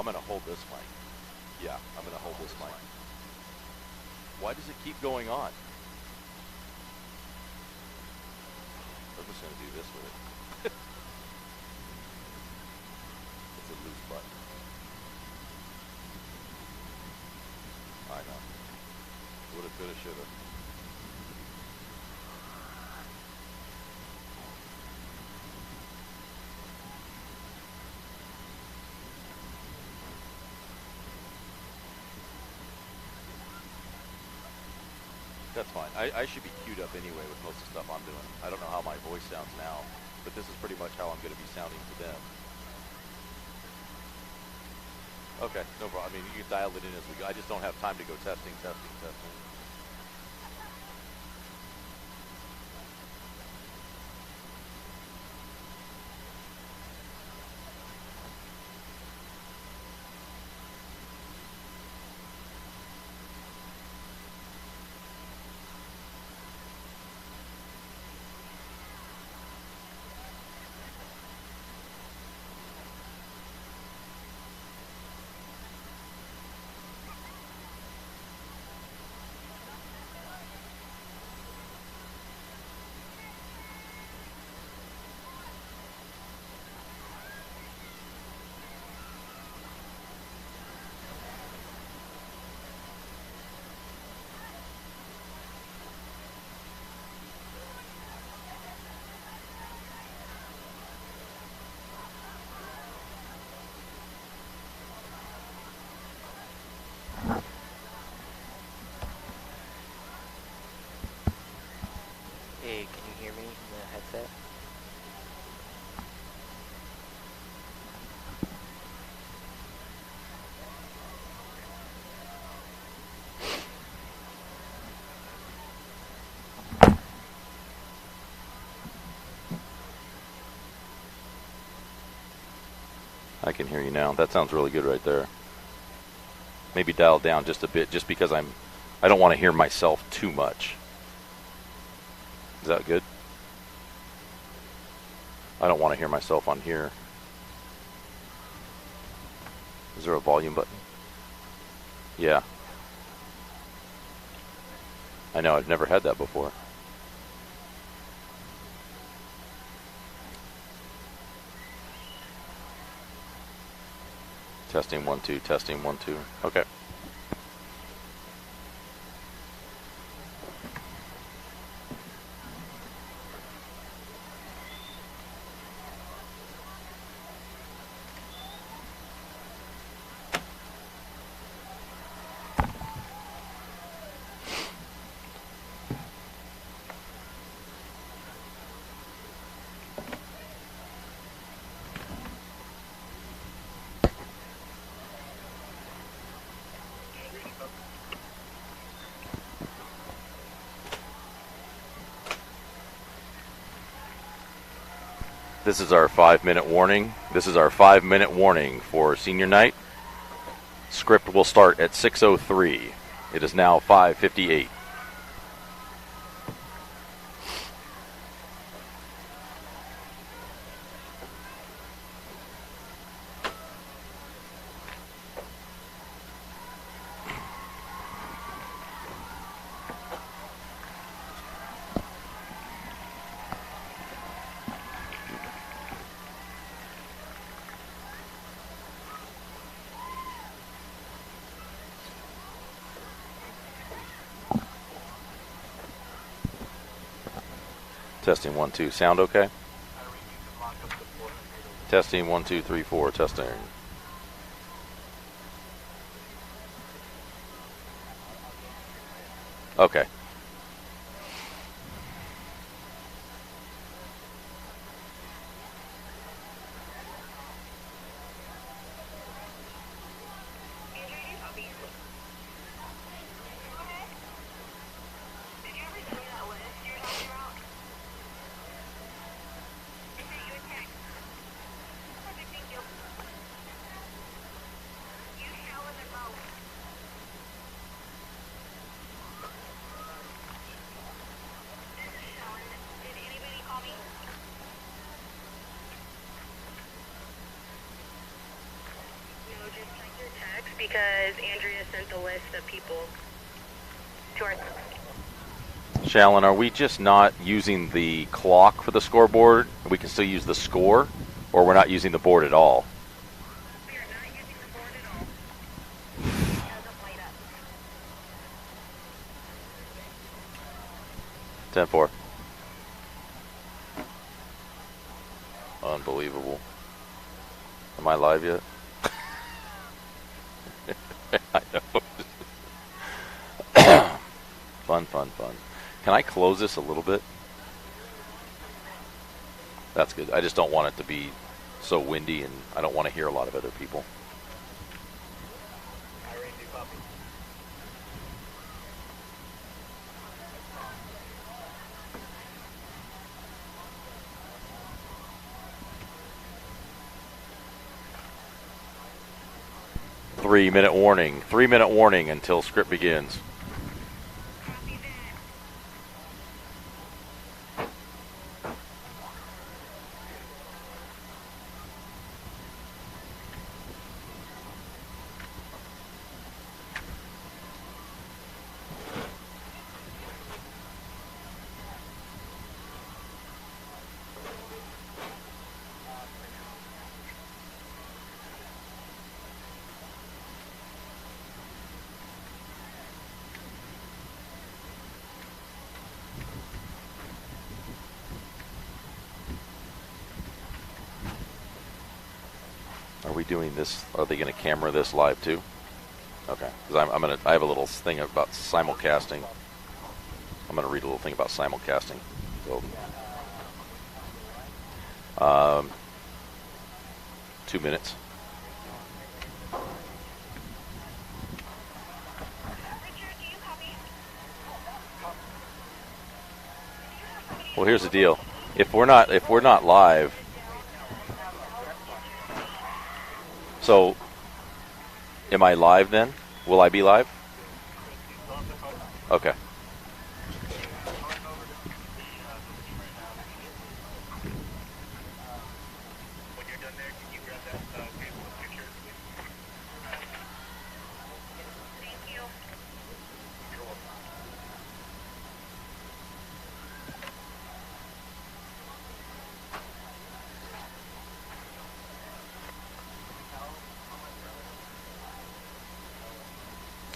going to hold this mic. Yeah, I'm going to hold this mic. Why does it keep going on? I'm just going to do this with it. It's a loose button. I know. Woulda, coulda, shoulda. That's fine. I should be queued up anyway with most of the stuff I'm doing. I don't know how my voice sounds now, but this is pretty much how I'm going to be sounding to them. Okay, no problem. I mean, you can dial it in as we go. I just don't have time to go testing. Hey, can you hear me in the headset? I can hear you now. That sounds really good right there. Maybe dial down just a bit, just because I don't want to hear myself too much. Is that good? I don't want to hear myself on here. Is there a volume button? Yeah. I know, I've never had that before. Testing 1 2, testing 1 2. Okay. This is our 5-minute warning. This is our 5-minute warning for senior night. Script will start at 6:03. It is now 5:58. Testing 1 2. Sound okay? Testing 1 2 3 4. Testing. Okay. Because Andrea sent the list of people to our... Shallon, are we just not using the clock for the scoreboard? We can still use the score, or we're not using the board at all? We are not using the board at all. It doesn't light up. 10-4. Unbelievable. Am I live yet? I know. Fun. Can I close this a little bit? That's good. I just don't want it to be so windy, and I don't want to hear a lot of other people. 3-minute warning. 3-minute warning until script begins. Are we doing this? Are they going to camera this live too? Okay, because I have a little thing about simulcasting. I'm going to read a little thing about simulcasting. So, 2 minutes. Well, here's the deal. If we're not live, so am I live then? Will I be live? Okay.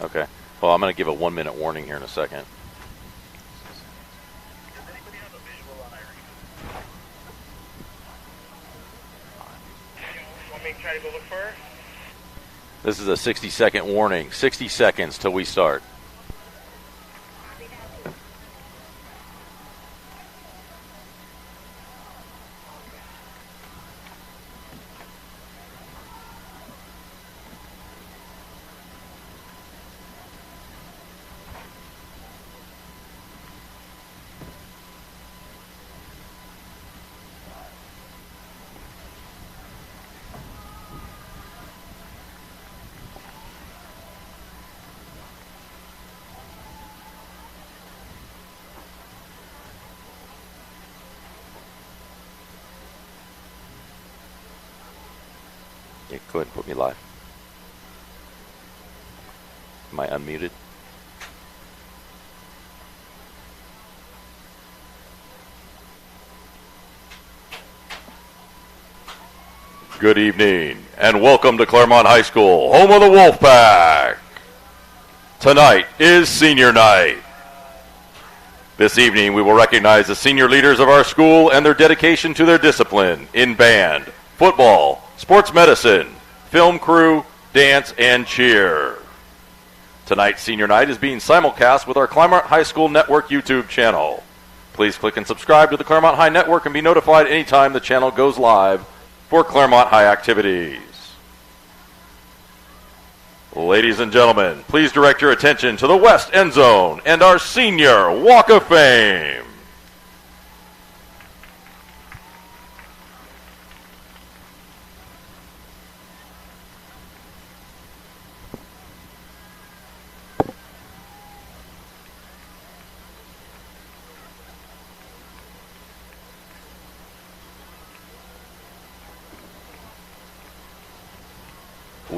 Okay. Well, I'm going to give a 1-minute warning here in a second. Want me to try to go look for her? This is a 60-second warning. 60 seconds till we start. Yeah, go ahead and put me live. Am I unmuted? Good evening, and welcome to Claremont High School, home of the Wolfpack. Tonight is senior night. This evening, we will recognize the senior leaders of our school and their dedication to their discipline in band, football, sports medicine, film crew, dance, and cheer. Tonight's senior night is being simulcast with our Claremont High School Network YouTube channel. Please click and subscribe to the Claremont High Network and be notified anytime the channel goes live for Claremont High activities. Ladies and gentlemen, please direct your attention to the west end zone and our senior Walk of Fame.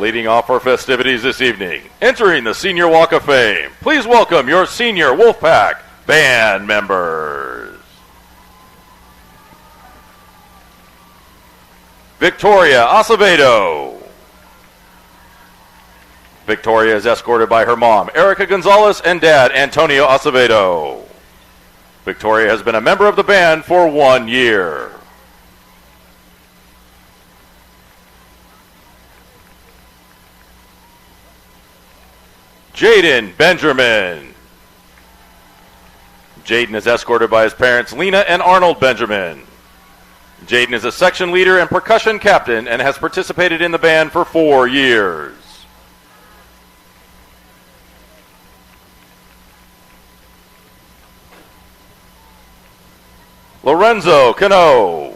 Leading off our festivities this evening, entering the Senior Walk of Fame, please welcome your Senior Wolfpack band members. Victoria Acevedo. Victoria is escorted by her mom, Erica Gonzalez, and dad, Antonio Acevedo. Victoria has been a member of the band for 1 year. Jaden Benjamin. Jaden is escorted by his parents, Lena and Arnold Benjamin. Jaden is a section leader and percussion captain and has participated in the band for 4 years. Lorenzo Cano.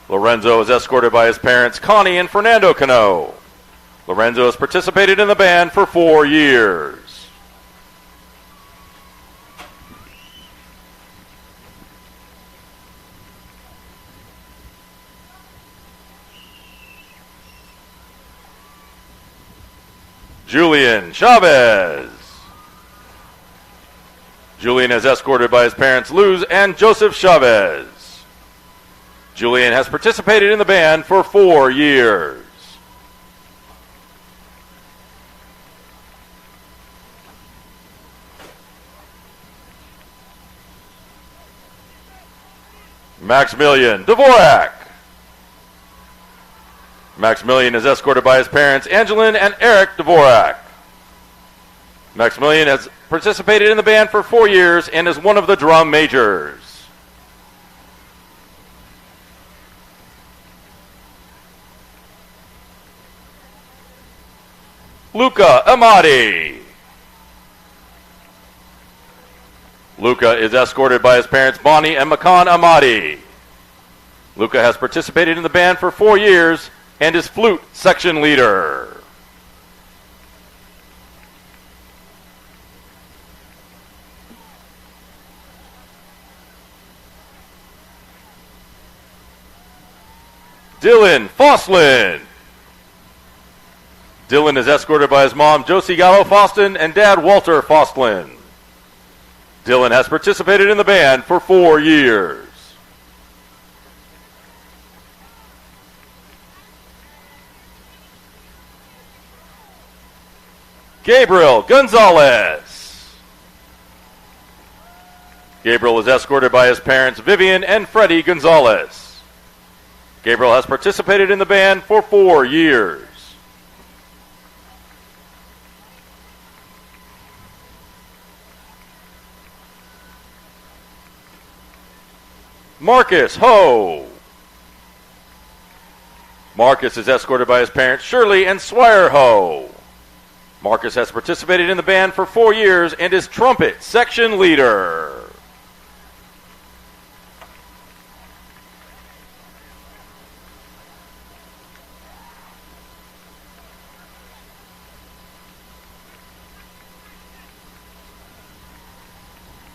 Lorenzo is escorted by his parents, Connie and Fernando Cano. Lorenzo has participated in the band for 4 years. Julian Chavez. Julian is escorted by his parents, Luz and Joseph Chavez. Julian has participated in the band for 4 years. Maximilian Dvorak. Maximilian is escorted by his parents, Angelin and Eric Dvorak. Maximilian has participated in the band for 4 years and is one of the drum majors. Luca Amati. Luca is escorted by his parents, Bonnie and Makan Amati. Luca has participated in the band for 4 years and is flute section leader. Dylan Fosslin. Dylan is escorted by his mom, Josie Gallo Foston, and dad, Walter Fostlin. Dylan has participated in the band for 4 years. Gabriel Gonzalez. Gabriel is escorted by his parents, Vivian and Freddie Gonzalez. Gabriel has participated in the band for 4 years. Marcus Ho. Marcus is escorted by his parents, Shirley and Swire Ho. Marcus has participated in the band for 4 years and is trumpet section leader.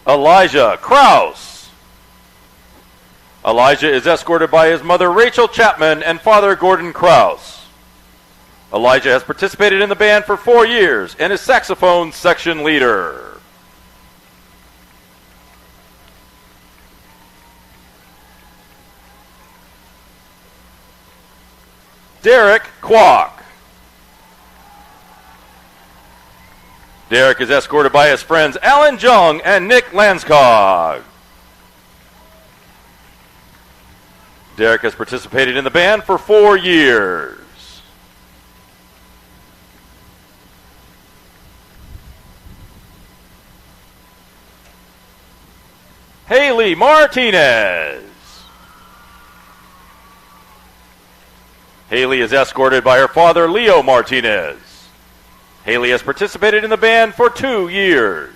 Elijah Kraus. Elijah is escorted by his mother, Rachel Chapman, and father, Gordon Kraus. Elijah has participated in the band for 4 years and is saxophone section leader. Derek Kwok. Derek is escorted by his friends Alan Jung and Nick Landskog. Derek has participated in the band for 4 years. Haley Martinez. Haley is escorted by her father, Leo Martinez. Haley has participated in the band for 2 years.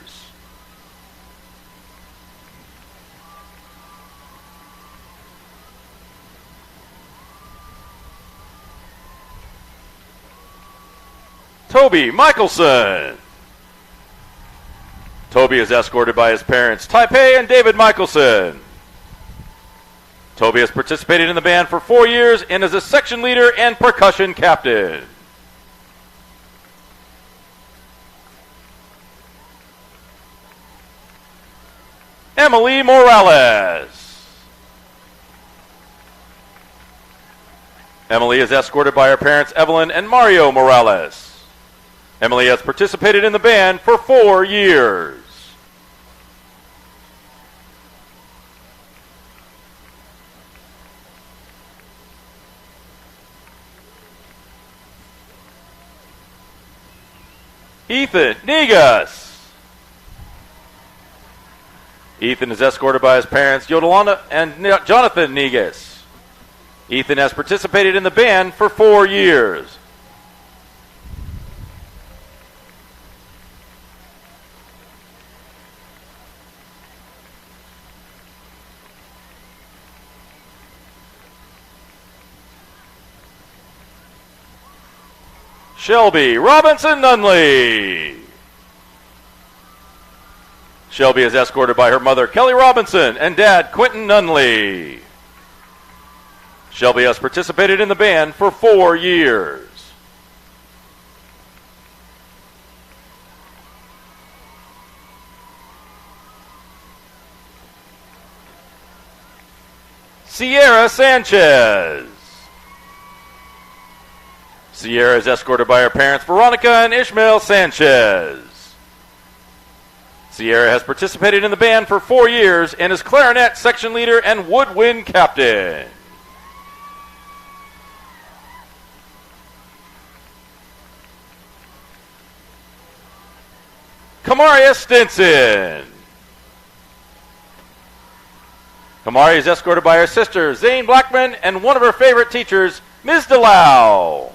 Toby Michelson. Toby is escorted by his parents, Taipei and David Michelson. Toby has participated in the band for 4 years and is a section leader and percussion captain. Emily Morales. Emily is escorted by her parents Evelyn and Mario Morales. Emily has participated in the band for 4 years. Ethan Negus. Ethan is escorted by his parents, Yolanda and Jonathan Negus. Ethan has participated in the band for 4 years. Shelby Robinson Nunley. Shelby is escorted by her mother, Kelly Robinson, and dad, Quentin Nunley. Shelby has participated in the band for 4 years. Sierra Sanchez. Sierra is escorted by her parents, Veronica and Ishmael Sanchez. Sierra has participated in the band for 4 years and is clarinet section leader and woodwind captain. Kamaria Stinson. Kamari is escorted by her sister, Zane Blackman, and one of her favorite teachers, Ms. DeLau.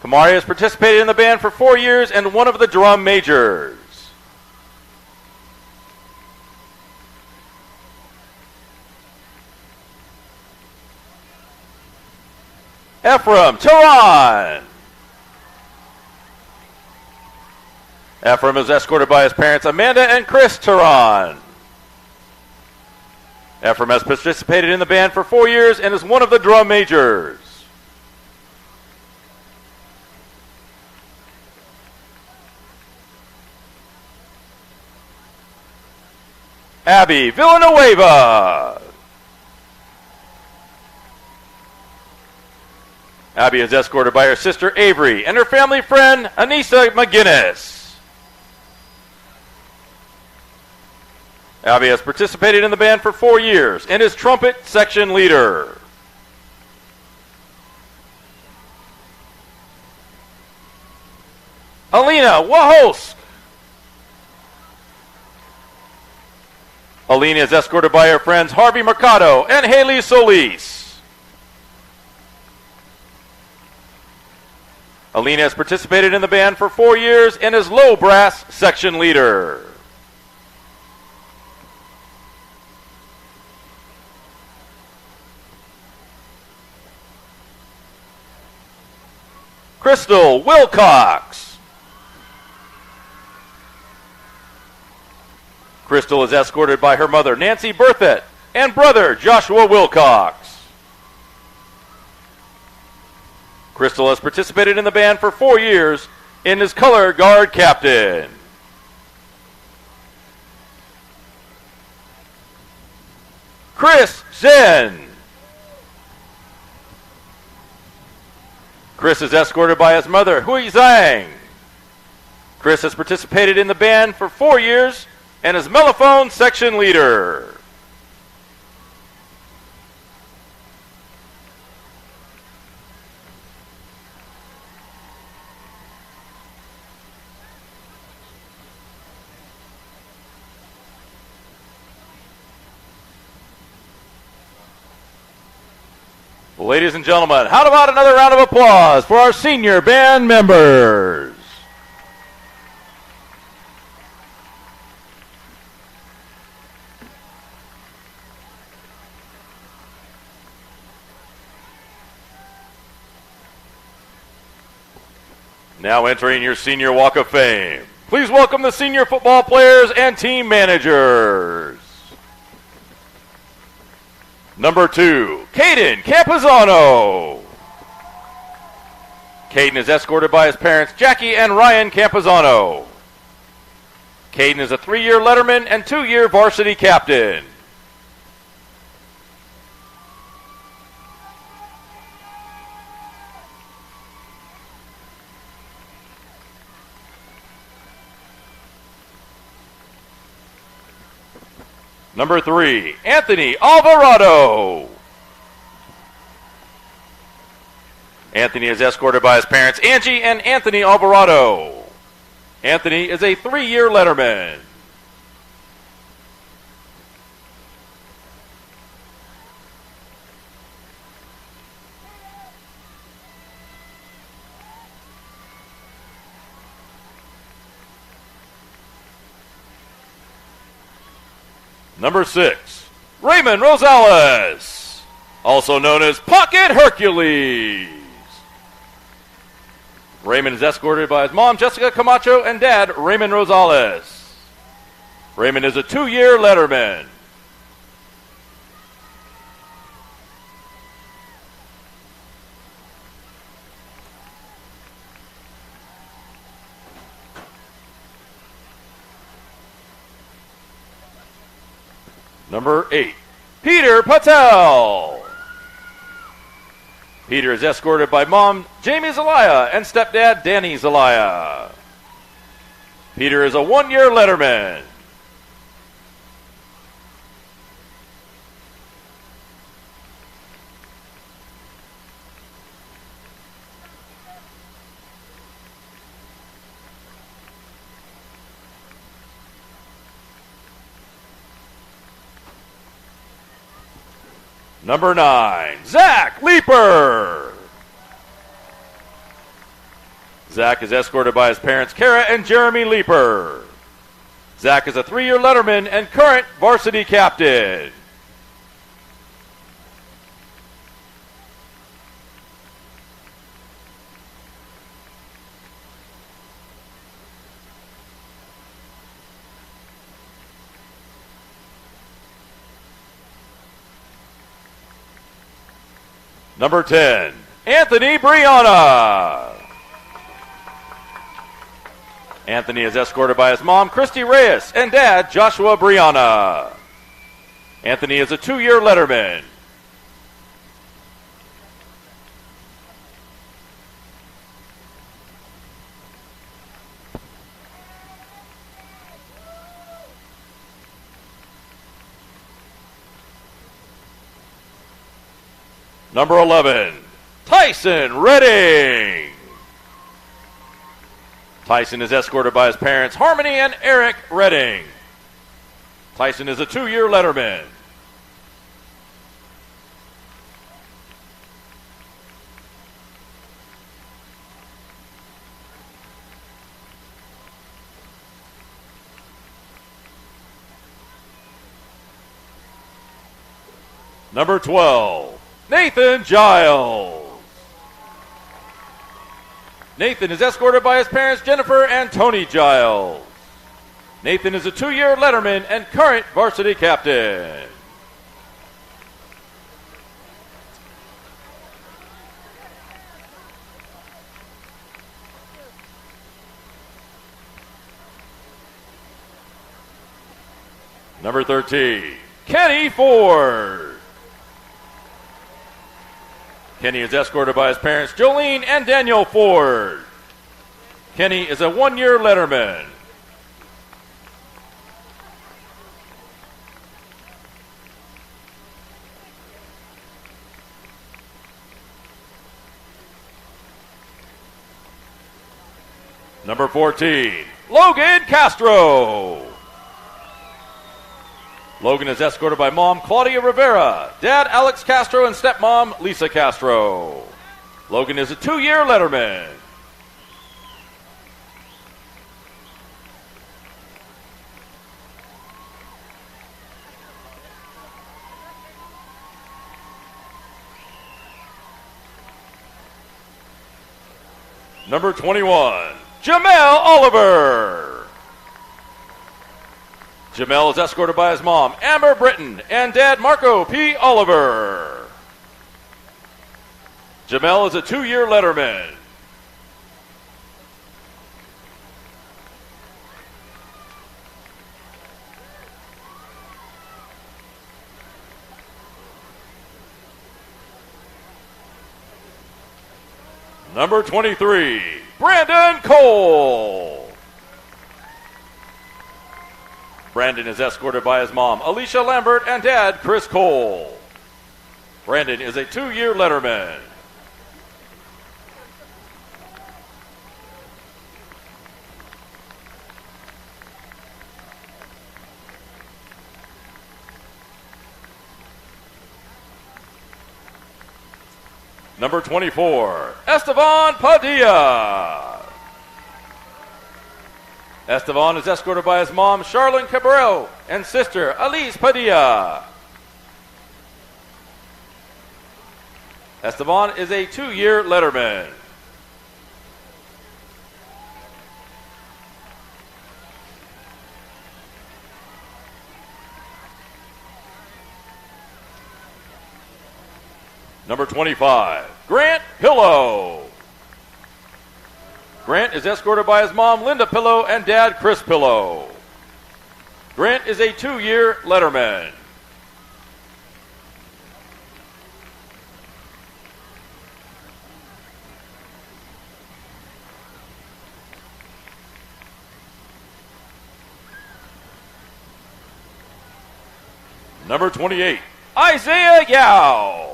Kamari has participated in the band for 4 years and one of the drum majors. Ephraim Tehran. Ephraim is escorted by his parents, Amanda and Chris Tehran. Ephraim has participated in the band for 4 years and is one of the drum majors. Abby Villanueva. Abby is escorted by her sister Avery and her family friend Anissa McGinnis. Abby has participated in the band for 4 years and is trumpet section leader. Alina Wahos. Alina is escorted by her friends Harvey Mercado and Haley Solis. Alina has participated in the band for 4 years and is low brass section leader. Crystal Wilcox. Crystal is escorted by her mother, Nancy Berthet, and brother, Joshua Wilcox. Crystal has participated in the band for 4 years and is color guard captain. Chris Zen. Chris is escorted by his mother, Hui Zhang. Chris has participated in the band for 4 years and is mellophone section leader. Ladies and gentlemen, how about another round of applause for our senior band members? Now entering your Senior Walk of Fame, Please welcome the senior football players and team managers. Number 2, Caden Campuzano. Caden is escorted by his parents, Jackie and Ryan Campuzano. Caden is a 3-year letterman and 2-year varsity captain. Number 3, Anthony Alvarado. Anthony is escorted by his parents, Angie and Anthony Alvarado. Anthony is a 3-year letterman. Number 6, Raymond Rosales, also known as Pocket Hercules. Raymond is escorted by his mom, Jessica Camacho, and dad, Raymond Rosales. Raymond is a 2-year letterman. Number 8, Peter Patel. Peter is escorted by mom, Jamie Zelaya, and stepdad, Danny Zelaya. Peter is a 1-year letterman. Number 9, Zach Leeper. Zach is escorted by his parents, Kara and Jeremy Leeper. Zach is a 3-year letterman and current varsity captain. Number 10, Anthony Brianna. Anthony is escorted by his mom, Christy Reyes, and dad, Joshua Brianna. Anthony is a 2-year letterman. Number 11, Tyson Redding. Tyson is escorted by his parents, Harmony and Eric Redding. Tyson is a 2-year letterman. Number 12, Nathan Giles. Nathan is escorted by his parents, Jennifer and Tony Giles. Nathan is a 2-year letterman and current varsity captain. Number 13, Kenny Ford. Kenny is escorted by his parents, Jolene and Daniel Ford. Kenny is a 1-year letterman. Number 14, Logan Castro. Logan is escorted by mom, Claudia Rivera, dad, Alex Castro, and stepmom, Lisa Castro. Logan is a 2-year letterman. Number 21, Jamel Oliver. Jamel is escorted by his mom, Amber Britton, and dad, Marco P. Oliver. Jamel is a 2-year letterman. Number 23, Brandon Cole. Brandon is escorted by his mom, Alicia Lambert, and dad, Chris Cole. Brandon is a 2-year letterman. Number 24, Esteban Padilla. Esteban is escorted by his mom, Charlene Cabrero, and sister, Alice Padilla. Esteban is a 2-year letterman. Number 25, Grant Pillow. Grant is escorted by his mom, Linda Pillow, and dad, Chris Pillow. Grant is a 2-year letterman. Number 28, Isaiah Yao.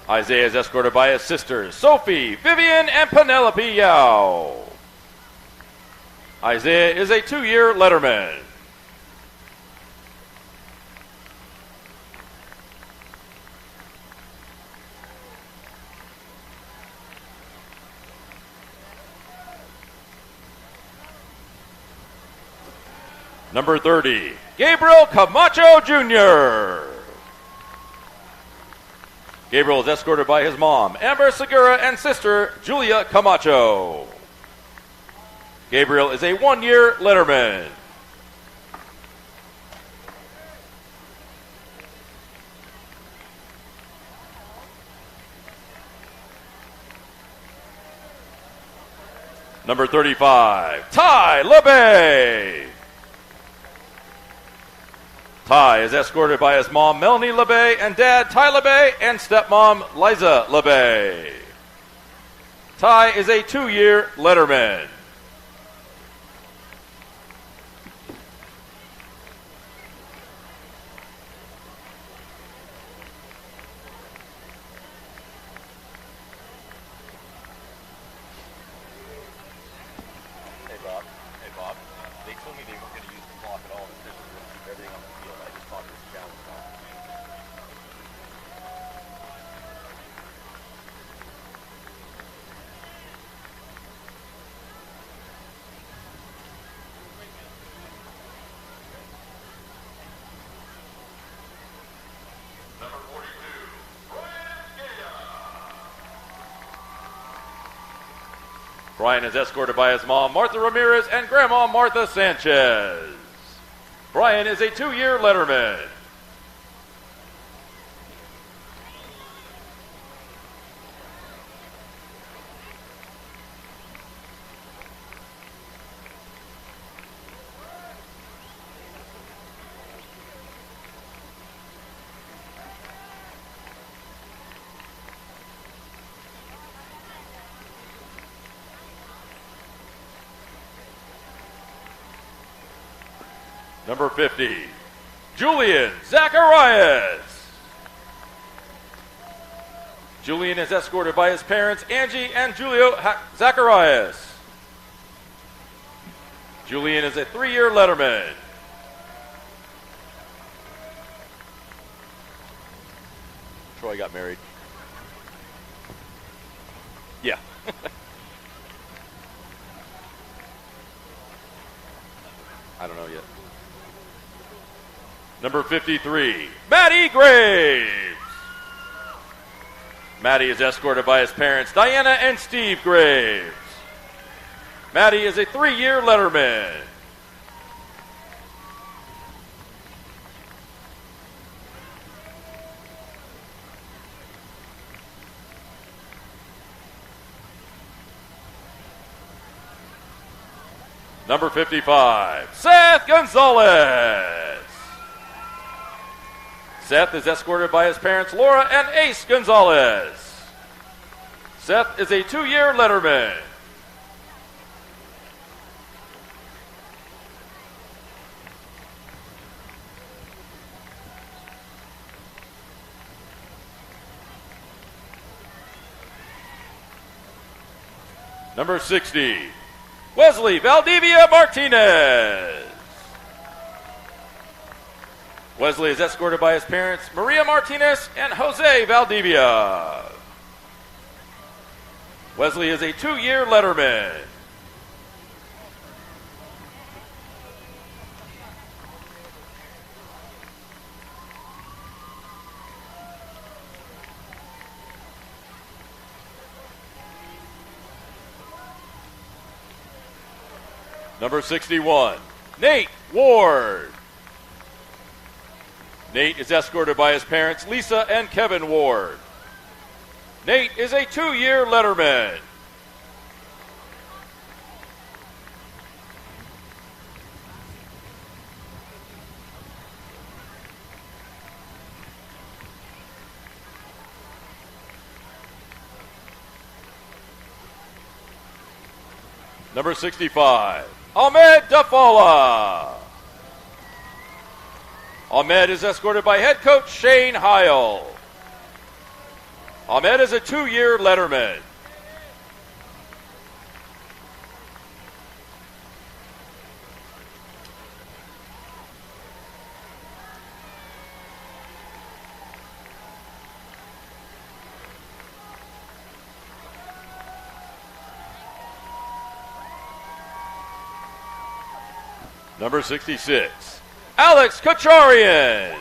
Isaiah is escorted by his sisters, Sophie, Vivian, and Penelope Yao. Isaiah is a 2-year letterman. Number 30, Gabriel Camacho Jr. Gabriel is escorted by his mom, Amber Segura, and sister, Julia Camacho. Gabriel is a 1-year letterman. Number 35, Ty LeBay. Ty is escorted by his mom, Melanie LeBay, and dad, Ty LeBay, and stepmom, Liza LeBay. Ty is a 2-year letterman. Hey Bob. They told me they weren't going to use the clock at all. Instead of keep everything on the field. I just thought it was a challenge. Number 42, Brian is escorted by his mom, Martha Ramirez, and grandma, Martha Sanchez. Brian is a 2-year letterman. Number 50, Julian Zacharias. Julian is escorted by his parents, Angie and Julio Zacharias. Julian is a 3-year letterman. Troy got married. Yeah. I don't know yet. Number 53, Maddie Graves. Maddie is escorted by his parents, Diana and Steve Graves. Maddie is a 3-year letterman. Number 55, Seth Gonzalez. Seth is escorted by his parents, Laura and Ace Gonzalez. Seth is a 2-year letterman. Number 60, Wesley Valdivia Martinez. Wesley is escorted by his parents, Maria Martinez and Jose Valdivia. Wesley is a 2-year letterman. Number 61, Nate Ward. Nate is escorted by his parents, Lisa and Kevin Ward. Nate is a 2-year letterman. Number 65, Ahmed Dafala. Ahmed is escorted by head coach Shane Heil. Ahmed is a 2-year letterman. Number 66, Alex Kacharian.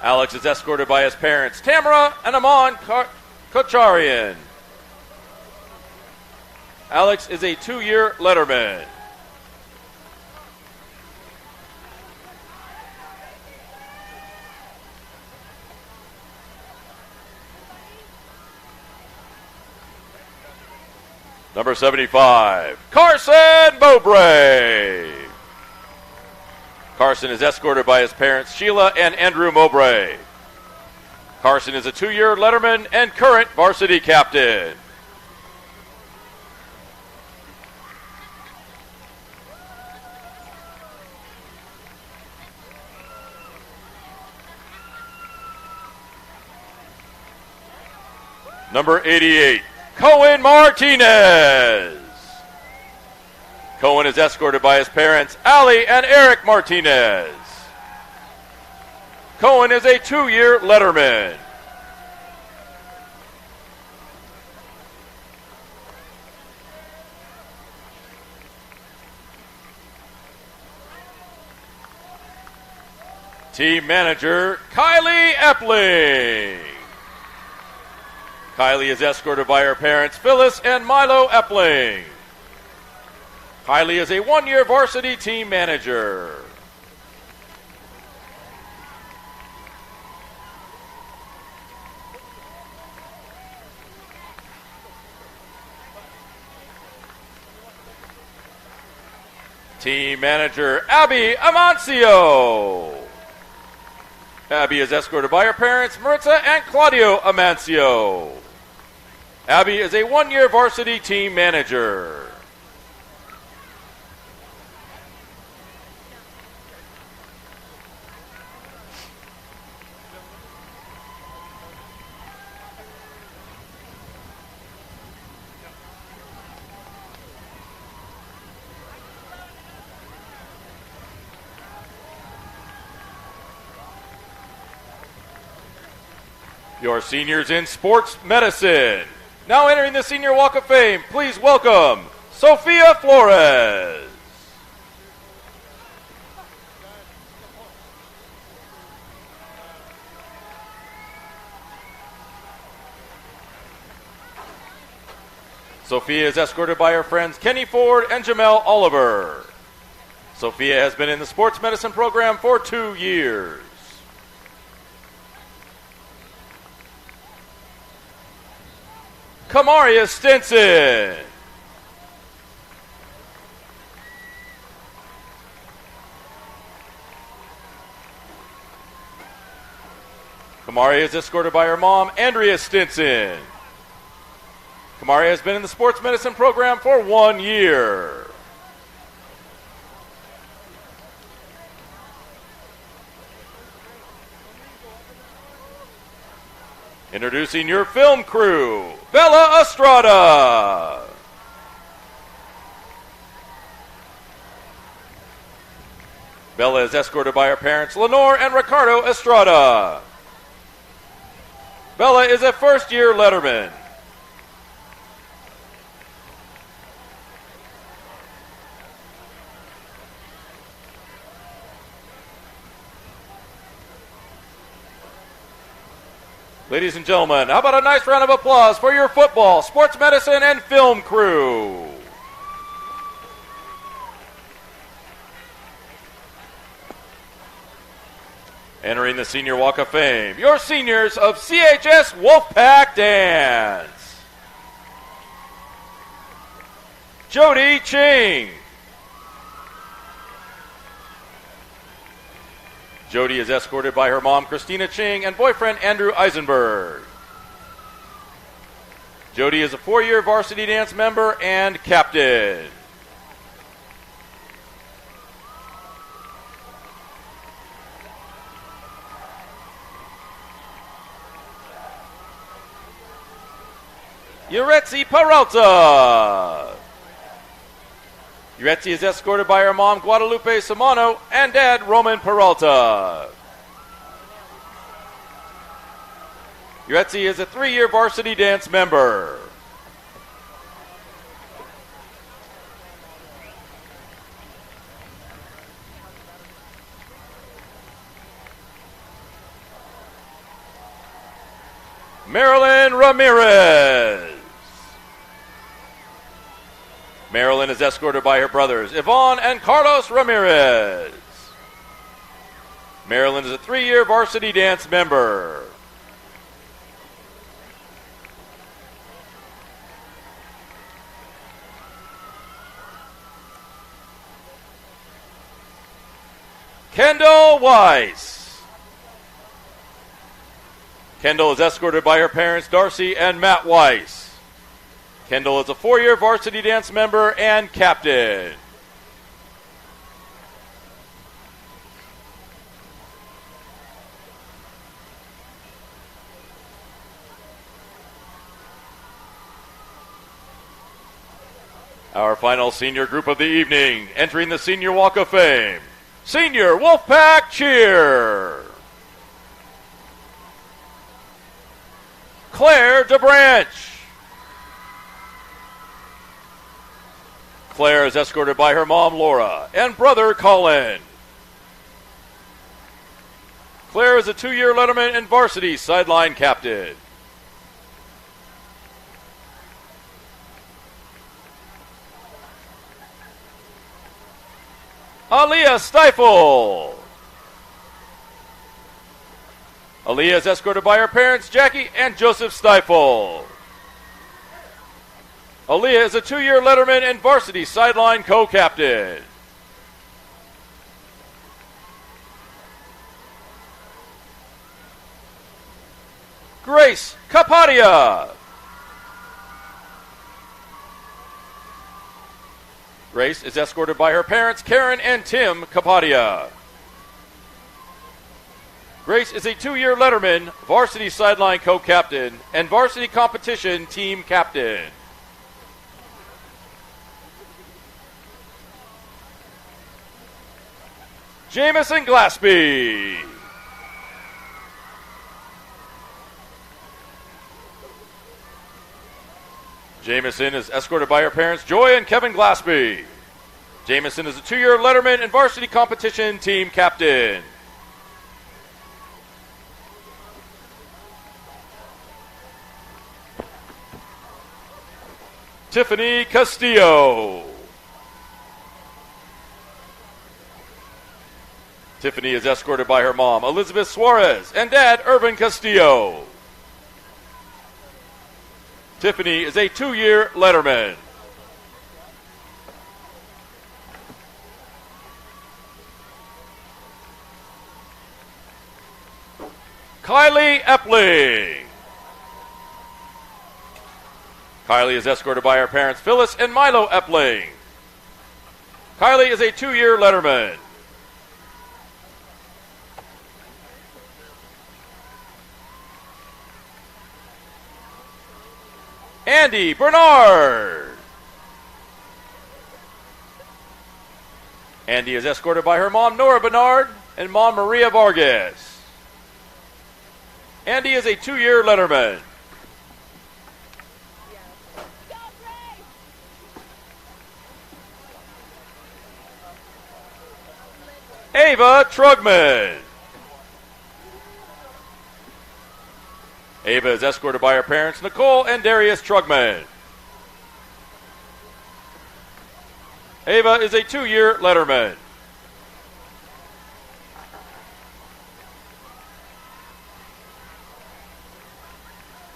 Alex is escorted by his parents, Tamara and Amon Kacharian. Alex is a 2-year letterman. Number 75, Carson Mowbray. Carson is escorted by his parents, Sheila and Andrew Mowbray. Carson is a 2-year letterman and current varsity captain. Number 88, Cohen Martinez. Cohen is escorted by his parents, Allie and Eric Martinez. Cohen is a 2-year letterman. Team manager, Kylie Epling. Kylie is escorted by her parents, Phyllis and Milo Epling. Kylie is a 1-year varsity team manager. Team manager, Abby Amancio. Abby is escorted by her parents, Maritza and Claudio Amancio. Abby is a 1-year varsity team manager. Your seniors in sports medicine. Now entering the Senior Walk of Fame, please welcome Sophia Flores. Sophia is escorted by her friends Kenny Ford and Jamel Oliver. Sophia has been in the sports medicine program for 2 years. Kamaria Stinson. Kamari is escorted by her mom, Andrea Stinson. Kamari has been in the sports medicine program for 1 year. Introducing your film crew, Bella Estrada. Bella is escorted by her parents, Lenore and Ricardo Estrada. Bella is a first-year letterman. Ladies and gentlemen, how about a nice round of applause for your football, sports medicine, and film crew? Entering the Senior Walk of Fame, your seniors of CHS Wolfpack Dance. Jody Ching. Jody is escorted by her mom, Christina Ching, and boyfriend, Andrew Eisenberg. Jody is a 4-year varsity dance member and captain. Yuretsi Peralta. Yuretsi is escorted by her mom, Guadalupe Samano, and dad, Roman Peralta. Yuretsi is a 3-year varsity dance member. Marilyn Ramirez. Marilyn is escorted by her brothers, Yvonne and Carlos Ramirez. Marilyn is a 3-year varsity dance member. Kendall Weiss. Kendall is escorted by her parents, Darcy and Matt Weiss. Kendall is a 4-year varsity dance member and captain. Our final senior group of the evening, entering the Senior Walk of Fame. Senior Wolfpack Cheer. Claire DeBranch. Claire is escorted by her mom, Laura, and brother, Colin. Claire is a 2-year letterman and varsity sideline captain. Aaliyah Stifle. Aaliyah is escorted by her parents, Jackie and Joseph Stifle. Aaliyah is a 2-year letterman and varsity sideline co-captain. Grace Capadia. Grace is escorted by her parents, Karen and Tim Capadia. Grace is a 2-year letterman, varsity sideline co-captain, and varsity competition team captain. Jamison Glaspie. Jamison is escorted by her parents, Joy and Kevin Glaspie. Jamison is a 2-year letterman and varsity competition team captain. Tiffany Castillo. Tiffany is escorted by her mom, Elizabeth Suarez, and dad, Irvin Castillo. Tiffany is a 2-year letterman. Kylie Epling. Kylie is escorted by her parents, Phyllis and Milo Epling. Kylie is a 2-year letterman. Andy Bernard. Andy is escorted by her mom, Nora Bernard, and mom, Maria Vargas. Andy is a 2-year letterman. Ava Trugman. Ava is escorted by her parents, Nicole and Darius Trugman. Ava is a 2-year letterman.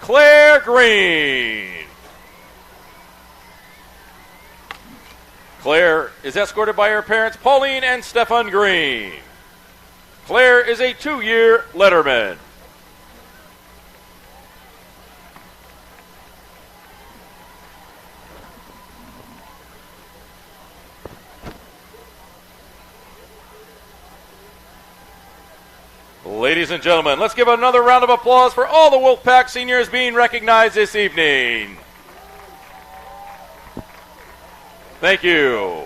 Claire Green. Claire is escorted by her parents, Pauline and Stefan Green. Claire is a 2-year letterman. Ladies and gentlemen, let's give another round of applause for all the Wolfpack seniors being recognized this evening. Thank you.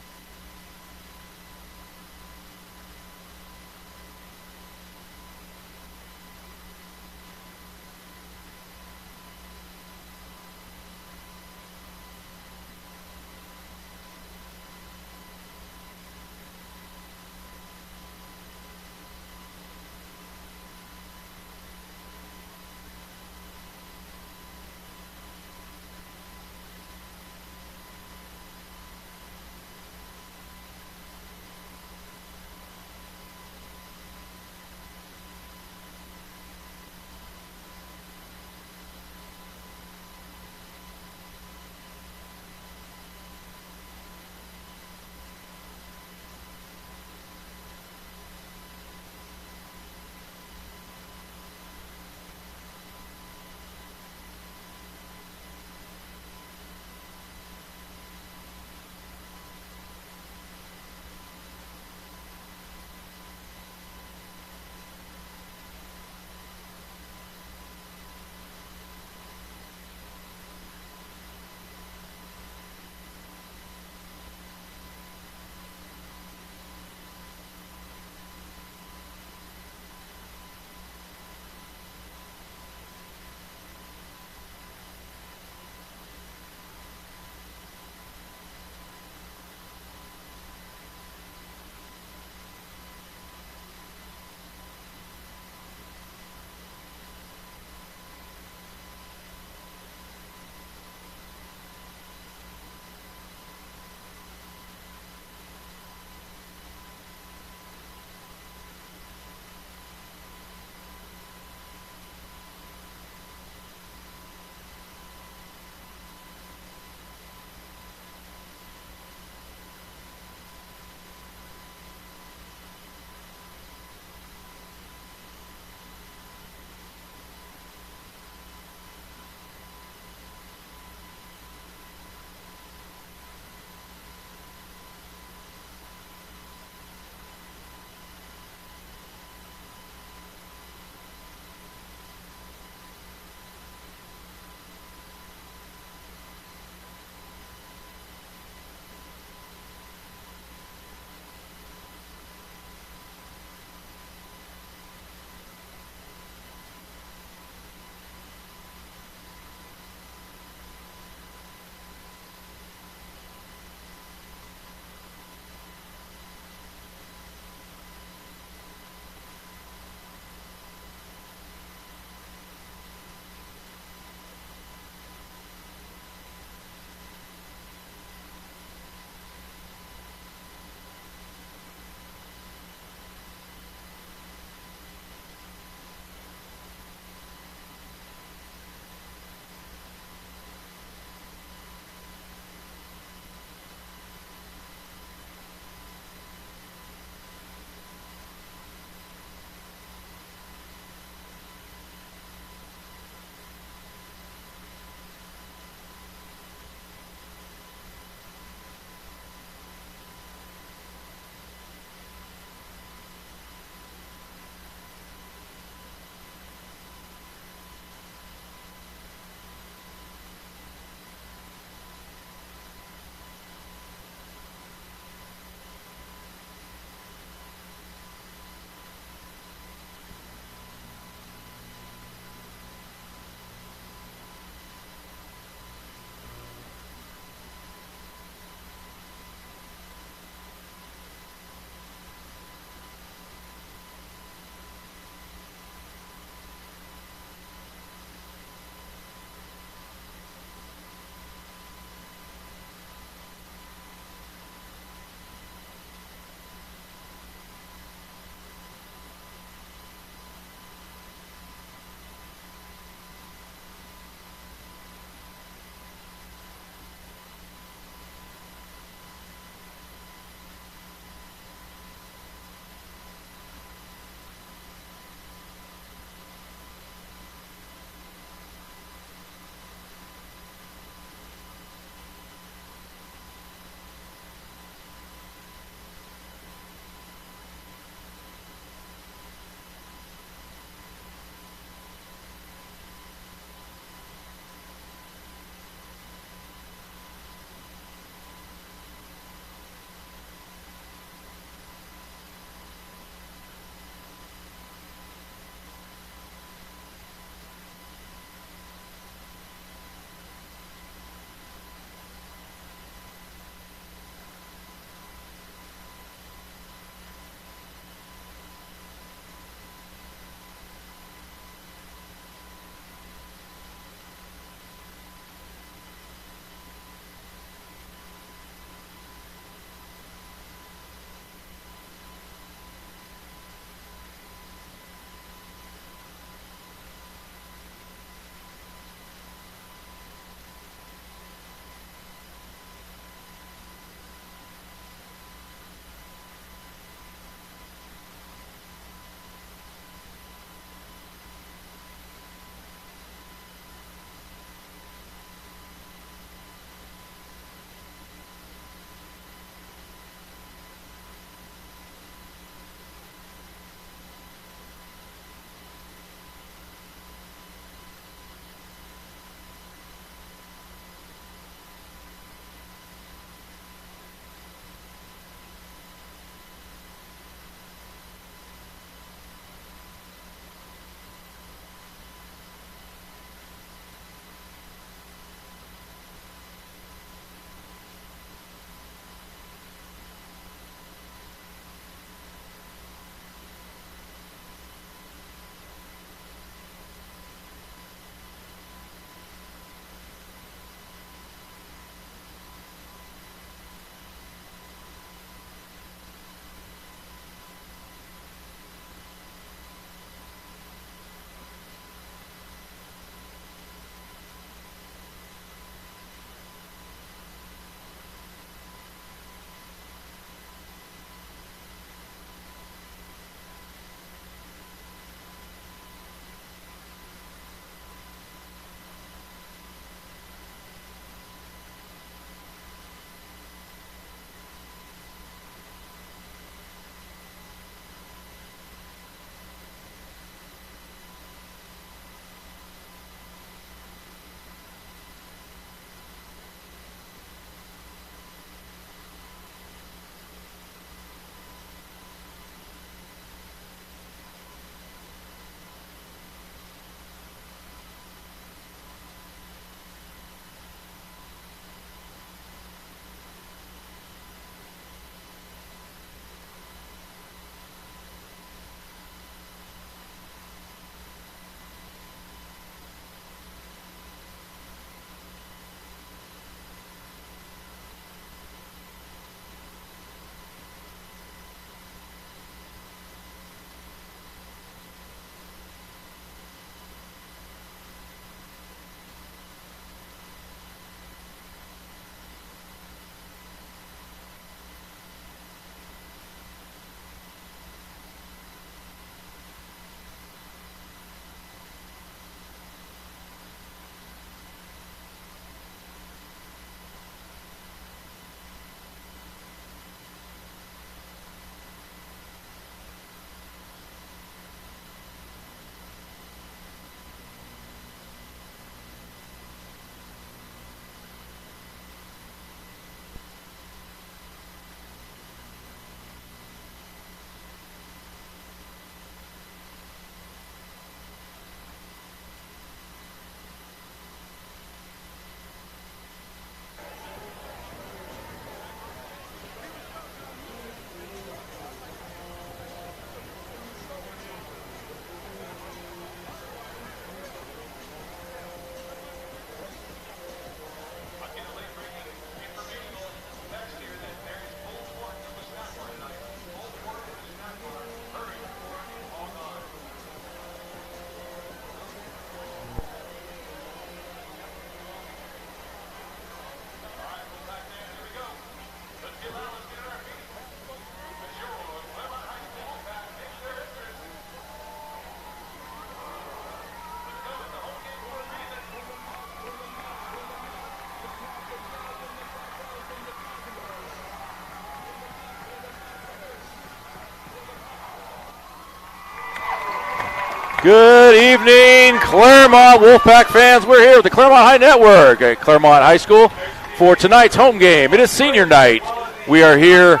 Good evening, Claremont Wolfpack fans. We're here at the Claremont High Network at Claremont High School for tonight's home game. It is senior night. We are here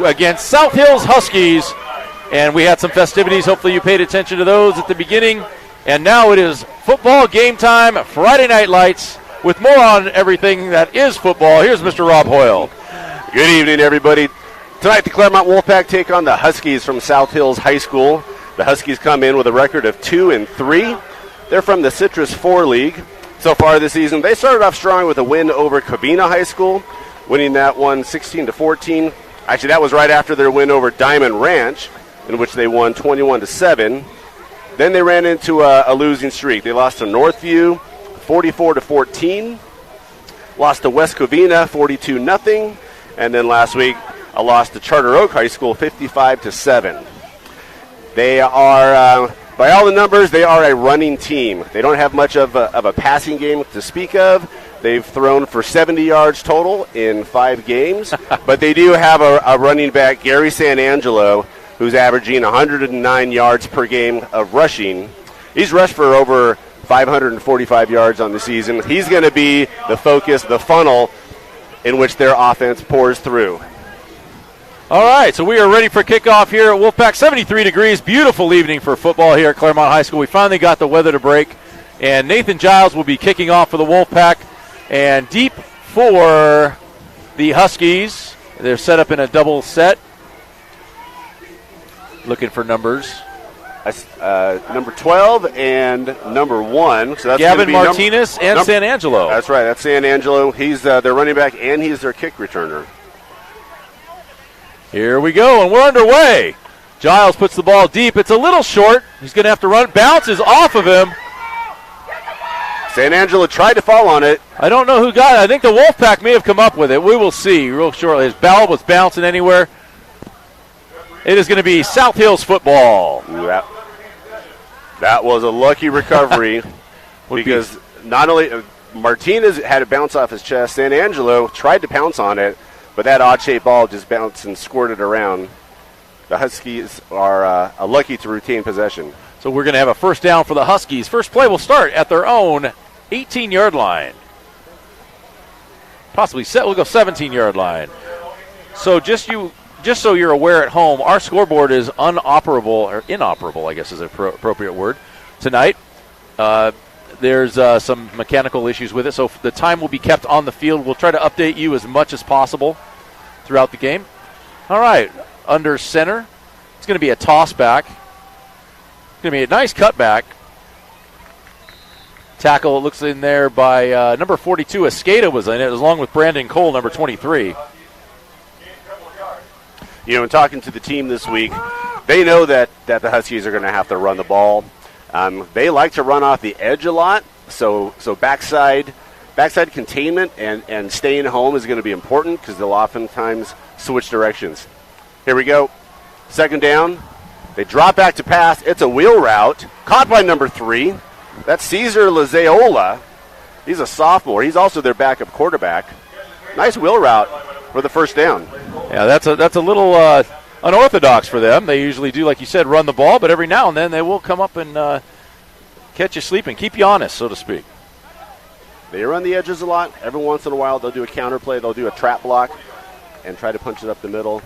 against South Hills Huskies, and we had some festivities. Hopefully you paid attention to those at the beginning. And now it is football game time, Friday Night Lights, with more on everything that is football. Here's Mr. Rob Hoyle. Good evening, everybody. Tonight, the Claremont Wolfpack take on the Huskies from South Hills High School. The Huskies come in with a record of 2-3. They're from the Citrus 4 League. So far this season, they started off strong with a win over Covina High School, winning that one 16-14. Actually, that was right after their win over Diamond Ranch, in which they won 21-7. Then they ran into a losing streak. They lost to Northview 44-14, lost to West Covina 42-0, and then last week a loss to Charter Oak High School 55-7. They are, by all the numbers, they are a running team. They don't have much of a passing game to speak of. They've thrown for 70 yards total in 5 games, but they do have a running back, Gary Sanangelo, who's averaging 109 yards per game of rushing. He's rushed for over 545 yards on the season. He's going to be the focus, the funnel in which their offense pours through. All right, so we are ready for kickoff here at Wolfpack. 73 degrees, beautiful evening for football here at Claremont High School. We finally got the weather to break, and Nathan Giles will be kicking off for the Wolfpack. And deep for the Huskies. They're set up in a double set. Looking for numbers. Number 12 and number 1. So that's Gavin Martinez and Sanangelo. That's right. That's Sanangelo. He's their running back, and he's their kick returner. Here we go, and we're underway. Giles puts the ball deep. It's a little short. He's going to have to run. Bounces off of him. Sanangelo tried to fall on it. I don't know who got it. I think the Wolfpack may have come up with it. We will see real shortly. His ball was bouncing anywhere. It is going to be South Hills football. That was a lucky recovery because not only Martinez had it bounce off his chest, Sanangelo tried to pounce on it, but that odd-shaped ball just bounced and squirted around. The Huskies are lucky to retain possession. So we're going to have a first down for the Huskies. First play will start at their own 18-yard line. Possibly we'll go 17-yard line. So just so you're aware at home, our scoreboard is inoperable, I guess is an appropriate word, tonight. There's some mechanical issues with it, so the time will be kept on the field. We'll try to update you as much as possible throughout the game. All right, under center. It's going to be a toss back. It's going to be a nice cutback. Tackle, it looks in there by number 42. Escada was in it, along with Brandon Cole, number 23. You know, in talking to the team this week, they know that the Huskies are going to have to run the ball. They like to run off the edge a lot, so backside containment and staying home is going to be important because they'll oftentimes switch directions. Here we go. Second down. They drop back to pass. It's a wheel route. Caught by number 3. That's Cesar Lazeola. He's a sophomore. He's also their backup quarterback. Nice wheel route for the first down. Yeah, that's a little unorthodox for them. They usually do, like you said, run the ball, but every now and then they will come up and catch you sleeping, keep you honest, so to speak. They run the edges a lot. Every once in a while they'll do a counter play. They'll do a trap block and try to punch it up the middle.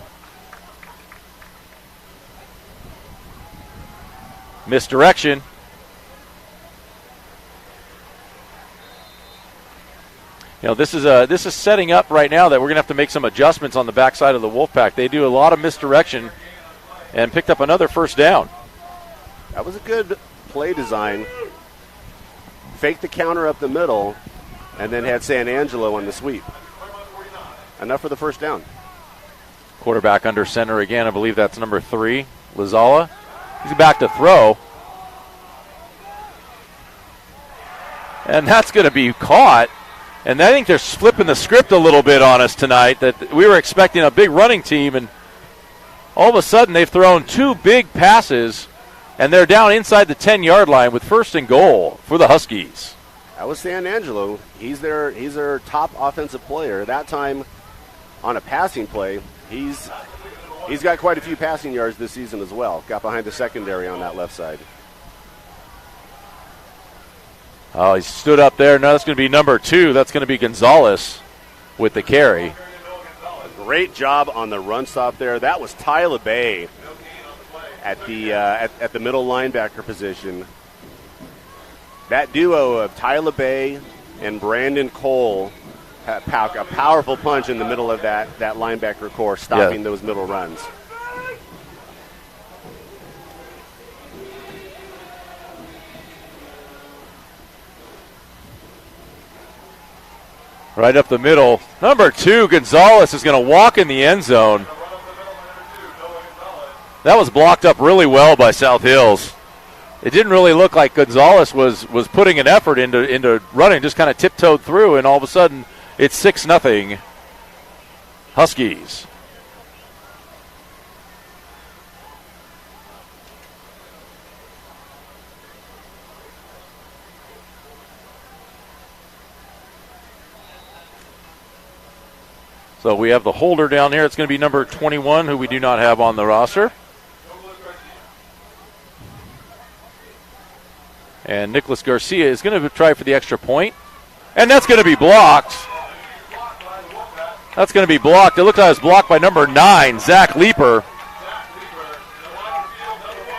Misdirection. You know, this is setting up right now that we're going to have to make some adjustments on the backside of the Wolfpack. They do a lot of misdirection and picked up another first down. That was a good play design. Faked the counter up the middle and then had Sanangelo on the sweep. Enough for the first down. Quarterback under center again. I believe that's number 3, Lazala. He's back to throw. And that's going to be caught. And I think they're flipping the script a little bit on us tonight, that we were expecting a big running team, and all of a sudden they've thrown 2 big passes, and they're down inside the 10-yard line with first and goal for the Huskies. That was Sanangelo. He's their top offensive player. That time on a passing play, he's got quite a few passing yards this season as well. Got behind the secondary on that left side. Oh, he stood up there. No, that's going to be number 2. That's going to be Gonzalez with the carry. Great job on the run stop there. That was Tyler Bay at the middle linebacker position. That duo of Tyler Bay and Brandon Cole had a powerful punch in the middle of that linebacker core, stopping those middle runs. Right up the middle. Number 2, Gonzalez, is going to walk in the end zone. That was blocked up really well by South Hills. It didn't really look like Gonzalez was putting an effort into running, just kind of tiptoed through, and all of a sudden it's 6-0 Huskies. So we have the holder down here. It's going to be number 21, who we do not have on the roster. And Nicholas Garcia is going to try for the extra point. And that's going to be blocked. That's going to be blocked. It looked like it was blocked by number 9, Zach Leeper.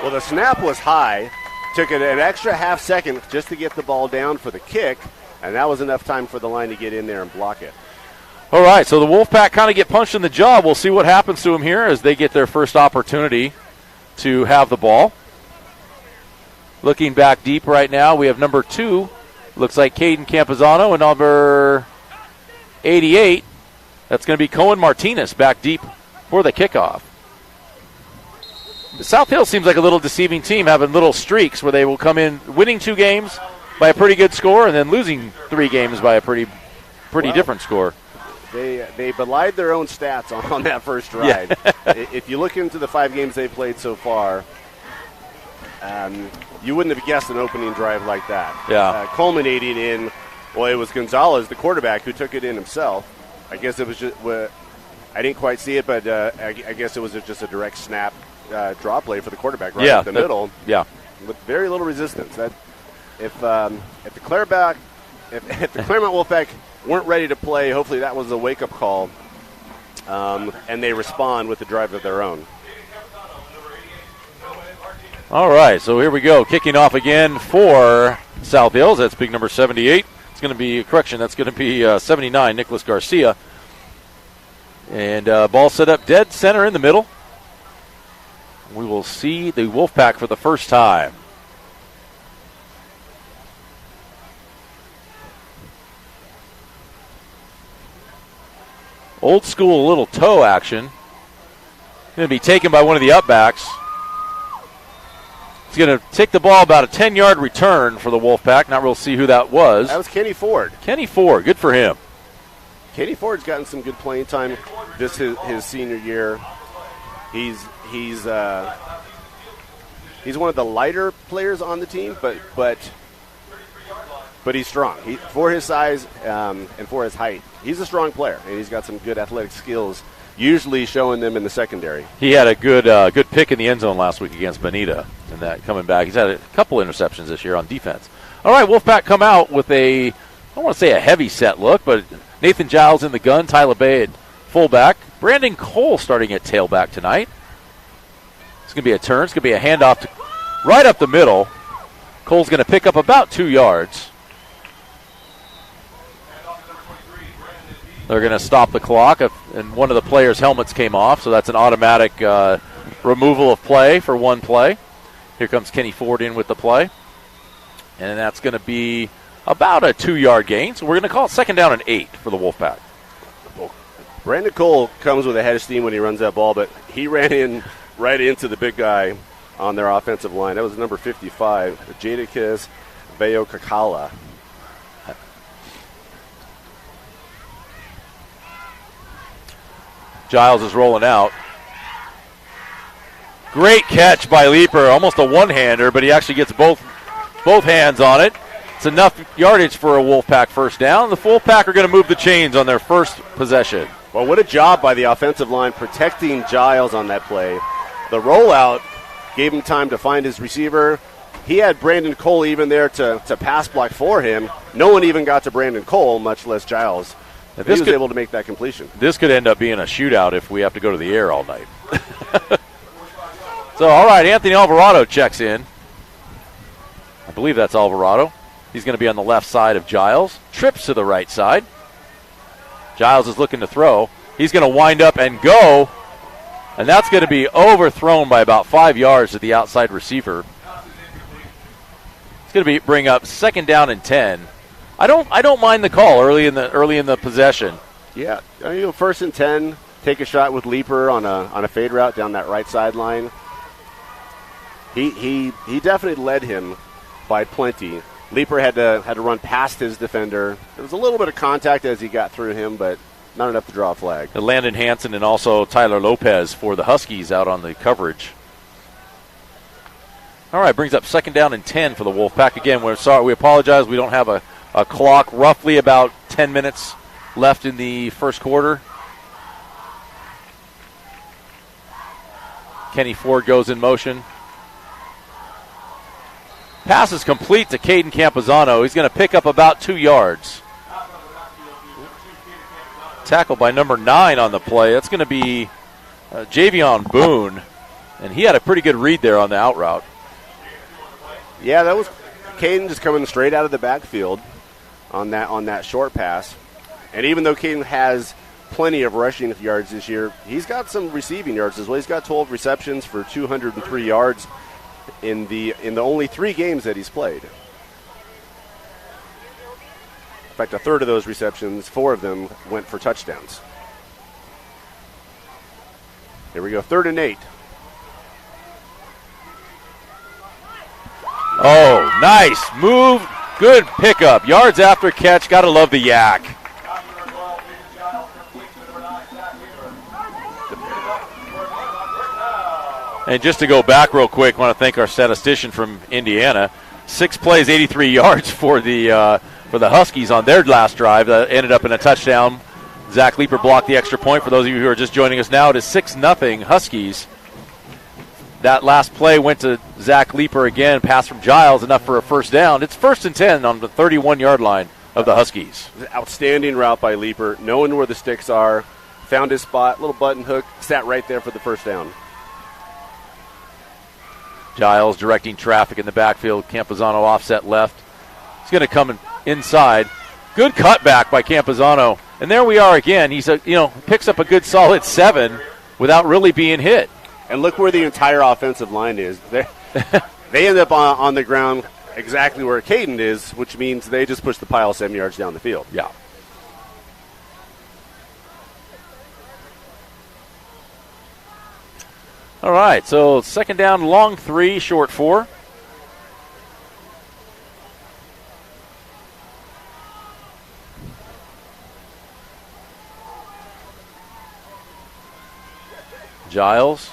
Well, the snap was high. Took it an extra half second just to get the ball down for the kick, and that was enough time for the line to get in there and block it. All right, so the Wolfpack kind of get punched in the jaw. We'll see what happens to them here as they get their first opportunity to have the ball. Looking back deep right now, we have number 2. Looks like Caden Campazano, and number 88. That's going to be Cohen Martinez back deep for the kickoff. The South Hills seems like a little deceiving team, having little streaks where they will come in winning 2 games by a pretty good score and then losing 3 games by a pretty different score. They belied their own stats on that first ride. Yeah. If you look into the 5 games they've played so far, you wouldn't have guessed an opening drive like that. Yeah. Culminating in, well, it was Gonzalez, the quarterback, who took it in himself. I guess it was just, I didn't quite see it, but I guess it was just a direct snap draw play for the quarterback right in the middle. Yeah. With very little resistance. That if the Claremont Wolfpack weren't ready to play, hopefully that was a wake-up call, and they respond with a drive of their own. All right, so here we go. Kicking off again for South Hills. That's big number 78. It's going to be, that's going to be 79, Nicholas Garcia. And ball set up dead center in the middle. We will see the Wolfpack for the first time. Old school little toe action. Going to be taken by one of the upbacks. He's going to take the ball about a 10-yard return for the Wolfpack. Not real see who that was. That was Kenny Ford. Kenny Ford, good for him. Kenny Ford's gotten some good playing time this his senior year. He's one of the lighter players on the team, but he's strong. For his size and for his height, he's a strong player, and he's got some good athletic skills, usually showing them in the secondary. He had a good pick in the end zone last week against Bonita, and that coming back. He's had a couple interceptions this year on defense. All right, Wolfpack come out with I don't want to say a heavy set look, but Nathan Giles in the gun, Tyler Bay at fullback, Brandon Cole starting at tailback tonight. It's going to be a turn. It's going to be a handoff right up the middle. Cole's going to pick up about 2 yards. They're going to stop the clock, and one of the players' helmets came off, so that's an automatic removal of play for one play. Here comes Kenny Ford in with the play, and that's going to be about a 2-yard gain, so we're going to call it second down and 8 for the Wolfpack. Brandon Cole comes with a head of steam when he runs that ball, but he ran in right into the big guy on their offensive line. That was number 55, Jadakiss Bayo Kakala. Giles is rolling out. Great catch by Leeper, almost a one-hander, but he actually gets both hands on it. It's enough yardage for a Wolfpack first down. The Wolfpack are going to move the chains on their first possession. Well, what a job by the offensive line protecting Giles on that play. The rollout gave him time to find his receiver, he had Brandon Cole even there to pass block for him. No one even got to Brandon Cole, much less Giles. He was able to make that completion. This could end up being a shootout if we have to go to the air all night. So, all right, Anthony Alvarado checks in. I believe that's Alvarado. He's going to be on the left side of Giles. Trips to the right side. Giles is looking to throw. He's going to wind up and go. And that's going to be overthrown by about 5 yards to the outside receiver. It's going to bring up 2nd down and 10. I don't mind the call early in the possession. Yeah, 1st and 10. Take a shot with Leaper on a fade route down that right sideline. He definitely led him by plenty. Leaper had to run past his defender. There was a little bit of contact as he got through him, but not enough to draw a flag. Landon Hansen and also Tyler Lopez for the Huskies out on the coverage. All right, brings up 2nd down and 10 for the Wolfpack. Again, we're sorry. We apologize. We don't have a clock. Roughly about 10 minutes left in the first quarter. Kenny Ford goes in motion. Pass is complete to Caden Campazano. He's going to pick up about 2 yards. Tackled by number 9 on the play. That's going to be Javion Boone. And he had a pretty good read there on the out route. Yeah, that was Caden just coming straight out of the backfield on that short pass. And even though Caden has plenty of rushing yards this year, he's got some receiving yards as well. He's got 12 receptions for 203 yards in the only 3 games that he's played. In fact, a third of those receptions, 4 of them went for touchdowns. Here we go, 3rd and 8. Oh, nice move. Good pickup. Yards after catch. Got to love the yak. And just to go back real quick, want to thank our statistician from Indiana. 6 plays, 83 yards for the Huskies on their last drive. That ended up in a touchdown. Zach Leaper blocked the extra point. For those of you who are just joining us now, it is 6-0 Huskies. That last play went to Zach Leaper again. Pass from Giles, enough for a 1st down. It's 1st and 10 on the 31-yard line of the Huskies. Outstanding route by Leaper, knowing where the sticks are. Found his spot, little button hook, sat right there for the 1st down. Giles directing traffic in the backfield. Campazano offset left. He's going to come inside. Good cutback by Campazano. And there we are again. He's picks up a good solid 7 without really being hit. And look where the entire offensive line is. They end up on the ground exactly where Caden is, which means they just push the pile 7 yards down the field. Yeah. All right, so 2nd down, long 3, short 4. Giles.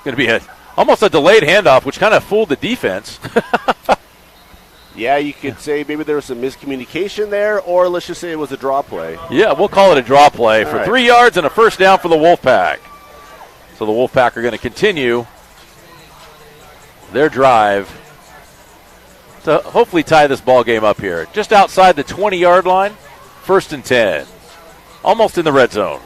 Going to be almost a delayed handoff, which kind of fooled the defense. Yeah, you could say maybe there was some miscommunication there, or let's just say it was a draw play. Yeah, we'll call it a draw play for 3 yards and a 1st down for the Wolfpack. So the Wolfpack are going to continue their drive to hopefully tie this ball game up here. Just outside the 20-yard line, 1st and 10. Almost in the red zone.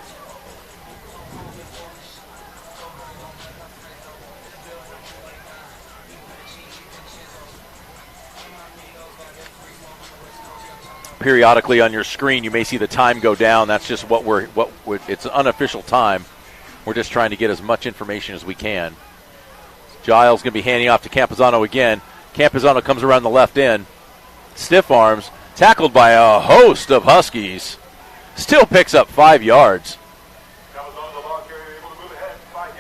Periodically on your screen, you may see the time go down. That's just it's an unofficial time. We're just trying to get as much information as we can. Giles going to be handing off to Campazano again. Campazano comes around the left end. Stiff arms. Tackled by a host of Huskies. Still picks up 5 yards. Campazano, the ball carrier, able to move ahead 5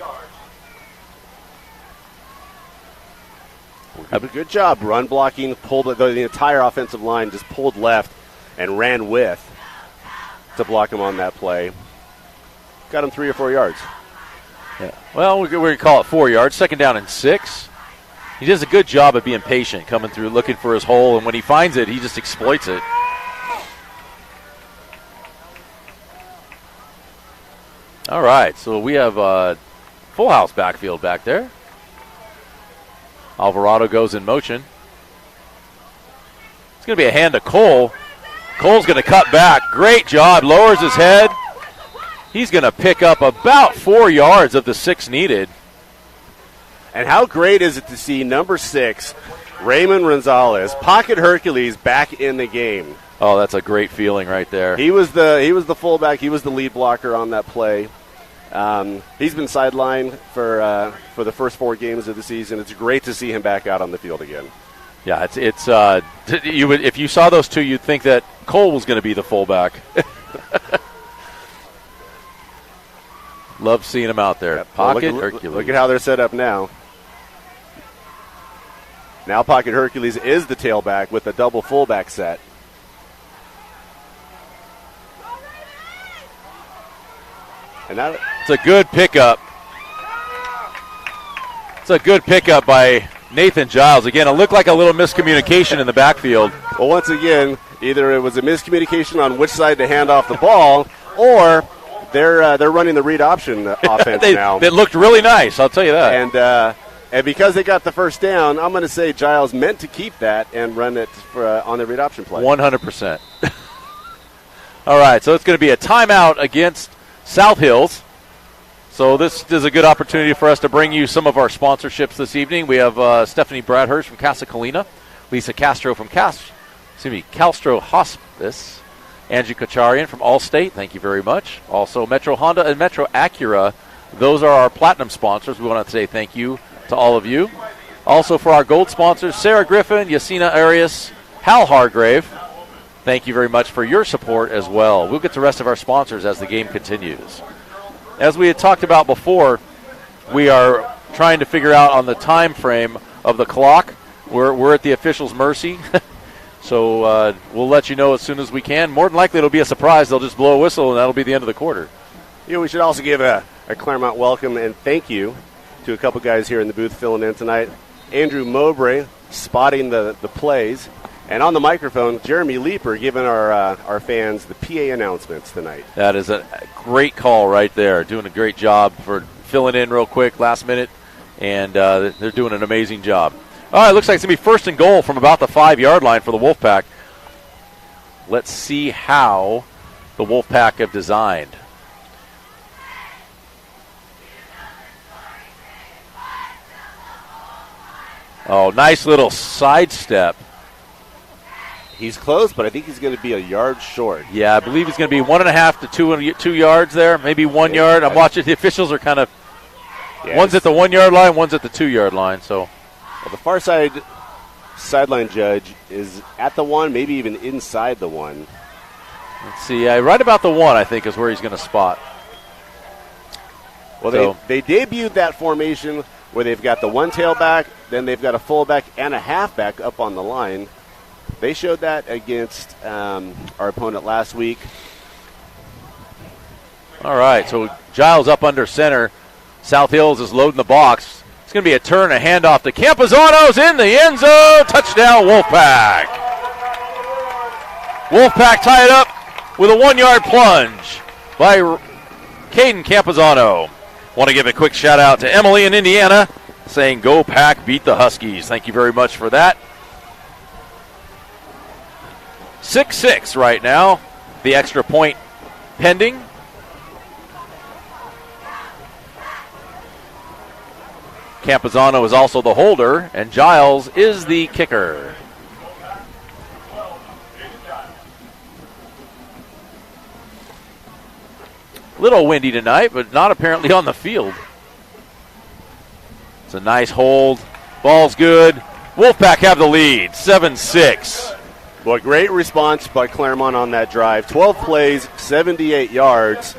yards. Good job. Run blocking, pulled the entire offensive line, just pulled left and ran with to block him on that play. Got him 3 or 4 yards. Yeah. Well, we're going to call it 4 yards. 2nd down and 6. He does a good job of being patient, coming through, looking for his hole, and when he finds it, he just exploits it. All right, so we have a full house backfield back there. Alvarado goes in motion. It's going to be a hand to Cole. Cole's going to cut back. Great job. Lowers his head. He's going to pick up about 4 yards of the 6 needed. And how great is it to see number 6, Raymond Gonzalez, Pocket Hercules, back in the game. Oh, that's a great feeling right there. He was the fullback. He was the lead blocker on that play. He's been sidelined for the first 4 games of the season. It's great to see him back out on the field again. Yeah, it's you would, if you saw those two, you'd think that Cole was going to be the fullback. Love seeing him out there. Yep. Pocket Well, Hercules. look at how they're set up now. Now Pocket Hercules is the tailback with a double fullback set. And that, It's a good pickup. It's a good pickup by Nathan Giles. Again, it looked like a little miscommunication in the backfield. well, once again, either it was a miscommunication on which side to hand off the ball, or they're running the read option offense now. It looked really nice, I'll tell you that. And because they got the first down, I'm going to say Giles meant to keep that and run it on the read option play. 100%. All right, so it's going to be a timeout against South Hills. So this is a good opportunity for us to bring you some of our sponsorships this evening. We have Stephanie Bradhurst from Casa Colina, Lisa Castro from Castro Hospice, Angie Kacharian from Allstate, thank you very much. Also Metro Honda and Metro Acura, those are our platinum sponsors. We want to say thank you to all of you. Also for our gold sponsors, Sarah Griffin, Yasina Arias, Hal Hargrave, thank you very much for your support as well. We'll get to the rest of our sponsors as the game continues. As we had talked about before, we are trying to figure out on the time frame of the clock. We're at the officials' mercy. So we'll let you know as soon as we can. More than likely it'll be a surprise. They'll just blow a whistle, and that'll be the end of the quarter. You know, we should also give a Claremont welcome and thank you to a couple guys here in the booth filling in tonight. Andrew Mowbray spotting the plays. And on the microphone, Jeremy Leeper giving our fans the PA announcements tonight. That is a great call right there. Doing a great job for filling in real quick, last minute, and they're doing an amazing job. All right, looks like it's going to be 1st and goal from about the 5-yard line for the Wolfpack. Let's see how the Wolfpack have designed. Oh, nice little sidestep. He's close, but I think he's going to be a yard short. Yeah, I believe he's going to be 1.5 to 2 yards there, maybe 1 yard. I'm watching. The officials are kind of one's at the 1 yard line, one's at the 2 yard line. So, well, the far sideline judge is at the 1, maybe even inside the 1. Let's see. Right about the 1, I think, is where he's going to spot. Well, So- they debuted that formation where they've got the 1 tailback, then they've got a fullback and a halfback up on the line. They showed that against our opponent last week. All right, so Giles up under center. South Hills is loading the box. It's going to be a turn, a handoff to Campazano's in the end zone. Touchdown, Wolfpack. Wolfpack tie it up with a 1-yard plunge by Caden Campazano. Want to give a quick shout out to Emily in Indiana saying, "Go Pack, beat the Huskies." Thank you very much for that. 6-6 right now. The extra point pending. Campazano is also the holder, and Giles is the kicker. Little windy tonight, but not apparently on the field. It's a nice hold. Ball's good. Wolfpack have the lead, 7-6. Well, great response by Claremont on that drive. 12 plays, 78 yards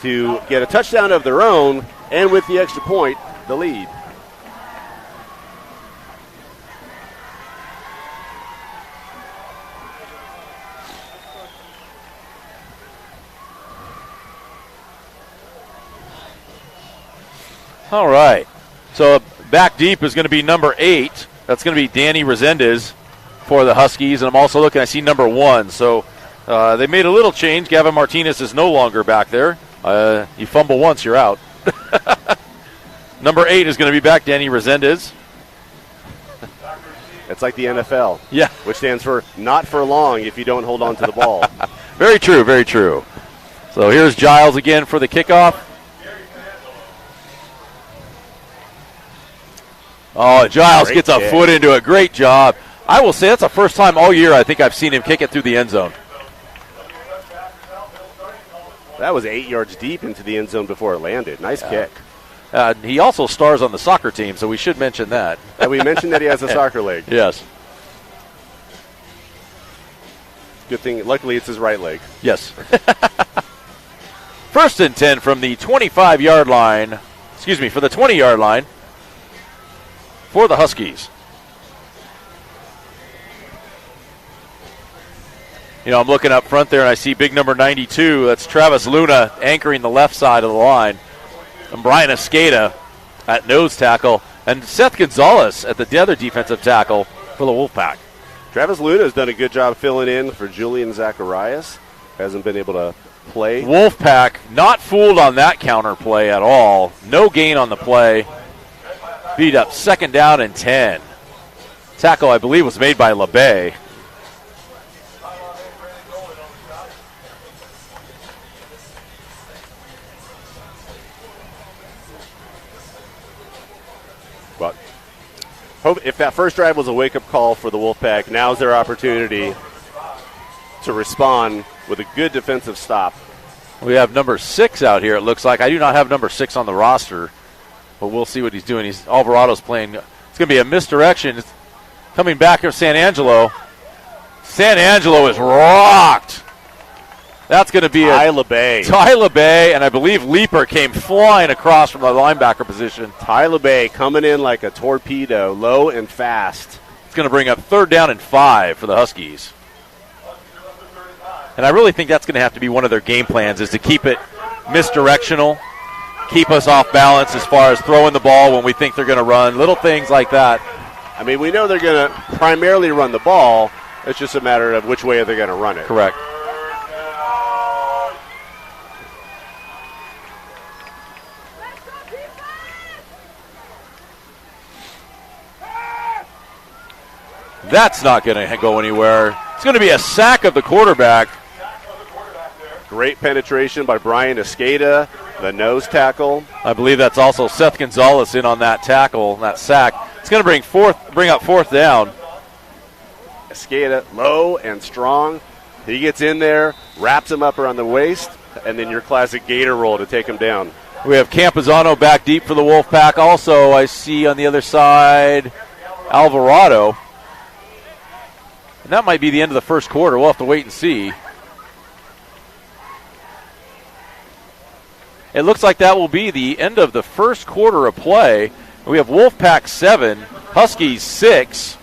to get a touchdown of their own, and with the extra point, the lead. All right. So back deep is going to be number 8. That's going to be Danny Resendez for the Huskies. And I'm also looking, I see number 1. So they made a little change. Gavin Martinez is no longer back there. You fumble once, you're out. Number 8 is going to be back, Danny Resendez. It's like the NFL. Yeah. Which stands for not for long if you don't hold on to the ball. Very true, very true. So here's Giles again for the kickoff. Oh, Giles Great gets a kick. foot into it. Great job. I will say that's the first time all year I think I've seen him kick it through the end zone. That was 8 yards deep into the end zone before it landed. Nice kick. He also stars on the soccer team, so we should mention that. And we mentioned that he has a soccer leg. Yes. Good thing, luckily it's his right leg. Yes. First and 10 from the 25-yard line. Excuse me, for the 20-yard line for the Huskies. You know, I'm looking up front there, and I see big number 92. That's Travis Luna anchoring the left side of the line. And Brian Escada at nose tackle. And Seth Gonzalez at the other defensive tackle for the Wolfpack. Travis Luna has done a good job filling in for Julian Zacharias. Hasn't been able to play. Wolfpack not fooled on that counter play at all. No gain on the play. Beat up 2nd down and 10. Tackle, I believe, was made by LeBay. But hope if that first drive was a wake-up call for the Wolfpack, now's their opportunity to respond with a good defensive stop. We have number 6 out here, it looks like. I do not have number 6 on the roster, but we'll see what he's doing. Alvarado's playing. It's going to be a misdirection. It's coming back from San Angelo. San Angelo is rocked. That's going to be Tyler Bay. Tyler Bay, and I believe Leaper came flying across from the linebacker position. Tyler Bay coming in like a torpedo, low and fast. It's going to bring up 3rd down and 5 for the Huskies. And I really think that's going to have to be one of their game plans, is to keep it misdirectional, keep us off balance as far as throwing the ball when we think they're going to run, little things like that. I mean, we know they're going to primarily run the ball. It's just a matter of which way they're going to run it. Correct. That's not going to go anywhere. It's going to be a sack of the quarterback. Great penetration by Brian Escada, the nose tackle. I believe that's also Seth Gonzalez in on that tackle, that sack. It's going to bring up 4th down. Escada, low and strong. He gets in there, wraps him up around the waist, and then your classic gator roll to take him down. We have Campazano back deep for the Wolfpack. Also, I see on the other side Alvarado. And that might be the end of the first quarter. We'll have to wait and see. It looks like that will be the end of the first quarter of play. We have Wolfpack 7, Huskies 6,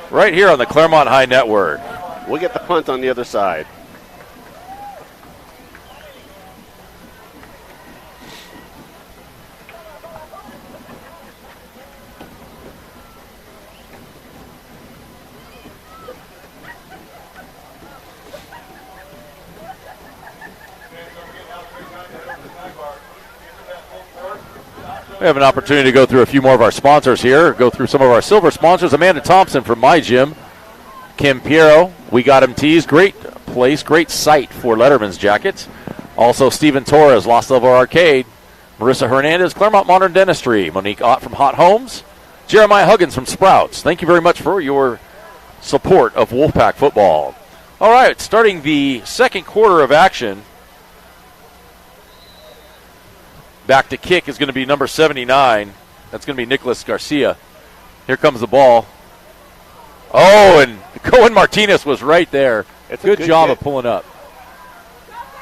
right here on the Claremont High Network. We'll get the punt on the other side. We have an opportunity to go through a few more of our sponsors here, go through some of our silver sponsors. Amanda Thompson from My Gym, Kim Piero, We Got Him Tees, great place, great site for Letterman's jackets. Also Stephen Torres, Lost Level Arcade, Marissa Hernandez, Claremont Modern Dentistry, Monique Ott from Hot Homes, Jeremiah Huggins from Sprouts. Thank you very much for your support of Wolfpack football. All right, starting the second quarter of action. Back to kick is going to be number 79. That's going to be Nicholas Garcia. Here comes the ball. Oh, and Cohen Martinez was right there. It's good job of pulling up.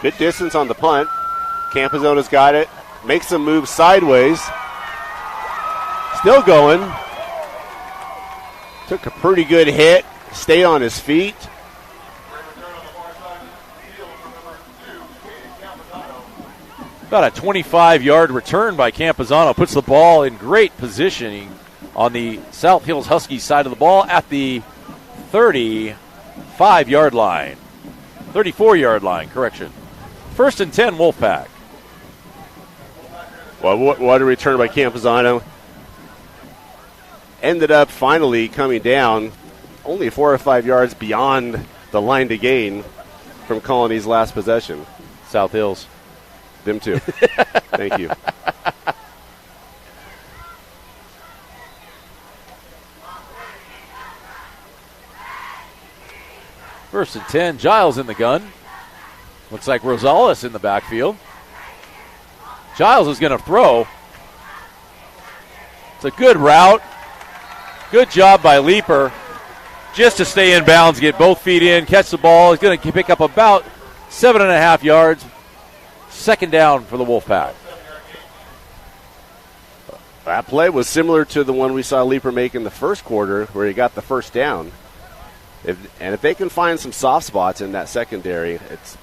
Good distance on the punt. Campazona's got it. Makes some moves sideways. Still going. Took a pretty good hit. Stayed on his feet. About a 25-yard return by Campazano. Puts the ball in great positioning on the South Hills Huskies side of the ball at the 35-yard line. 34-yard line, correction. 1st and 10, Wolfpack. Well, what a return by Campazano. ended up finally coming down only 4 or 5 yards beyond the line to gain from Colony's last possession. South Hills. Them too. Thank you. First and 10, Giles in the gun. Looks like Rosales in the backfield. Giles is going to throw. It's a good route. Good job by Leaper. Just to stay in bounds, get both feet in, catch the ball. He's going to pick up about 7.5 yards. Second down for the Wolfpack. That play was similar to the one we saw Leaper make in the first quarter where he got the first down. If they can find some soft spots in that secondary, if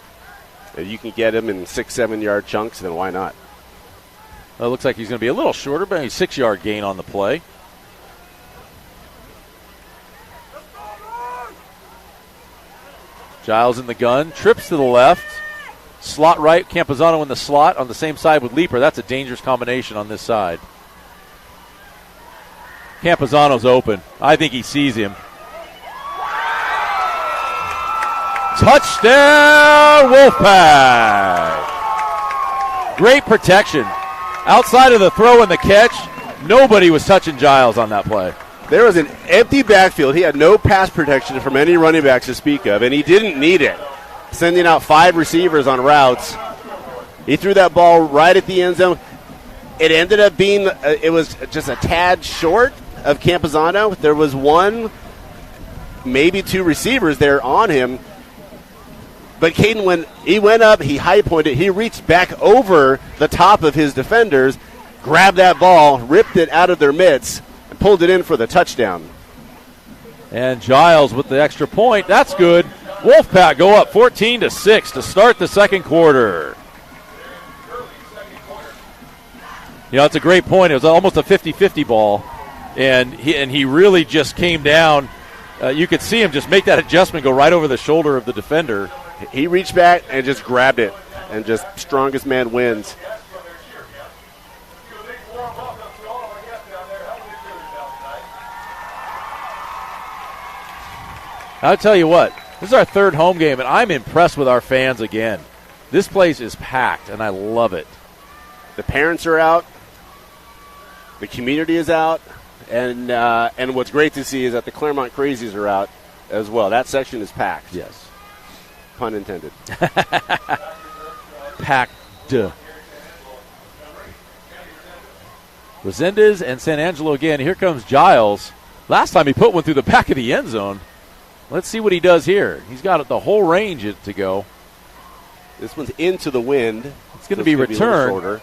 you can get him in 6-7 yard chunks, then why not? Well, it looks like he's going to be a little shorter, but a 6-yard gain on the play. Giles in the gun, trips to the left, slot right, Campuzano in the slot on the same side with Leaper. That's a dangerous combination on this side. Campuzano's open. I think he sees him. Touchdown, Wolfpack! Great protection. Outside of the throw and the catch, nobody was touching Giles on that play. There was an empty backfield. He had no pass protection from any running backs to speak of, and he didn't need it. Sending out 5 receivers on routes. He threw that ball right at the end zone. It ended up being, it was just a tad short of Campuzano. There was 1, maybe 2 receivers there on him. But Caden, when he went up, he high pointed, he reached back over the top of his defenders, grabbed that ball, ripped it out of their mitts, and pulled it in for the touchdown. And Giles with the extra point. That's good. Wolfpack go up 14-6 to start the second quarter. You know, it's a great point. It was almost a 50-50 ball, and he really just came down. You could see him just make that adjustment, go right over the shoulder of the defender. He reached back and just grabbed it, and just strongest man wins. I'll tell you what, this is our third home game, and I'm impressed with our fans again. This place is packed, and I love it. The parents are out. The community is out. And what's great to see is that the Claremont Crazies are out as well. That section is packed. Yes. Pun intended. Packed. Resendez and San Angelo again. Here comes Giles. Last time he put one through the back of the end zone. Let's see what he does here. He's got the whole range to go. This one's into the wind. It's going to be returned.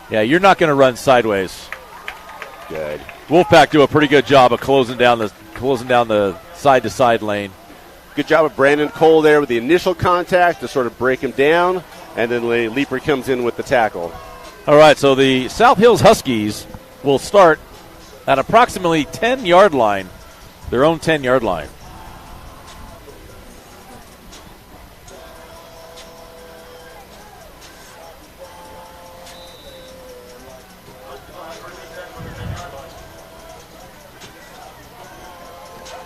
Yeah, you're not going to run sideways. Good. Wolfpack do a pretty good job of closing down the side-to-side lane. Good job of Brandon Cole there with the initial contact to sort of break him down, and then Leaper comes in with the tackle. All right, so the South Hills Huskies will start at approximately 10-yard line, their own 10-yard line.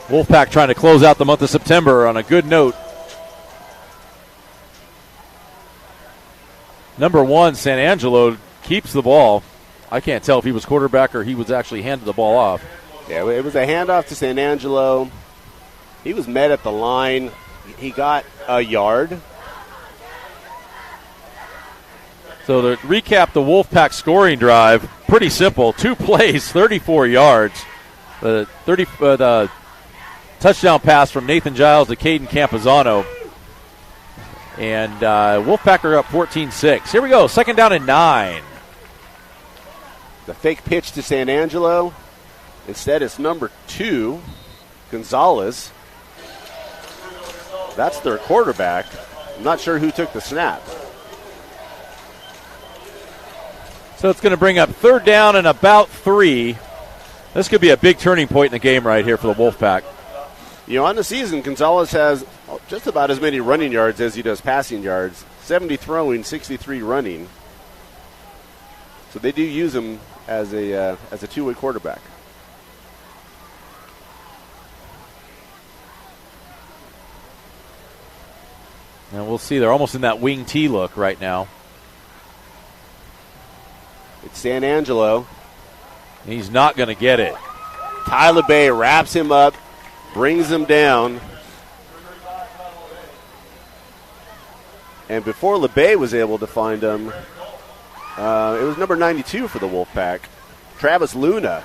Wolfpack trying to close out the month of September on a good note. Number 1, San Angelo keeps the ball. I can't tell if he was quarterback or he was actually handed the ball off. Yeah, it was a handoff to San Angelo. He was met at the line. He got a yard. So to recap the Wolfpack scoring drive, pretty simple. 2 plays, 34 yards. The touchdown pass from Nathan Giles to Caden Campuzano. And Wolfpack are up 14-6. Here we go, second down and 9. The fake pitch to San Angelo. Instead, it's number 2, Gonzalez. That's their quarterback. I'm not sure who took the snap. So it's going to bring up third down and about 3. This could be a big turning point in the game right here for the Wolfpack. You know, on the season, Gonzalez has just about as many running yards as he does passing yards. 70 throwing, 63 running. So they do use him as a two-way quarterback. And we'll see. They're almost in that wing T look right now. It's San Angelo. He's not going to get it. Tyler Bay wraps him up, brings him down. And before LeBay was able to find him, it was number 92 for the Wolfpack, Travis Luna.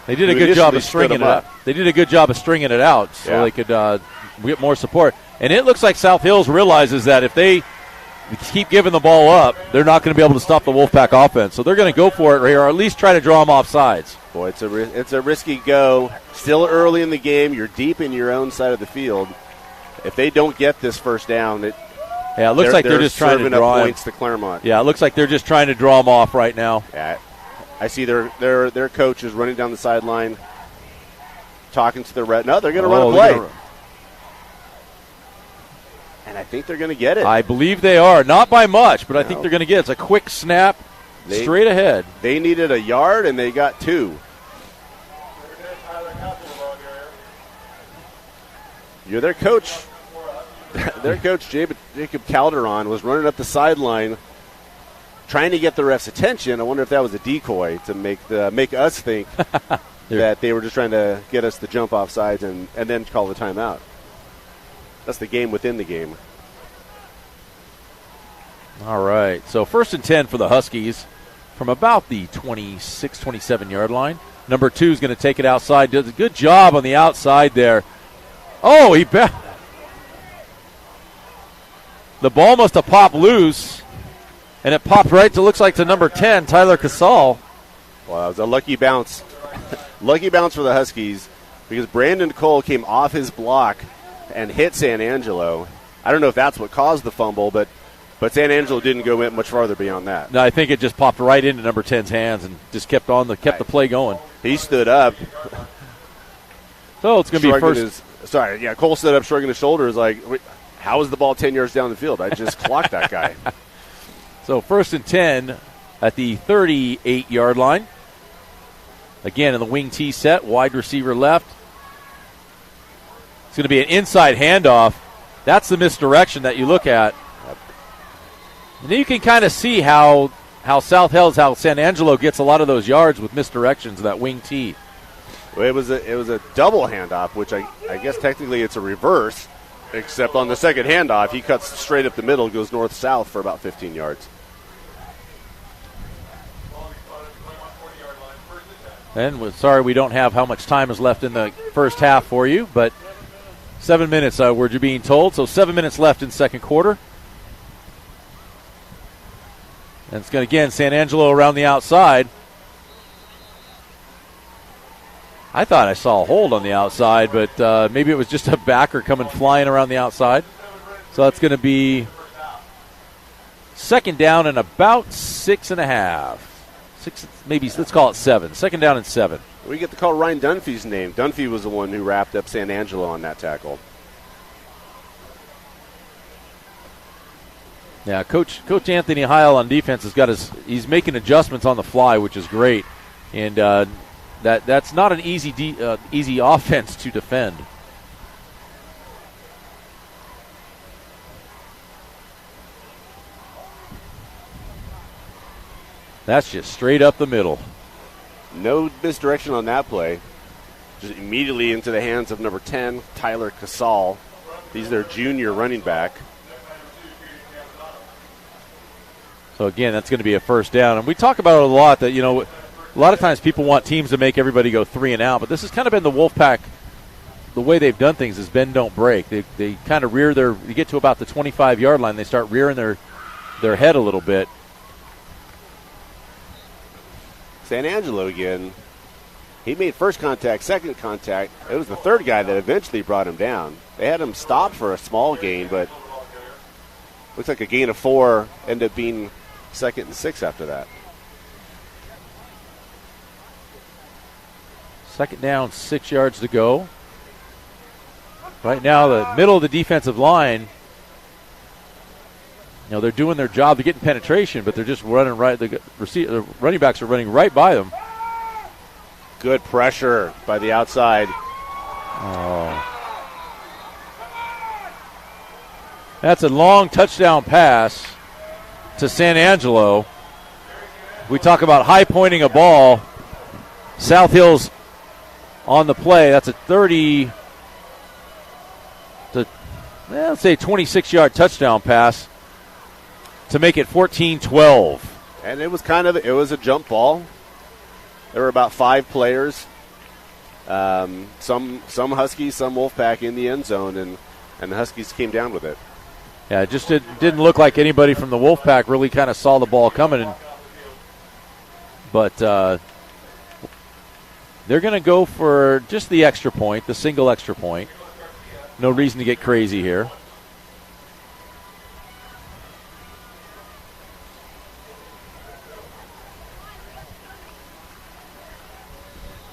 They did a who good job of initially stood stringing him it up. out. They did a good job of stringing it out so Yeah. they could get more support. And it looks like South Hills realizes that if they keep giving the ball up, they're not going to be able to stop the Wolfpack offense. So they're going to go for it right here, or at least try to draw them off sides. Boy, it's a risky go. Still early in the game. You're deep in your own side of the field. If they don't get this first down, it looks like they're just trying to serving draw up him. points to Claremont. Yeah, it looks like they're just trying to draw them off right now. Yeah, I see their coach is running down the sideline, talking to the red. No, they're going to run a play. And I think they're going to get it. I believe they are. Not by much, but I think they're going to get it. It's a quick snap straight ahead. They needed a yard, and they got 2. You're their coach. Their coach, Jacob Calderon, was running up the sideline trying to get the ref's attention. I wonder if that was a decoy to make us think that they were just trying to get us to jump off sides and then call the timeout. That's the game within the game. All right. So 1st and 10 for the Huskies from about the 26, 27-yard line. Number 2 is going to take it outside. Does a good job on the outside there. Oh, the ball must have popped loose, and it popped right to, looks like, to number 10, Tyler Casal. Well, it was a lucky bounce. Lucky bounce for the Huskies because Brandon Cole came off his block and hit San Angelo. I don't know if that's what caused the fumble, but San Angelo didn't go much farther beyond that. No, I think it just popped right into number 10's hands and just kept the play going. He stood up. So it's going to be first. Cole stood up, shrugging his shoulders like, wait, how is the ball 10 yards down the field? I just clocked that guy. So 1st and 10 at the 38-yard line. Again, in the wing T set, wide receiver left. It's going to be an inside handoff. That's the misdirection that you look at. And then you can kind of see how South Hills, how San Angelo gets a lot of those yards with misdirections, that wing T. Well, it was a double handoff, which I guess technically it's a reverse, except on the second handoff, he cuts straight up the middle, goes north-south for about 15 yards. And we're sorry we don't have how much time is left in the first half for you, but 7 minutes we're being told. So 7 minutes left in second quarter. And it's going to, again, San Angelo around the outside. I thought I saw a hold on the outside, but maybe it was just a backer coming flying around the outside. So that's going to be second down and about 6.5. 6, maybe let's call it 7. Second down and 7. We get to call Ryan Dunphy's name. Dunphy was the one who wrapped up San Angelo on that tackle. Yeah, Coach Anthony Heil on defense he's making adjustments on the fly, which is great, and that's not an easy offense to defend. That's just straight up the middle. No misdirection on that play. Just immediately into the hands of number 10, Tyler Casal. He's their junior running back. So, again, that's going to be a first down. And we talk about it a lot that, a lot of times people want teams to make everybody go 3 and out. But this has kind of been the Wolfpack, the way they've done things is bend, don't break. They kind of you get to about the 25-yard line, they start rearing their head a little bit. San Angelo again. He made first contact, second contact. It was the third guy that eventually brought him down. They had him stopped for a small gain, but looks like a gain of 4 ended up being 2nd and 6 after that. Second down, 6 yards to go. Right now, the middle of the defensive line they're doing their job. They're getting penetration, but they're just running right. The running backs are running right by them. Good pressure by the outside. Oh. That's a long touchdown pass to San Angelo. We talk about high pointing a ball. South Hills on the play. That's a 30 to, let's say 26-yard touchdown pass to make it 14-12. And it was a jump ball. There were about 5 players, some Huskies, some Wolfpack in the end zone, and the Huskies came down with it. Yeah, it just didn't look like anybody from the Wolfpack really kind of saw the ball coming. But they're going to go for just the extra point, the single extra point. No reason to get crazy here.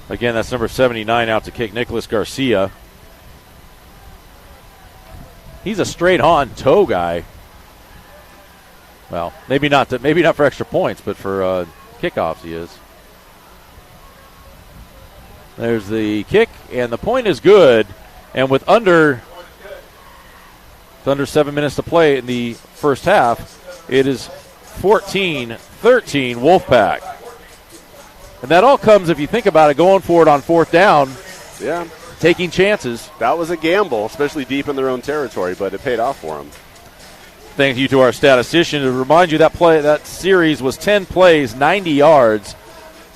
Again, that's number 79 out to kick, Nicholas Garcia. He's a straight-on toe guy. Well, maybe not for extra points, but for kickoffs he is. There's the kick, and the point is good. And with under 7 minutes to play in the first half, it is 14-13 Wolfpack. And that all comes, if you think about it, going for it on fourth down. Yeah. Taking chances. That was a gamble, especially deep in their own territory, but it paid off for them. Thank you to our statistician. To remind you, that series was 10 plays, 90 yards,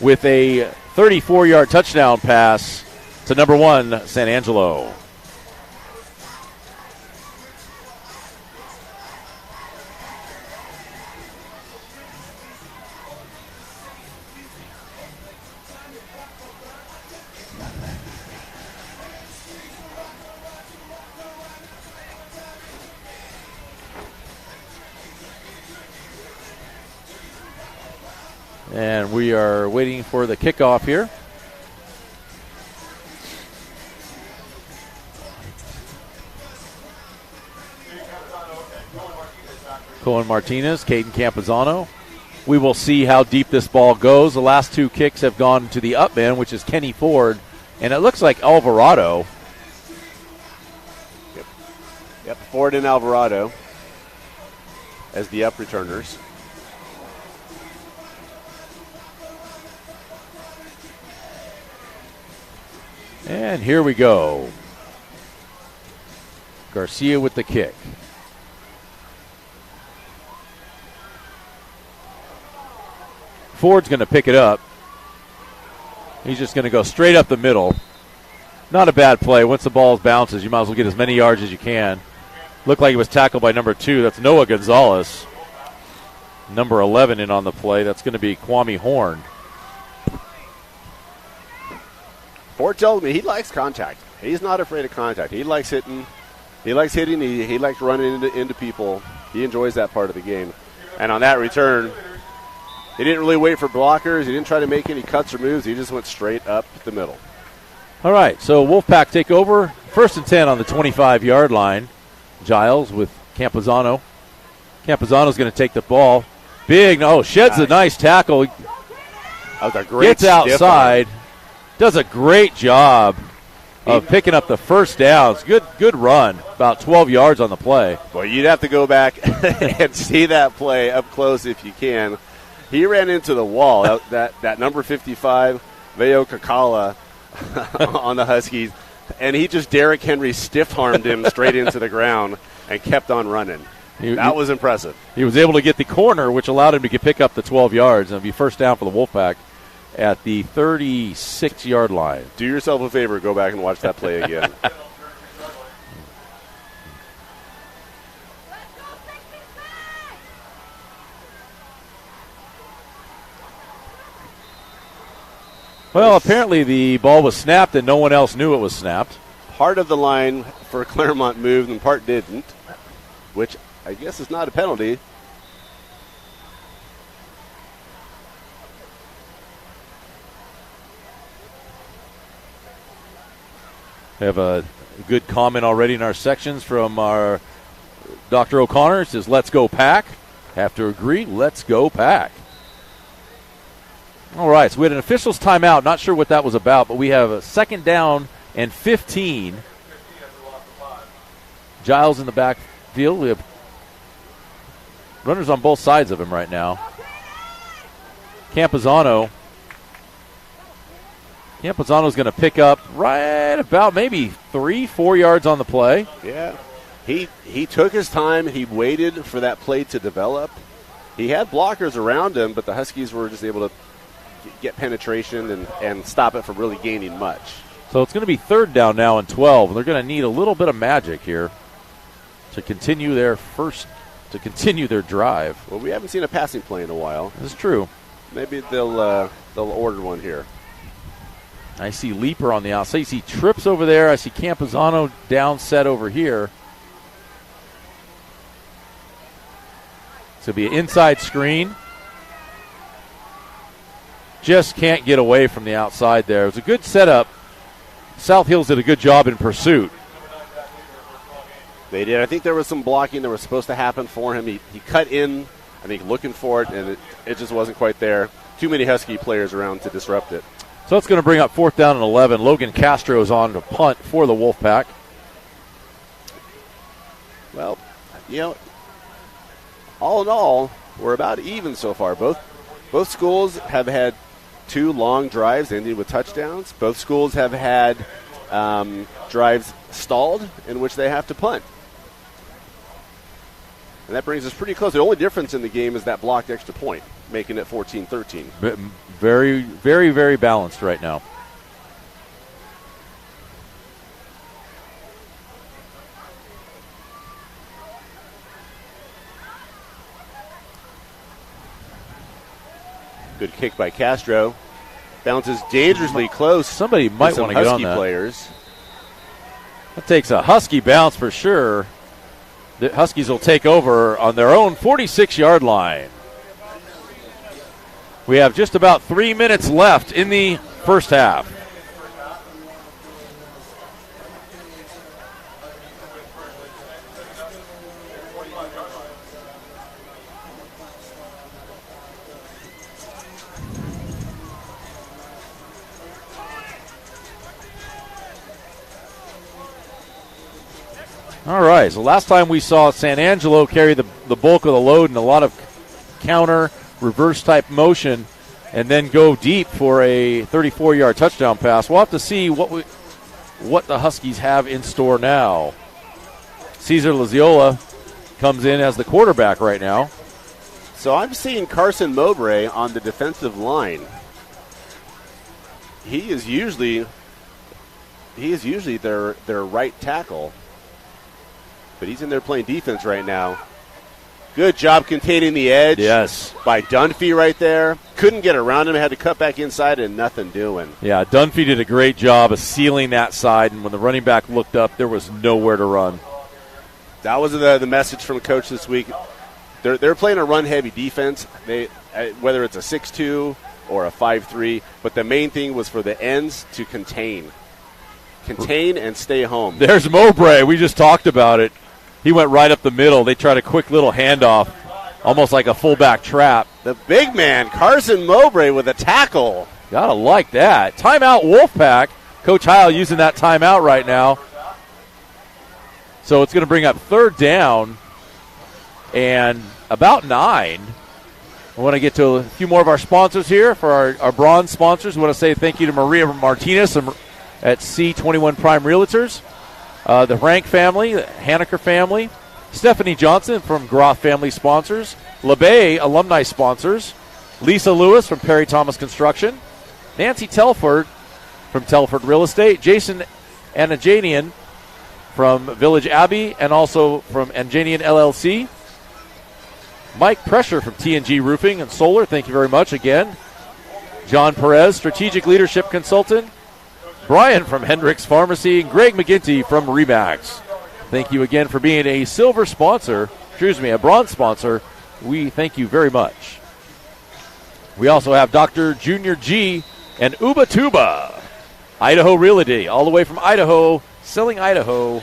with a 34-yard touchdown pass to number 1, San Angelo. And we are waiting for the kickoff here. Cohen Martinez, Caden Campazano. We will see how deep this ball goes. The last 2 kicks have gone to the up end, which is Kenny Ford. And it looks like Alvarado. Yep, Ford and Alvarado as the up returners. And here we go. Garcia with the kick. Ford's going to pick it up. He's just going to go straight up the middle. Not a bad play. Once the ball bounces, you might as well get as many yards as you can. Looked like he was tackled by number 2. That's Noah Gonzalez. Number 11 in on the play. That's going to be Kwame Horn. Ford tells me he likes contact. He's not afraid of contact. He likes hitting. He likes hitting. He likes running into people. He enjoys that part of the game. And on that return, he didn't really wait for blockers. He didn't try to make any cuts or moves. He just went straight up the middle. All right, so Wolfpack take over. 1st and 10 on the 25-yard line. Giles with Campazano. Campazano's going to take the ball. Sheds a nice tackle. That was a great Gets outside. Does a great job of picking up the first downs. Good run. About 12 yards on the play. Well, you'd have to go back and see that play up close if you can. He ran into the wall. that number 55, Veo Kakala, on the Huskies, and he just Derrick Henry stiff-armed him straight into the ground and kept on running. That was impressive. He was able to get the corner, which allowed him to pick up the 12 yards, and it'll be first down for the Wolfpack at the 36-yard line. Do yourself a favor, go back and watch that play again. Well, apparently the ball was snapped and no one else knew it was snapped. Part of the line for Claremont moved and part didn't, which I guess is not a penalty. We have a good comment already in our sections from our Dr. O'Connor says, let's go Pack. Have to agree, let's go Pack. All right, so we had an official's timeout. Not sure what that was about, but we have a 2nd down and 15. Giles in the backfield. We have runners on both sides of him right now. Campuzano's going to pick up right about maybe 3-4 yards on the play. Yeah. He took his time. He waited for that play to develop. He had blockers around him, but the Huskies were just able to get penetration and stop it from really gaining much. So it's going to be 3rd down now and 12. They're going to need a little bit of magic here to continue their drive. Well, we haven't seen a passing play in a while. This is true. Maybe they'll order one here. I see Leaper on the outside. I see Trips over there. I see Campuzano down set over here. So it'll be an inside screen. Just can't get away from the outside there. It was a good setup. South Hills did a good job in pursuit. They did. I think there was some blocking that was supposed to happen for him. He cut in, I think, looking for it, and it just wasn't quite there. Too many Husky players around to disrupt it. So it's going to bring up 4th down and 11. Logan Castro is on to punt for the Wolfpack. Well, all in all, we're about even so far. Both schools have had 2 long drives ending with touchdowns. Both schools have had drives stalled in which they have to punt. And that brings us pretty close. The only difference in the game is that blocked extra point, making it 14-13. Very, very, very balanced right now. Good kick by Castro. Bounces dangerously close. Somebody might want to get on that. Players. That takes a Husky bounce for sure. The Huskies will take over on their own 46-yard line. We have just about 3 minutes left in the first half. All right, so last time we saw San Angelo carry the bulk of the load and a lot of counter, reverse-type motion, and then go deep for a 34-yard touchdown pass. We'll have to see what the Huskies have in store now. Cesar Laziola comes in as the quarterback right now. So I'm seeing Carson Mowbray on the defensive line. He is usually their right tackle. But he's in there playing defense right now. Good job containing the edge. Yes. By Dunphy right there. Couldn't get around him. Had to cut back inside and nothing doing. Yeah, Dunphy did a great job of sealing that side, and when the running back looked up, there was nowhere to run. That was the message from coach this week. They're playing a run-heavy defense. Whether it's a 6-2 or a 5-3, but the main thing was for the ends to contain and stay home. There's Mowbray. We just talked about it. He went right up the middle. They tried a quick little handoff, almost like a fullback trap. The big man, Carson Mowbray, with a tackle. Gotta like that. Timeout Wolfpack. Coach Heil using that timeout right now. So it's going to bring up 3rd down and about 9. I want to get to a few more of our sponsors here. For our bronze sponsors, we want to say thank you to Maria Martinez at C21 Prime Realtors. The Rank family, the Haneker family, Stephanie Johnson from Groff Family Sponsors, LeBay Alumni Sponsors, Lisa Lewis from Perry Thomas Construction, Nancy Telford from Telford Real Estate, Jason Anajanian from Village Abbey and also from Anjanian LLC, Mike Pressure from TNG Roofing and Solar, thank you very much again, John Perez, Strategic Leadership Consultant, Brian from Hendricks Pharmacy, and Greg McGinty from Remax. Thank you again for being a a bronze sponsor. We thank you very much. We also have Dr. Junior G and Uba Tuba, Idaho Realty, all the way from Idaho, selling Idaho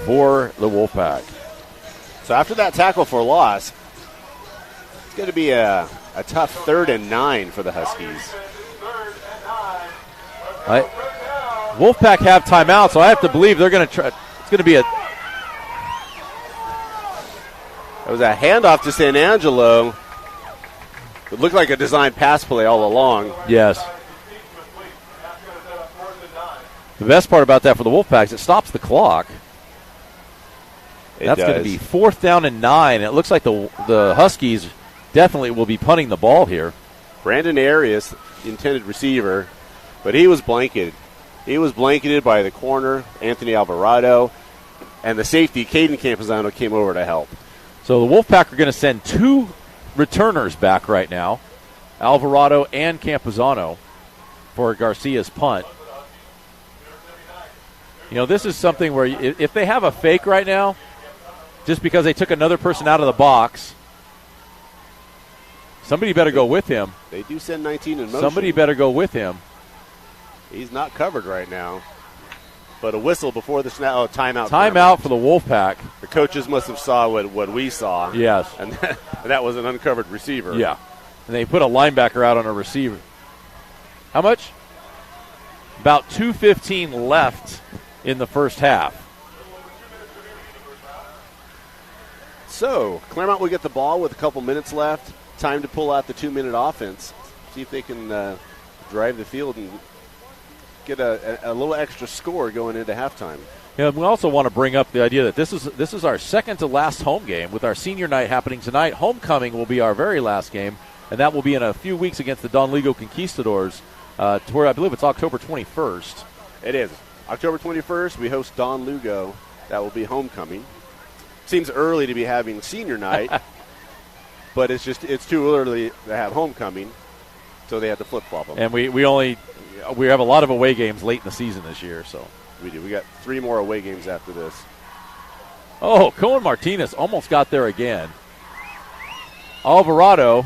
for the Wolfpack. So after that tackle for loss, it's going to be a tough 3rd and 9 for the Huskies. Wolfpack have timeout, so I have to believe they're going to try. It's going to be a. It was a handoff to San Angelo. It looked like a designed pass play all along. Yes. The best part about that for the Wolfpack is it stops the clock. That's going to be 4th down and 9. It looks like the Huskies definitely will be punting the ball here. Brandon Arias, the intended receiver, but he was blanketed. He was blanketed by the corner, Anthony Alvarado, and the safety, Caden Campuzano, came over to help. So the Wolfpack are going to send 2 returners back right now, Alvarado and Campuzano, for Garcia's punt. You know, this is something where if they have a fake right now, just because they took another person out of the box, somebody better go with him. They do send 19 in motion. Somebody better go with him. He's not covered right now. But a whistle before the snap. Oh, timeout. Timeout for the Wolfpack. The coaches must have saw what we saw. Yes. And that was an uncovered receiver. Yeah. And they put a linebacker out on a receiver. How much? About 2:15 left in the first half. So, Claremont will get the ball with a couple minutes left. Time to pull out the 2-minute offense. See if they can drive the field and get a little extra score going into halftime. Yeah, we also want to bring up the idea that this is our second to last home game. With our senior night happening tonight, homecoming will be our very last game, and that will be in a few weeks against the Don Lugo Conquistadors, to where I believe it's October 21st. It is. October 21st, we host Don Lugo. That will be homecoming. Seems early to be having senior night, but it's too early to have homecoming, so they had to flip-flop them. And we have a lot of away games late in the season this year, so. We do. We got 3 more away games after this. Oh, Cohen Martinez almost got there again. Alvarado.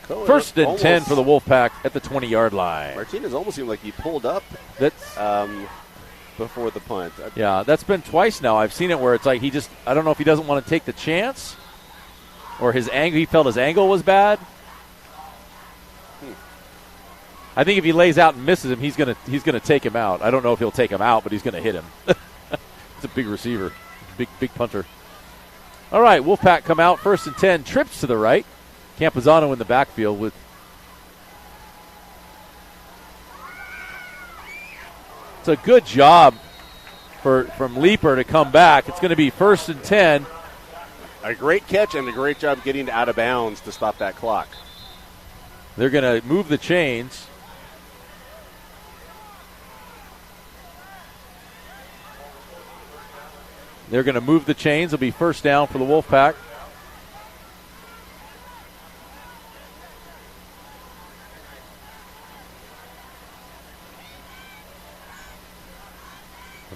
Cohen 1st and 10 for the Wolfpack at the 20-yard line. Martinez almost seemed like he pulled up before the punt. Yeah, that's been twice now. I've seen it where it's like I don't know if he doesn't want to take the chance or he felt his angle was bad. I think if he lays out and misses him, he's gonna take him out. I don't know if he'll take him out, but he's gonna hit him. It's a big receiver, big punter. All right, Wolfpack come out 1st and 10, trips to the right. Campuzano in the backfield with. It's a good job from Leaper to come back. It's going to be 1st and 10. A great catch and a great job getting out of bounds to stop that clock. They're going to move the chains. They're going to move the chains. It'll be 1st down for the Wolfpack.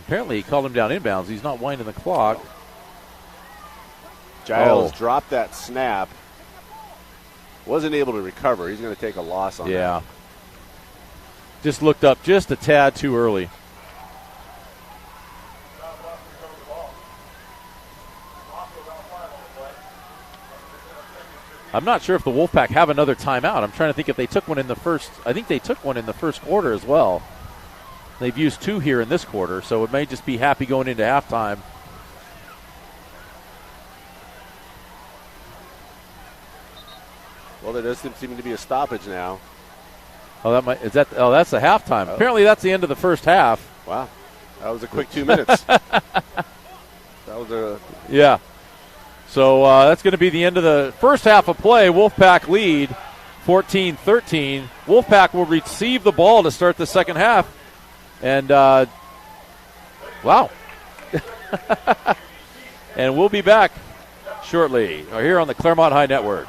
Apparently he called him down inbounds. He's not winding the clock. Giles dropped that snap. Wasn't able to recover. He's going to take a loss on that. Yeah. Just looked up just a tad too early. I'm not sure if the Wolfpack have another timeout. I'm trying to think if they took one in the first. I think they took one in the first quarter as well. They've used 2 here in this quarter, so it may just be happy going into halftime. Well, there does seem to be a stoppage now. That's the halftime. Apparently that's the end of the first half. Wow. That was a quick 2 minutes. Yeah. So that's going to be the end of the first half of play. Wolfpack lead 14-13. Wolfpack will receive the ball to start the second half. And, wow. And we'll be back shortly here on the Claremont High Network.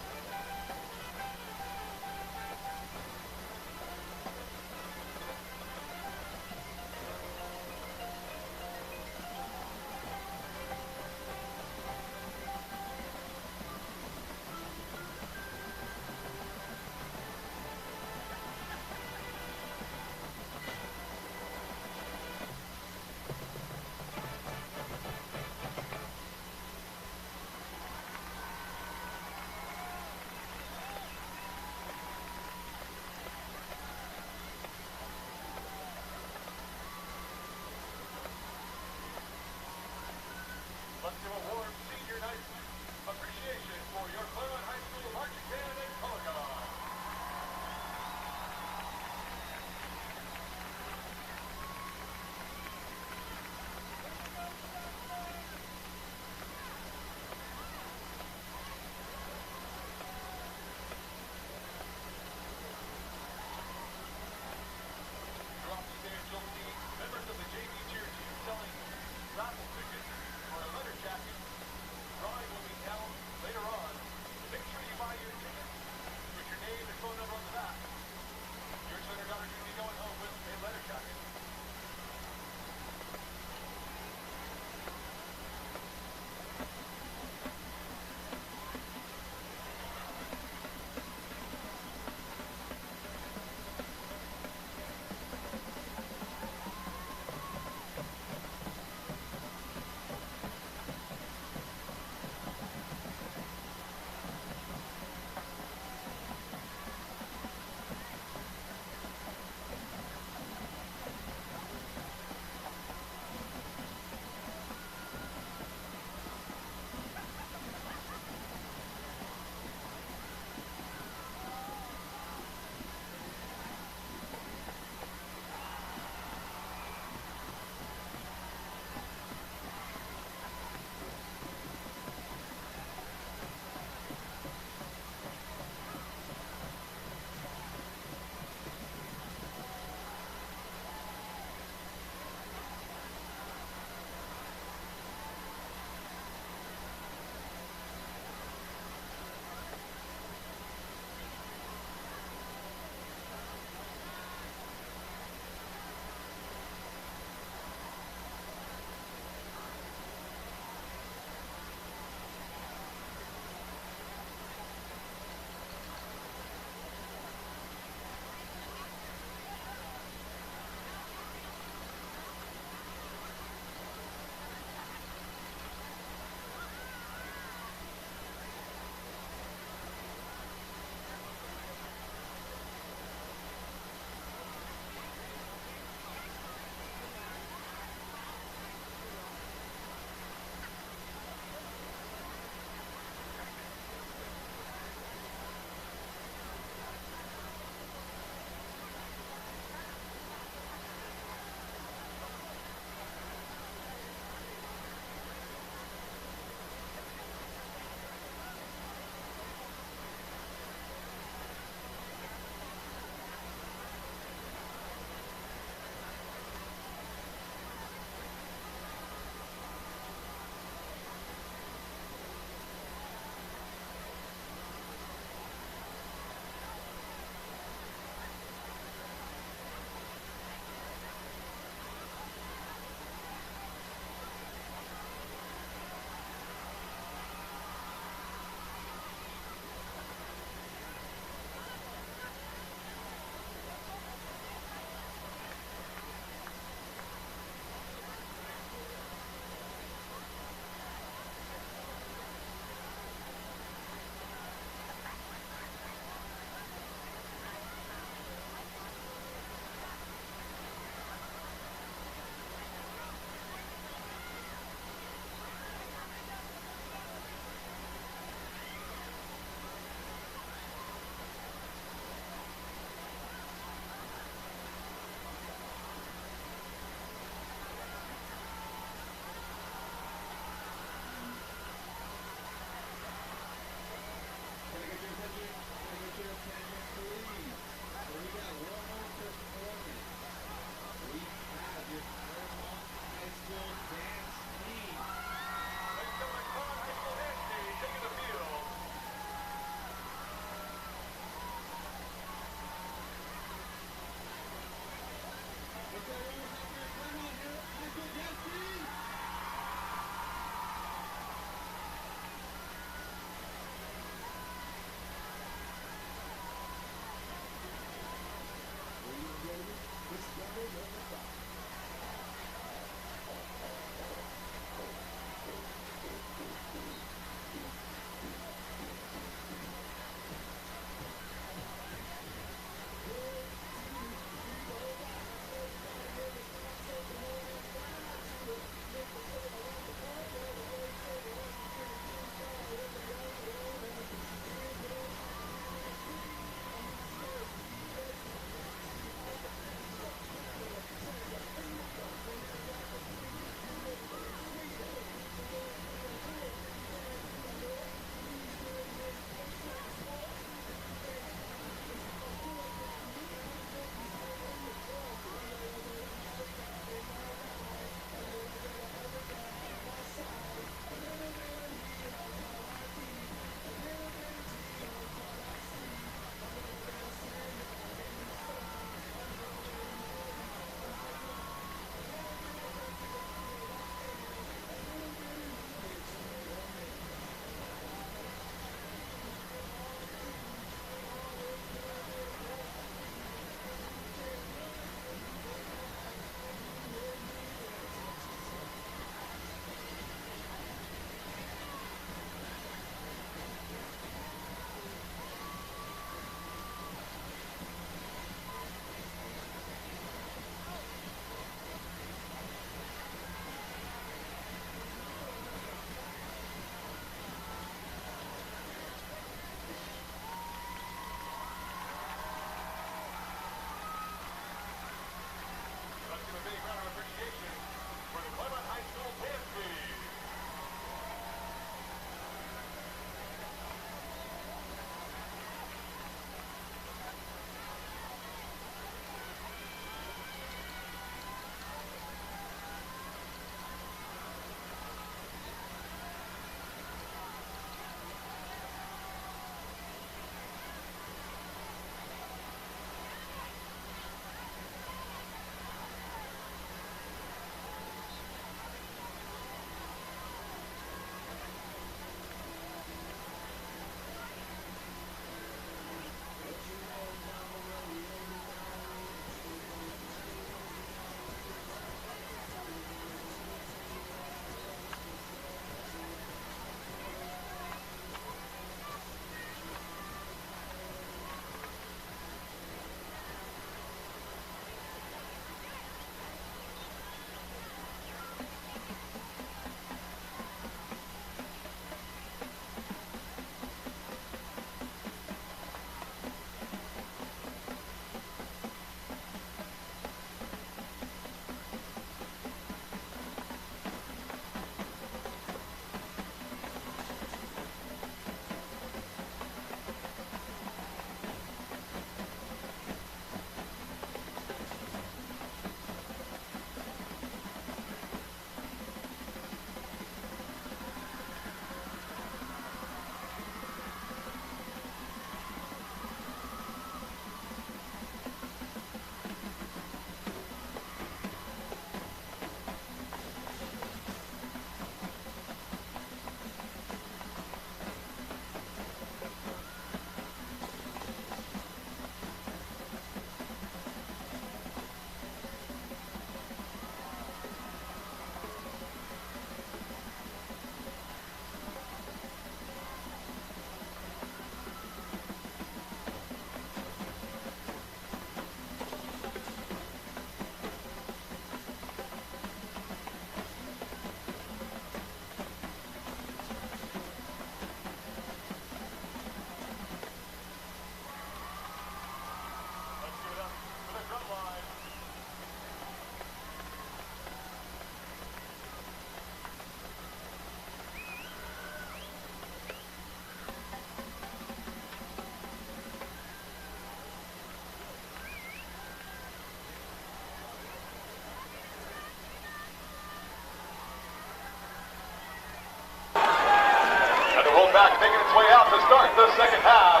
to start the second half.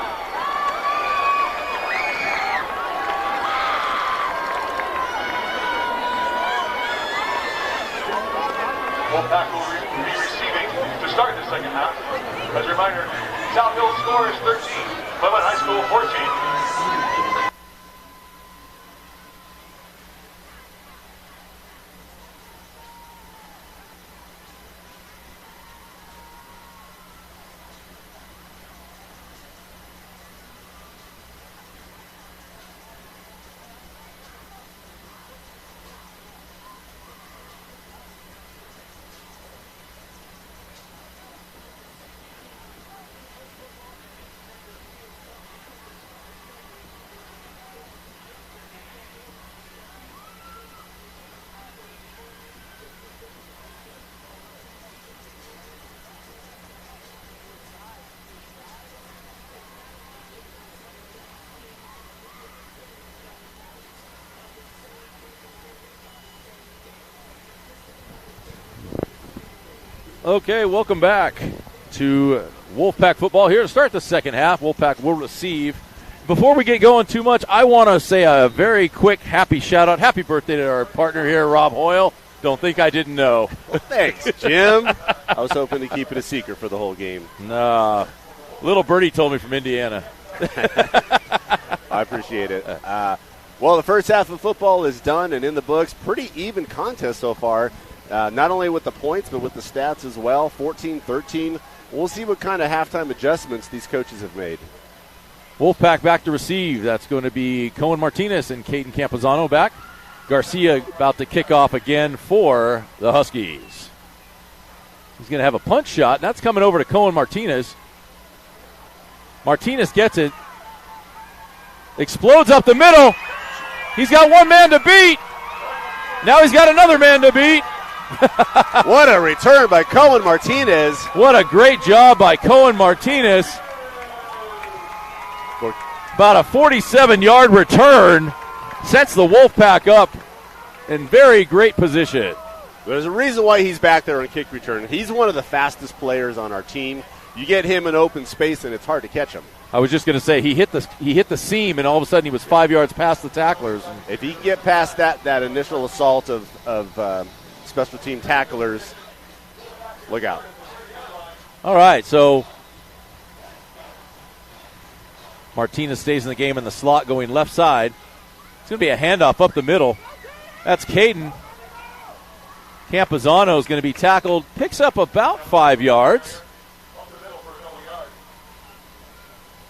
Wolfpack will be receiving to start the second half. As a reminder, South Hills score is 13, Claremont High School 14. Okay, welcome back to Wolfpack football. Here to start the second half. Wolfpack will receive. Before we get going too much, I want to say a very quick happy shout-out. Happy birthday to our partner here, Rob Hoyle. Don't think I didn't know. Well, thanks, Jim. I was hoping to keep it a secret for the whole game. Nah, little birdie told me from Indiana. I appreciate it. Well, the first half of football is done and in the books. Pretty even contest so far. Not only with the points, but with the stats as well. 14-13. We'll see what kind of halftime adjustments these coaches have made. Wolfpack back to receive. That's going to be Cohen Martinez and Caden Campazano back. Garcia about to kick off again for the Huskies. He's going to have a punch shot, and that's coming over to Cohen Martinez. Martinez gets it. Explodes up the middle. He's got one man to beat. Now he's got another man to beat. What a return by Cohen Martinez. What a great job by Cohen Martinez. About a 47-yard return sets the Wolfpack up in very great position. There's a reason why he's back there on kick return. He's one of the fastest players on our team. You get him in open space, and it's hard to catch him. I was just going to say he hit the seam, and all of a sudden he was 5 yards past the tacklers. If he can get past that initial assault of special team tacklers, look out. All right, so Martinez stays in the game in the slot going left side. It's going to be a handoff up the middle. That's Caden. Campazano is going to be tackled, picks up about 5 yards.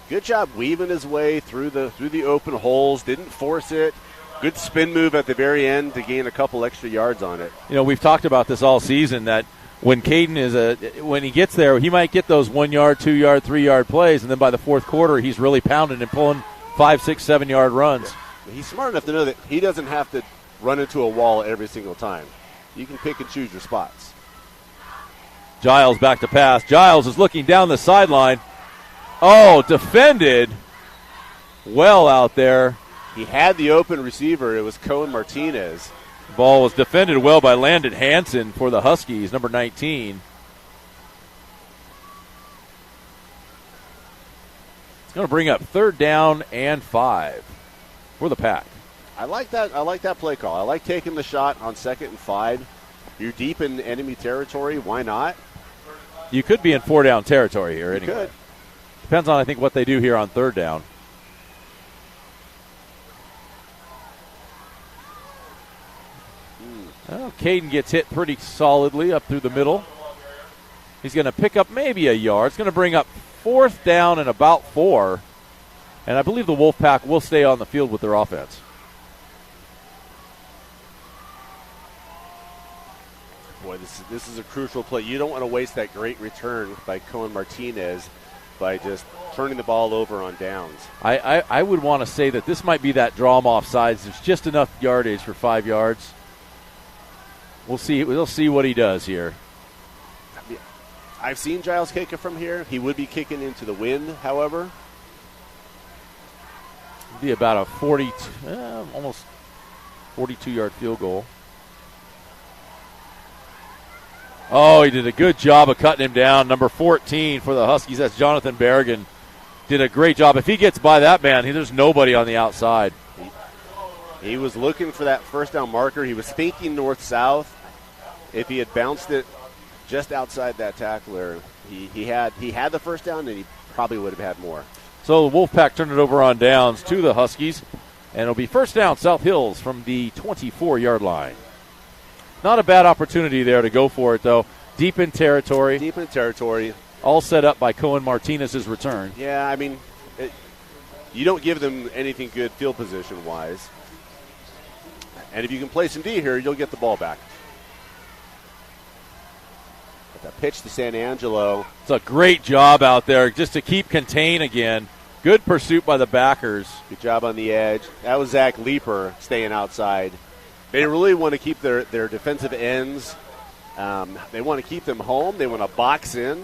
Good job weaving his way through the open holes, didn't force it. Good spin move at the very end to gain a couple extra yards on it. You know, we've talked about this all season that when Caden when he gets there, he might get those 1 yard, 2 yard, 3 yard plays, and then by the fourth quarter, he's really pounding and pulling 5, 6, 7 yard runs. He's smart enough to know that he doesn't have to run into a wall every single time. You can pick and choose your spots. Giles back to pass. Giles is looking down the sideline. Oh, defended well out there. He had the open receiver. It was Cohen Martinez. The ball was defended well by Landon Hansen for the Huskies, number 19. It's going to bring up 3rd down and 5 for the Pack. I like that play call. I like taking the shot on 2nd and 5. You're deep in enemy territory. Why not? You could be in 4 down territory here anyway. Could. Depends on, I think, what they do here on 3rd down. Well, Caden gets hit pretty solidly up through the middle. He's going to pick up maybe a yard. It's going to bring up 4th down and about 4. And I believe the Wolfpack will stay on the field with their offense. Boy, this is a crucial play. You don't want to waste that great return by Cohen Martinez by just turning the ball over on downs. I would want to say that this might be that draw 'em off sides. There's just enough yardage for 5 yards. We'll see. We'll see what he does here. I've seen Giles kick it from here. He would be kicking into the wind, however. It'd be about a almost 42-yard field goal. Oh, he did a good job of cutting him down. Number 14 for the Huskies, that's Jonathan Berrigan. Did a great job. If he gets by that man, there's nobody on the outside. He was looking for that first down marker. He was thinking north-south. If he had bounced it just outside that tackler, he had the first down, and he probably would have had more. So the Wolfpack turned it over on downs to the Huskies, and it'll be first down South Hills from the 24-yard line. Not a bad opportunity there to go for it, though. Deep in territory. All set up by Cohen Martinez's return. Yeah, I mean, you don't give them anything good field position-wise. And if you can play some D here, you'll get the ball back. But the pitch to San Angelo. It's a great job out there just to keep contain again. Good pursuit by the backers. Good job on the edge. That was Zach Leeper staying outside. They really want to keep their defensive ends. They want to keep them home. They want to box in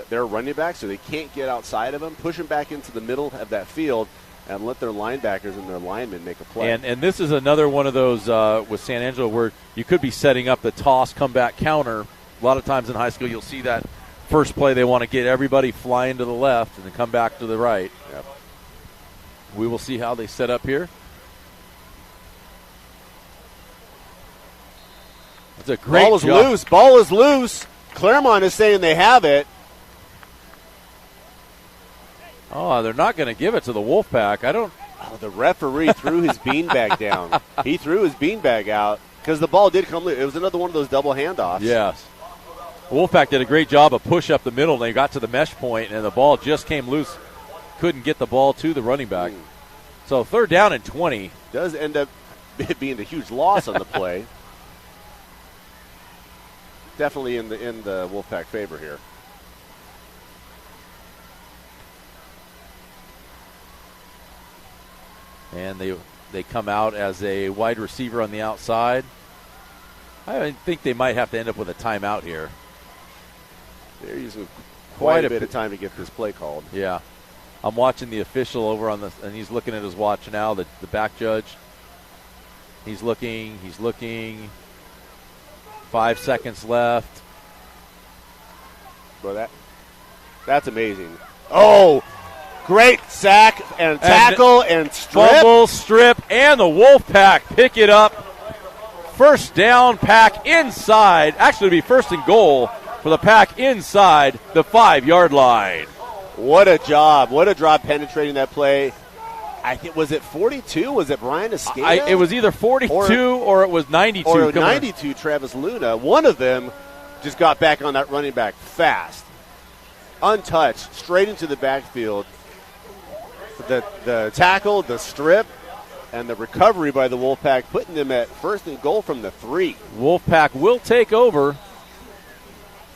their running back so they can't get outside of them, push them back into the middle of that field, and let their linebackers and their linemen make a play. And this is another one of those with San Angelo where you could be setting up the toss, comeback, counter. A lot of times in high school you'll see that first play they want to get everybody flying to the left and then come back to the right. Yep. We will see how they set up here. It's a great Ball is job. loose. Ball is loose. Claremont is saying they have it. Oh, they're not going to give it to the Wolfpack. Oh, the referee threw his beanbag down. He threw his beanbag out because the ball did come loose. It was another one of those double handoffs. Yes. Wolfpack did a great job of push up the middle, and they got to the mesh point, and the ball just came loose. Couldn't get the ball to the running back. So third down and 20. Does end up being a huge loss on the play. Definitely in the Wolfpack favor here. And they come out as a wide receiver on the outside. I think they might have to end up with a timeout here. They're using quite a bit of time to get this play called. Yeah. I'm watching the official over on the, and he's looking at his watch now, the back judge. He's looking. 5 seconds left. Bro, that's amazing. Oh, great sack and tackle and strip. Fumble, strip, and the Wolfpack pick it up. First down, Pack inside. Actually, it'll be first and goal for the Pack inside the 5-yard line. What a job. What a job penetrating that play. I think, was it 42? Was it Brian Escada? It was either 42 or it was 92. Or 92, Travis Luna. One of them just got back on that running back fast. Untouched, straight into the backfield. The tackle, the strip, and the recovery by the Wolfpack, putting them at first and goal from the 3. Wolfpack will take over.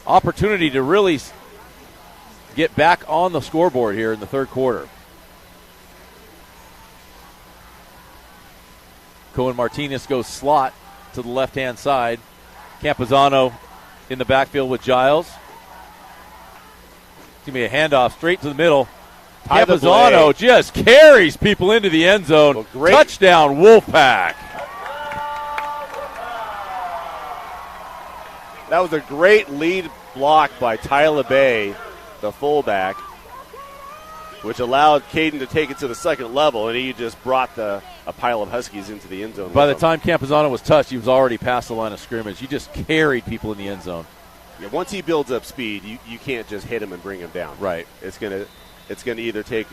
Opportunity to really get back on the scoreboard here in the third quarter. Cohen Martinez goes slot to the left-hand side. Campuzano in the backfield with Giles. It's going to be a handoff straight to the middle. Campuzano just carries people into the end zone. Well, touchdown, Wolfpack. That was a great lead block by Tyler Bay, the fullback, which allowed Caden to take it to the second level, and he just brought a pile of Huskies into the end zone. By the time Campuzano was touched, he was already past the line of scrimmage. He just carried people in the end zone. Yeah, once he builds up speed, you can't just hit him and bring him down. Right. It's gonna either take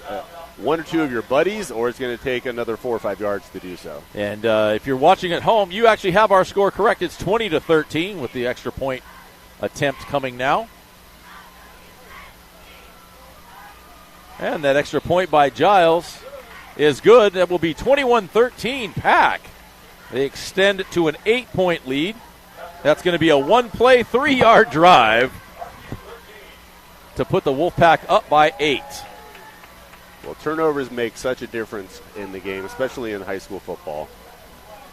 one or two of your buddies, or it's going to take another 4 or 5 yards to do so. And if you're watching at home, you actually have our score correct. It's 20-13 with the extra point attempt coming now. And that extra point by Giles is good. That will be 21-13 Pack. They extend it to an 8-point lead. That's going to be a one-play, 3-yard drive to put the Wolfpack up by 8. Well, turnovers make such a difference in the game, especially in high school football.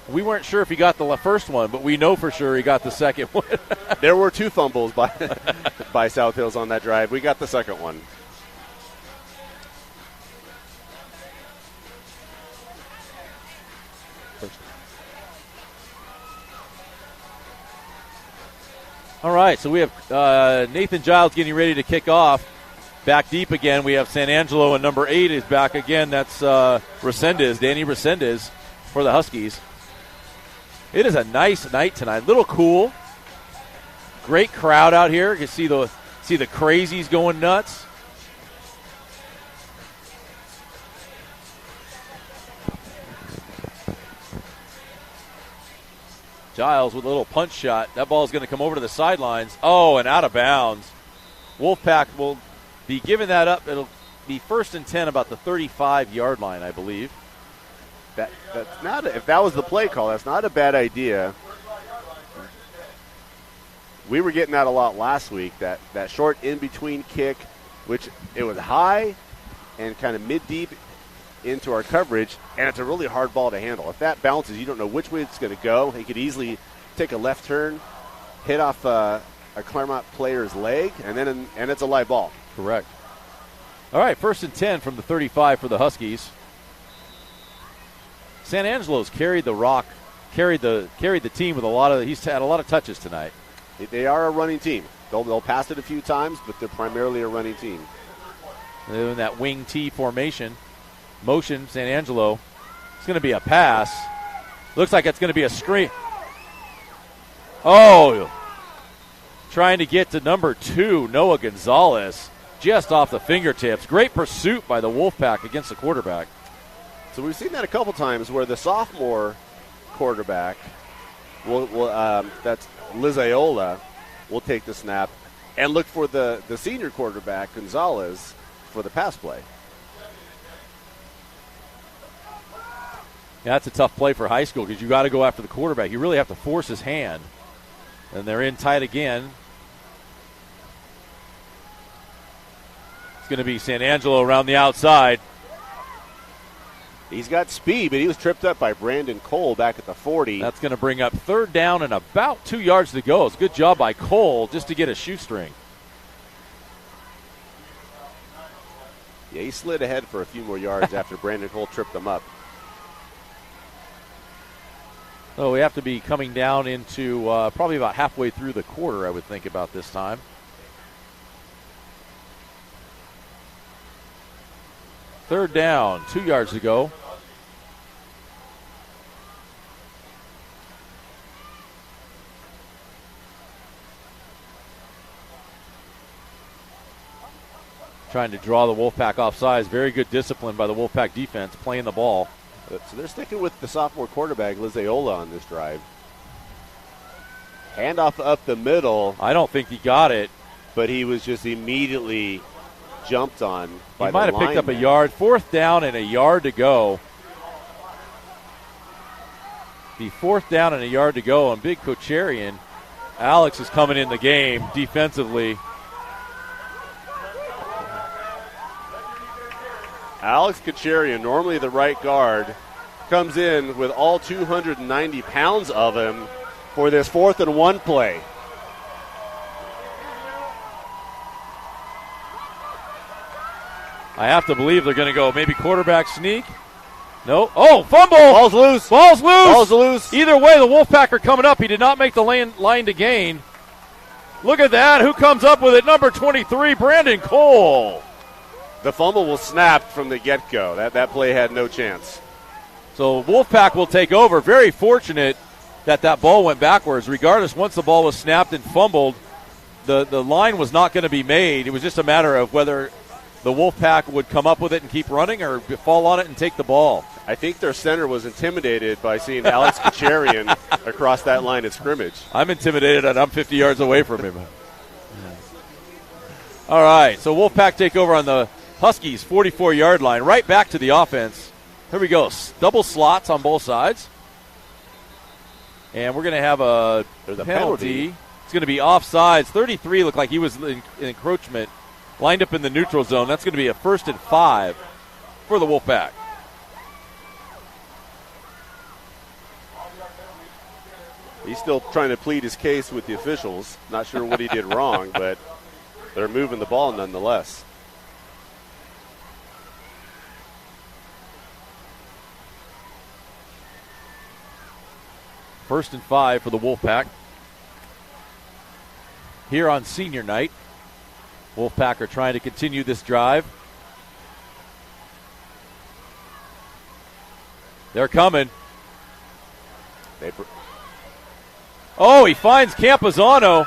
We weren't sure if he got the first one, but we know for sure he got the second one. There were 2 fumbles by South Hills on that drive. We got the second one. All right, so we have Nathan Giles getting ready to kick off. Back deep again, we have San Angelo, and number 8 is back again. That's Danny Resendez for the Huskies. It is a nice night tonight. Little cool. Great crowd out here. You can see the crazies going nuts. Giles with a little punch shot. That ball is going to come over to the sidelines. Oh, and out of bounds. Wolfpack will be giving that up. It'll be 1st and 10 about the 35-yard line, I believe. That's not if that was the play call, that's not a bad idea. We were getting that a lot last week, that short in-between kick, which it was high and kind of mid-deep into our coverage, and it's a really hard ball to handle. If that bounces, you don't know which way it's going to go. He could easily take a left turn, hit off a Claremont player's leg, and it's a live ball. Correct. All right, 1st and 10 from the 35 for the Huskies. San Angelo's carried the team with he's had a lot of touches tonight. They are a running team. They'll pass it a few times, but they're primarily a running team. They're in that wing T formation. Motion, San Angelo. It's going to be a pass. Looks like it's going to be a screen. Oh, trying to get to number 2, Noah Gonzalez, just off the fingertips. Great pursuit by the Wolfpack against the quarterback. So we've seen that a couple times where the sophomore quarterback, that's Lizaiola, will take the snap and look for the senior quarterback, Gonzalez, for the pass play. Yeah, that's a tough play for high school because you got to go after the quarterback. You really have to force his hand. And they're in tight again. It's going to be San Angelo around the outside. He's got speed, but he was tripped up by Brandon Cole back at the 40. That's going to bring up 3rd down and about 2 yards to go. It's a good job by Cole just to get a shoestring. Yeah, he slid ahead for a few more yards after Brandon Cole tripped him up. So we have to be coming down into probably about halfway through the quarter, I would think, about this time. Third down, 2 yards to go. Trying to draw the Wolfpack off sides. Very good discipline by the Wolfpack defense, playing the ball. So they're sticking with the sophomore quarterback, Lizaiola, on this drive. Handoff up the middle. I don't think he got it. But he was just immediately jumped on by the lineman. He might have picked up a yard. 4th down and a yard to go. The 4th down and a yard to go, and Big Kocharian. Alex is coming in the game defensively. Alex Kocharian, normally the right guard, comes in with all 290 pounds of him for this 4th and 1 play. I have to believe they're going to go maybe quarterback sneak. No. Oh, fumble. Ball's loose. Ball's loose. Ball's loose. Either way, the Wolfpack are coming up. He did not make the line to gain. Look at that. Who comes up with it? Number 23, Brandon Cole. The fumble was snapped from the get-go. That play had no chance. So Wolfpack will take over. Very fortunate that ball went backwards. Regardless, once the ball was snapped and fumbled, the line was not going to be made. It was just a matter of whether the Wolfpack would come up with it and keep running or fall on it and take the ball. I think their center was intimidated by seeing Alex Kocharian across that line of scrimmage. I'm intimidated and I'm 50 yards away from him. All right, so Wolfpack take over on the Huskies' 44-yard line, right back to the offense. Here we go. Double slots on both sides. And we're going to have a penalty. It's going to be offsides. 33 looked like he was in encroachment, lined up in the neutral zone. That's going to be a 1st and 5 for the Wolfpack. He's still trying to plead his case with the officials. Not sure what he did wrong, but they're moving the ball nonetheless. First and 5 for the Wolfpack. here on senior night. Wolfpack are trying to continue this drive. They're coming. Oh, he finds Campazano.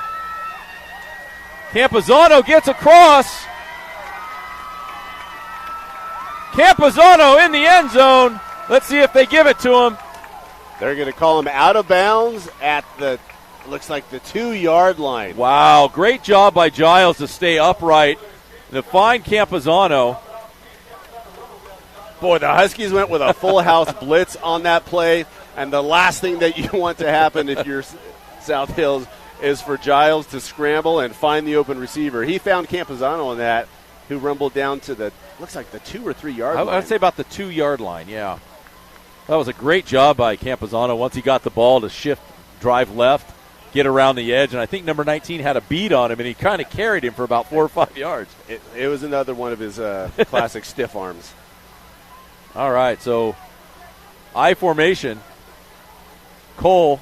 Campazano gets across. Campazano in the end zone. Let's see if they give it to him. They're going to call him out of bounds at the, looks like the 2-yard line. Wow, great job by Giles to stay upright and to find Campazano. Boy, the Huskies went with a full house blitz on that play, and the last thing that you want to happen if you're South Hills is for Giles to scramble and find the open receiver. He found Campazano on that, who rumbled down to the, looks like the 2 or 3 yard line. I'd say about the 2-yard line, yeah. That was a great job by Campazano once he got the ball to shift, drive left, get around the edge, and I think number 19 had a beat on him, and he kind of carried him for about 4 or 5 yards. It was another one of his classic stiff arms. All right, so I formation. Cole.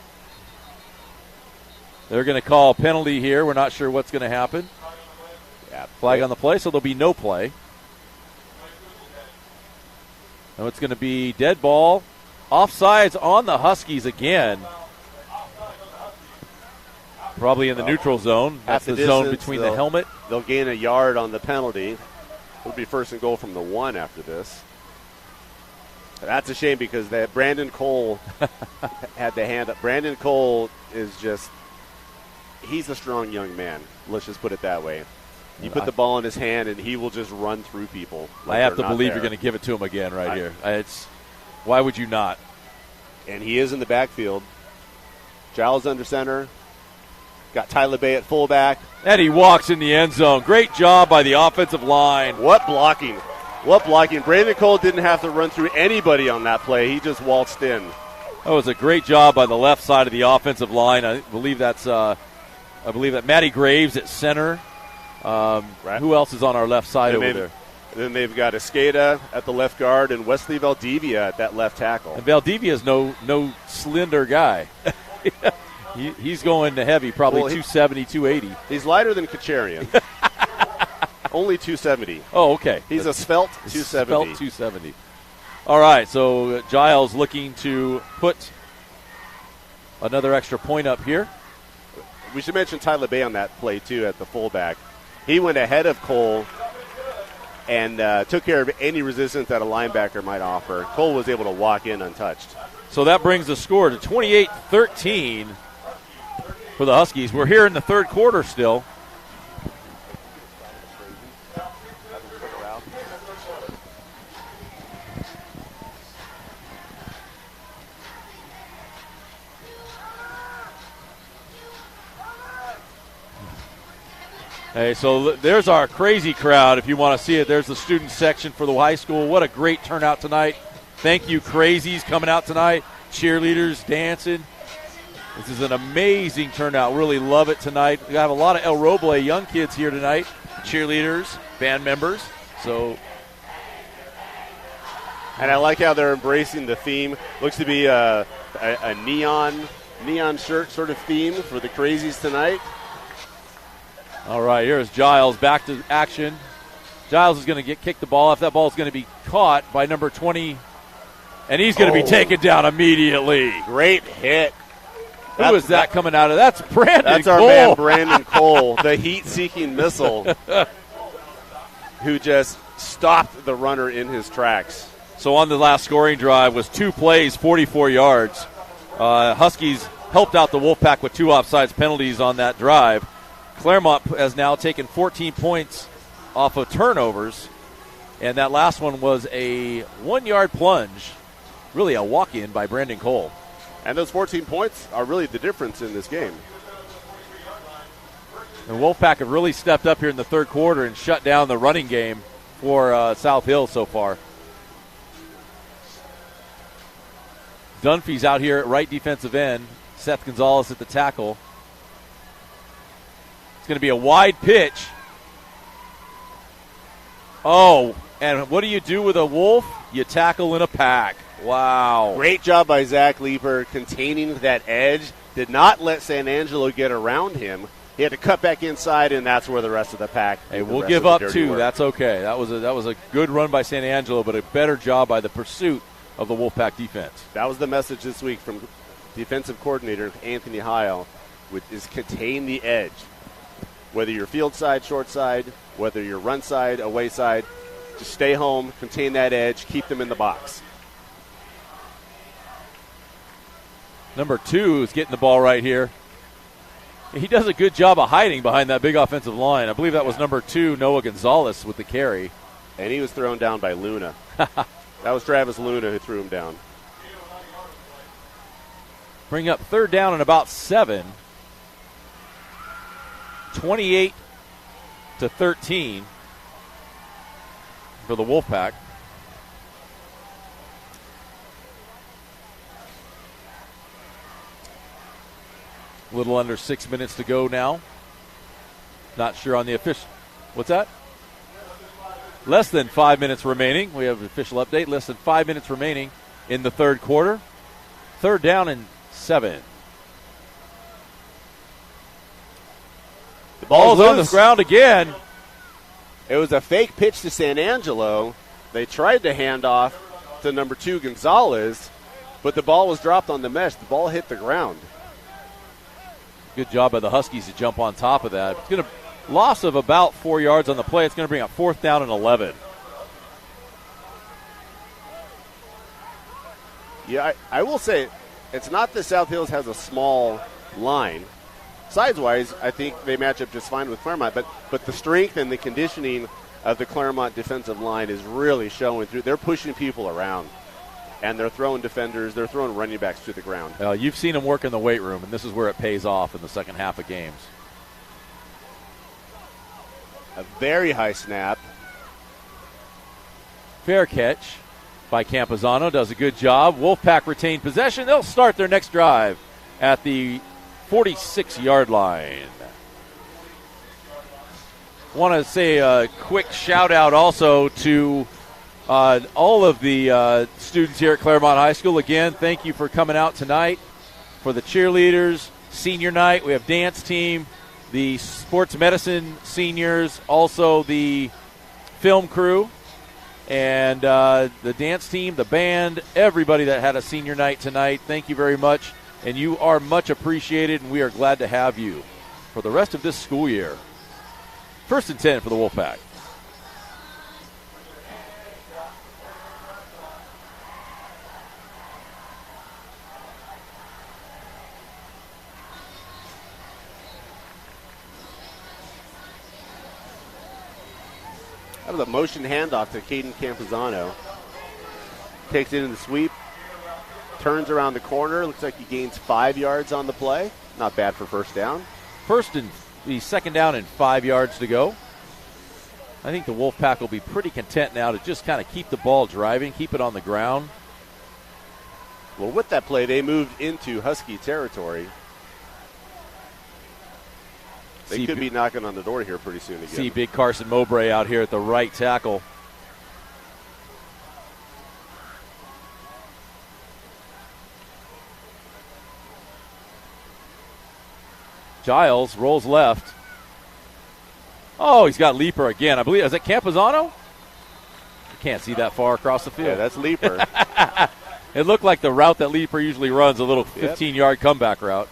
They're going to call a penalty here. We're not sure what's going to happen. Yeah, flag on the play, so there'll be no play. And it's going to be dead ball. Offsides on the Huskies again. Probably in the neutral zone. That's the zone between the helmet. They'll gain a yard on the penalty. It'll be first and goal from the 1 after this. That's a shame because Brandon Cole had the hand up. Brandon Cole is just, he's a strong young man. Let's just put it that way. You put the ball in his hand, and he will just run through people. I have to believe you're going to give it to him again here. Why would you not? And he is in the backfield. Giles under center. Got Tyler Bay at fullback. And he walks in the end zone. Great job by the offensive line. What blocking. What blocking. Brandon Cole didn't have to run through anybody on that play. He just waltzed in. That was a great job by the left side of the offensive line. I believe that Matty Graves at center. Right. Who else is on our left side over there? Then they've got Escada at the left guard and Wesley Valdivia at that left tackle. And Valdivia is no slender guy. He's going to heavy, probably 270, 280. He's lighter than Kacharian. Only 270. Oh, okay. He's a svelte 270. Svelte 270. All right, so Giles looking to put another extra point up here. We should mention Tyler Bay on that play, too, at the fullback. He went ahead of Cole and took care of any resistance that a linebacker might offer. Cole was able to walk in untouched. So that brings the score to 28-13 for the Huskies. We're here in the third quarter still. Hey, so there's our crazy crowd if you want to see it. There's the student section for the high school. What a great turnout tonight. Thank you, crazies, coming out tonight. Cheerleaders dancing. This is an amazing turnout. Really love it tonight. We have a lot of El Roble young kids here tonight. Cheerleaders, band members. And I like how they're embracing the theme. Looks to be a neon shirt sort of theme for the crazies tonight. All right, here's Giles back to action. Giles is going to kick the ball off. That ball is going to be caught by number 20, and he's going to be taken down immediately. Great hit. Who is that coming out of? That's Brandon Cole. That's our man, Brandon Cole, the heat-seeking missile, who just stopped the runner in his tracks. So on the last scoring drive was 2 plays, 44 yards. Huskies helped out the Wolfpack with 2 offsides penalties on that drive. Claremont has now taken 14 points off of turnovers, and that last one was a 1-yard plunge, really a walk-in by Brandon Cole. And those 14 points are really the difference in this game. And Wolfpack have really stepped up here in the third quarter and shut down the running game for South Hill so far. Dunphy's out here at right defensive end. Seth Gonzalez at the tackle. Going to be a wide pitch. Oh, and what do you do with a wolf? You tackle in a pack. Wow. Great job by Zach Leeper containing that edge. Did not let San Angelo get around him, He had to cut back inside, and that's where the rest of the pack. Hey, did the we'll rest give of up the dirty 2. work. That's okay. That was a good run by San Angelo, but a better job by the pursuit of the Wolfpack defense. That was the message this week from defensive coordinator Anthony Heil, which is contain the edge. Whether you're field side, short side, whether you're run side, away side, just stay home, contain that edge, keep them in the box. Number 2 is getting the ball right here. He does a good job of hiding behind that big offensive line. I believe that was number 2, Noah Gonzalez, with the carry. And he was thrown down by Luna. That was Travis Luna who threw him down. Bring up 3rd down and about 7. 28-13 for the Wolfpack. A little under 6 minutes to go now. Not sure on the official. What's that? Less than 5 minutes remaining. We have an official update. Less than 5 minutes remaining in the third quarter. 3rd down and 7. The Ball's on the ground again. It was a fake pitch to San Angelo. They tried to hand off to number 2, Gonzalez, but the ball was dropped on the mesh. The ball hit the ground. Good job by the Huskies to jump on top of that. It's going to loss of about 4 yards on the play. It's going to bring up 4th down and 11. Yeah, I will say it's not that South Hills has a small line. Size-wise, I think they match up just fine with Claremont, but the strength and the conditioning of the Claremont defensive line is really showing through. They're pushing people around, and they're throwing defenders, they're throwing running backs to the ground. You've seen them work in the weight room, and this is where it pays off in the second half of games. A very high snap. Fair catch by Campazano. Does a good job. Wolfpack retained possession. They'll start their next drive at the 46-yard line. Want to say a quick shout-out also to all of the students here at Claremont High School. Again, thank you for coming out tonight for the cheerleaders, senior night. We have dance team, the sports medicine seniors, also the film crew, and the dance team, the band, everybody that had a senior night tonight. Thank you very much, and you are much appreciated, and we are glad to have you for the rest of this school year. 1st and 10 for the Wolfpack. That was a motion handoff to Caden Campazano. Takes it in the sweep, turns around the corner. Looks like he gains 5 yards on the play. Not bad for 1st down. The 2nd down and 5 yards to go. I think the Wolfpack will be pretty content now to just kind of keep the ball driving, keep it on the ground. Well, with that play, they moved into Husky territory. They could be knocking on the door here pretty soon again. See big Carson Mowbray out here at the right tackle. Giles rolls left. Oh, he's got Leaper again. I believe, is it Campazano? You can't see that far across the field. Yeah, that's Leaper. It looked like the route that Leaper usually runs, a little 15-yard comeback route.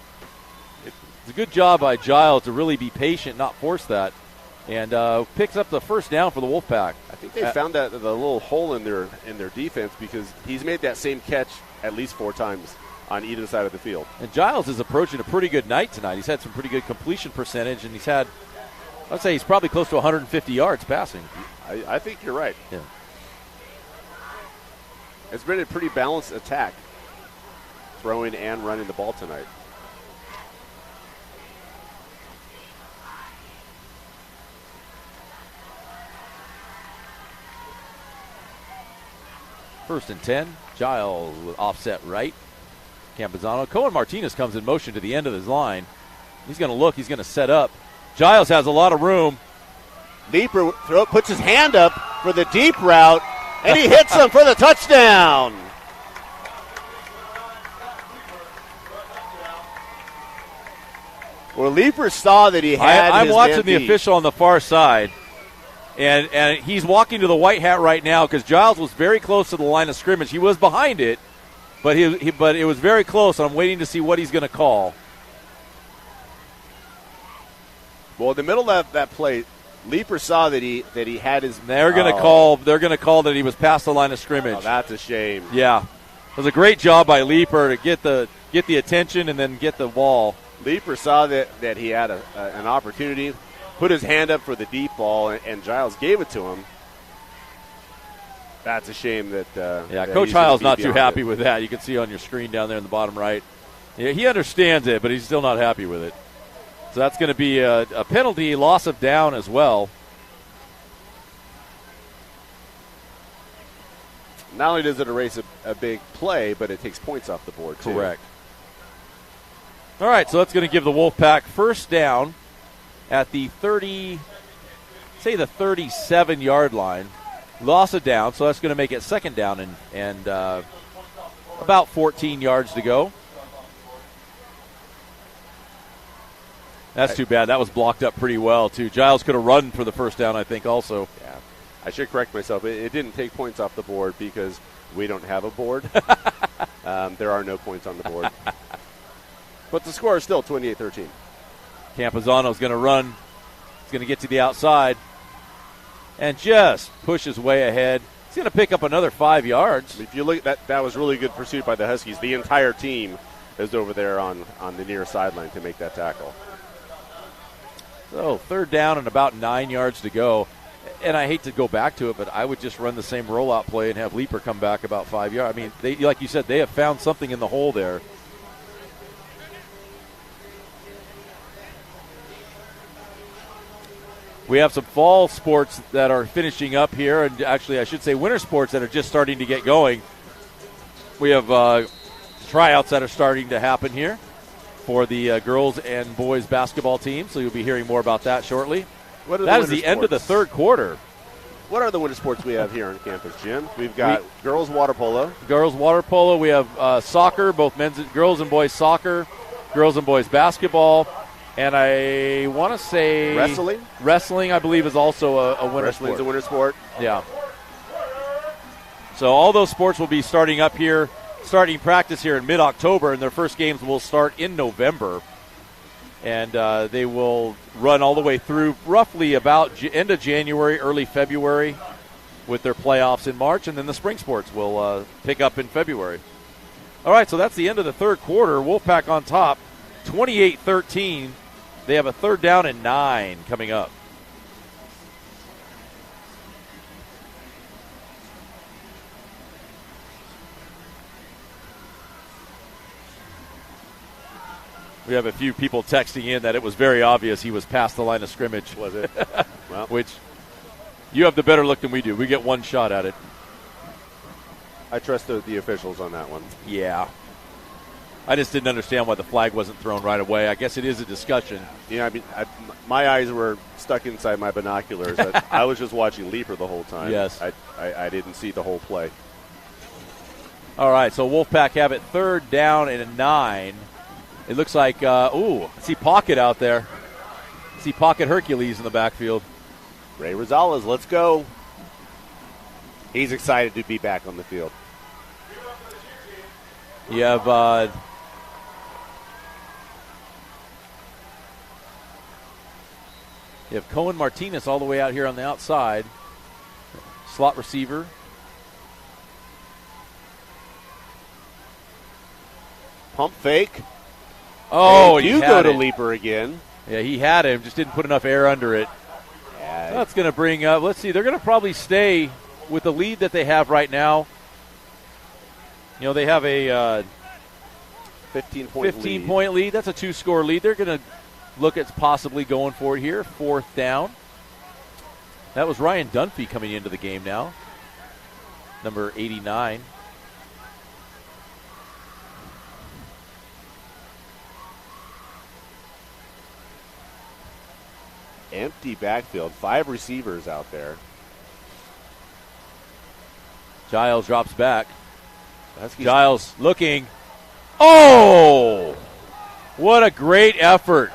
It's a good job by Giles to really be patient, not force that, and picks up the 1st down for the Wolfpack. I think they found that the little hole in their defense because he's made that same catch at least 4 times on either side of the field. And Giles is approaching a pretty good night tonight. He's had some pretty good completion percentage, and I'd say he's probably close to 150 yards passing. I think you're right. Yeah. It's been a pretty balanced attack, throwing and running the ball tonight. First and 10. Giles with offset right. Campazano. Cohen Martinez comes in motion to the end of his line. He's going to look. He's going to set up. Giles has a lot of room. Leaper puts his hand up for the deep route, and he hits him for the touchdown. Well, Leeper saw that he had I'm his watching man the beat. official on the far side, and he's walking to the white hat right now because Giles was very close to the line of scrimmage. He was behind it, but but it was very close. I'm waiting to see what he's going to call. Well, in the middle of that play, Leeper saw that he had his. They're going to call. They're going to call that he was past the line of scrimmage. Oh, that's a shame. Yeah, it was a great job by Leeper to get the attention and then get the ball. Leeper saw that he had an opportunity, put his hand up for the deep ball, and Giles gave it to him. That's a shame that. that Coach he's Hiles gonna not be too beyond happy it. with that. You can see on your screen down there in the bottom right. Yeah, he understands it, but he's still not happy with it. So that's going to be a penalty, loss of down as well. Not only does it erase a big play, but it takes points off the board, too. Correct. All right, so that's going to give the Wolfpack first down at the 37-yard line. Loss of down, so that's going to make it second down and about 14 yards to go. That's too bad. That was blocked up pretty well, too. Giles could have run for the first down, I think, also. Yeah. I should correct myself. It didn't take points off the board because we don't have a board. There are no points on the board. But the score is still 28-13. Campazano's going to run. He's going to get to the outside and just push his way ahead. He's going to pick up another 5 yards. If you look, that was really good pursuit by the Huskies. The entire team is over there on the near sideline to make that tackle. So third down and about 9 yards to go. And I hate to go back to it, but I would just run the same rollout play and have Leeper come back about 5 yards. I mean, they, like you said, they have found something in the hole there. We have some fall sports that are finishing up here, and actually I should say winter sports that are just starting to get going. We have tryouts that are starting to happen here for the girls and boys basketball team, so you'll be hearing more about that shortly. That is the end of the third quarter. What are the winter sports we have here on campus, Jim? We've got girls water polo. Girls water polo. We have soccer, both girls and boys soccer, girls and boys basketball, and I want to say wrestling. Wrestling, I believe, is also a winter Wrestling's sport. a winter sport. Yeah. So all those sports will be starting up here, starting practice here in mid-October, and their first games will start in November. And they will run all the way through roughly about end of January, early February, with their playoffs in March, and then the spring sports will pick up in February. All right, so that's the end of the third quarter. Wolfpack on top, 28-13. They have a third down and 9 coming up. We have a few people texting in that it was very obvious he was past the line of scrimmage. Was it? Well, Which you have the better look than we do. We get one shot at it. I trust the officials on that one. Yeah. I just didn't understand why the flag wasn't thrown right away. I guess it is a discussion. Yeah, I mean, my eyes were stuck inside my binoculars. I was just watching Leeper the whole time. Yes. I didn't see the whole play. All right, so Wolfpack have it third down and a 9. It looks like, I see Pocket out there. I see Pocket Hercules in the backfield. Ray Rosales, let's go. He's excited to be back on the field. You have Cohen Martinez all the way out here on the outside. Slot receiver. Pump fake. Oh, and he you had go to it. Leeper again. Yeah, he had him, just didn't put enough air under it. Yeah. So that's going to bring up, let's see, they're going to probably stay with the lead that they have right now. You know, they have a 15-point lead. That's a 2-score lead. They're going to look at possibly going for it here, fourth down. That was Ryan Dunphy coming into the game now, number 89. Empty backfield. 5 receivers out there. Giles drops back. Giles looking. Oh! What a great effort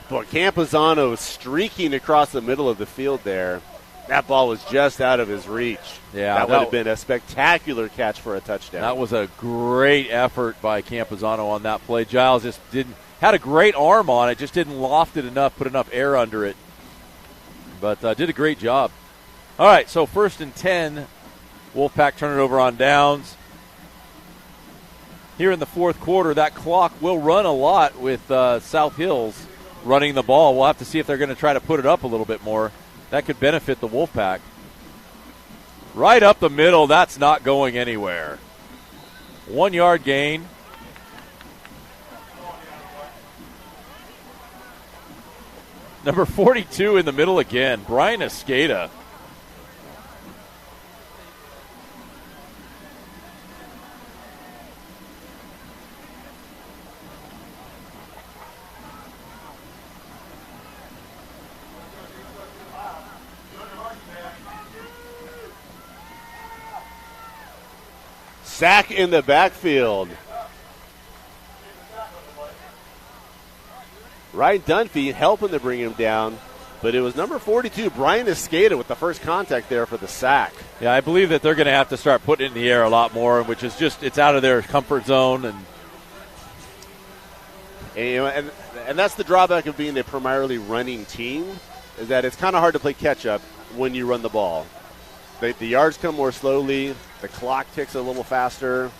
But Campuzano streaking across the middle of the field there. That ball was just out of his reach. Yeah, that would have been a spectacular catch for a touchdown. That was a great effort by Campuzano on that play. Giles just had a great arm on it, just didn't loft it enough, put enough air under it. But did a great job. All right, so 1st and 10. Wolfpack turn it over on downs. Here in the fourth quarter, that clock will run a lot with South Hills running the ball. We'll have to see if they're going to try to put it up a little bit more. That could benefit the Wolfpack. Right up the middle, that's not going anywhere. 1 yard gain. Number 42 in the middle again, Brian Escada. Sack in the backfield. Ryan Dunphy helping to bring him down, but it was number 42, Brian Escada, with the first contact there for the sack. Yeah, I believe that they're going to have to start putting it in the air a lot more, which is just, it's out of their comfort zone. And that's the drawback of being a primarily running team, is that it's kind of hard to play catch-up when you run the ball. The yards come more slowly, the clock ticks a little faster,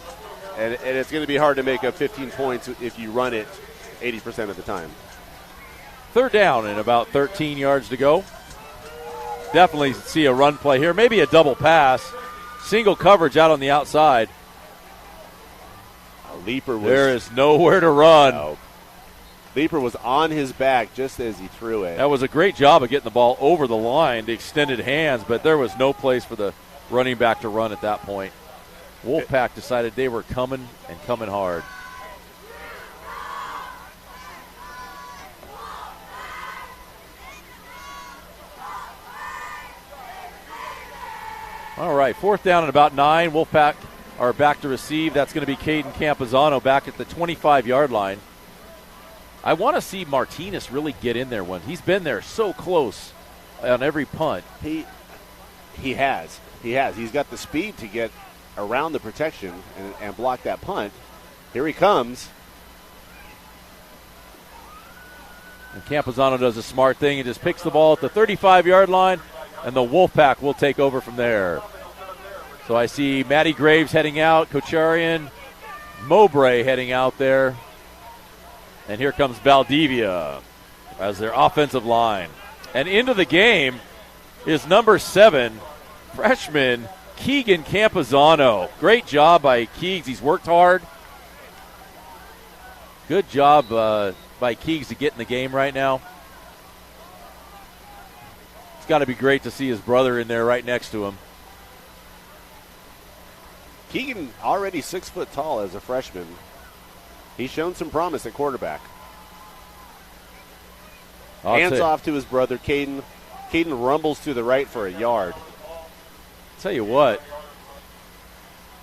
and it's going to be hard to make up 15 points if you run it 80% of the time. 3rd down and about 13 yards to go. Definitely see a run play here, maybe a double pass. Single coverage out on the outside. There is nowhere to run. No. Leaper was on his back just as he threw it. That was a great job of getting the ball over the line, the extended hands, but there was no place for the running back to run at that point. Wolfpack decided they were coming and coming hard. All right, 4th down and about 9. Wolfpack are back to receive. That's going to be Caden Campuzano back at the 25-yard line. I want to see Martinez really get in there when he's been there so close on every punt. He has. He's got the speed to get around the protection and block that punt. Here he comes. And Campuzano does a smart thing and just picks the ball at the 35-yard line, and the Wolfpack will take over from there. So I see Matty Graves heading out, Kocharian, Mowbray heading out there. And here comes Valdivia as their offensive line. And into the game is number 7, freshman Keegan Campuzano. Great job by Keegs. He's worked hard. Good job by Keegs to get in the game right now. It's got to be great to see his brother in there right next to him. Keegan already 6 foot tall as a freshman. He's shown some promise at quarterback. Hands off to his brother, Caden. Caden rumbles to the right for a yard. Tell you what,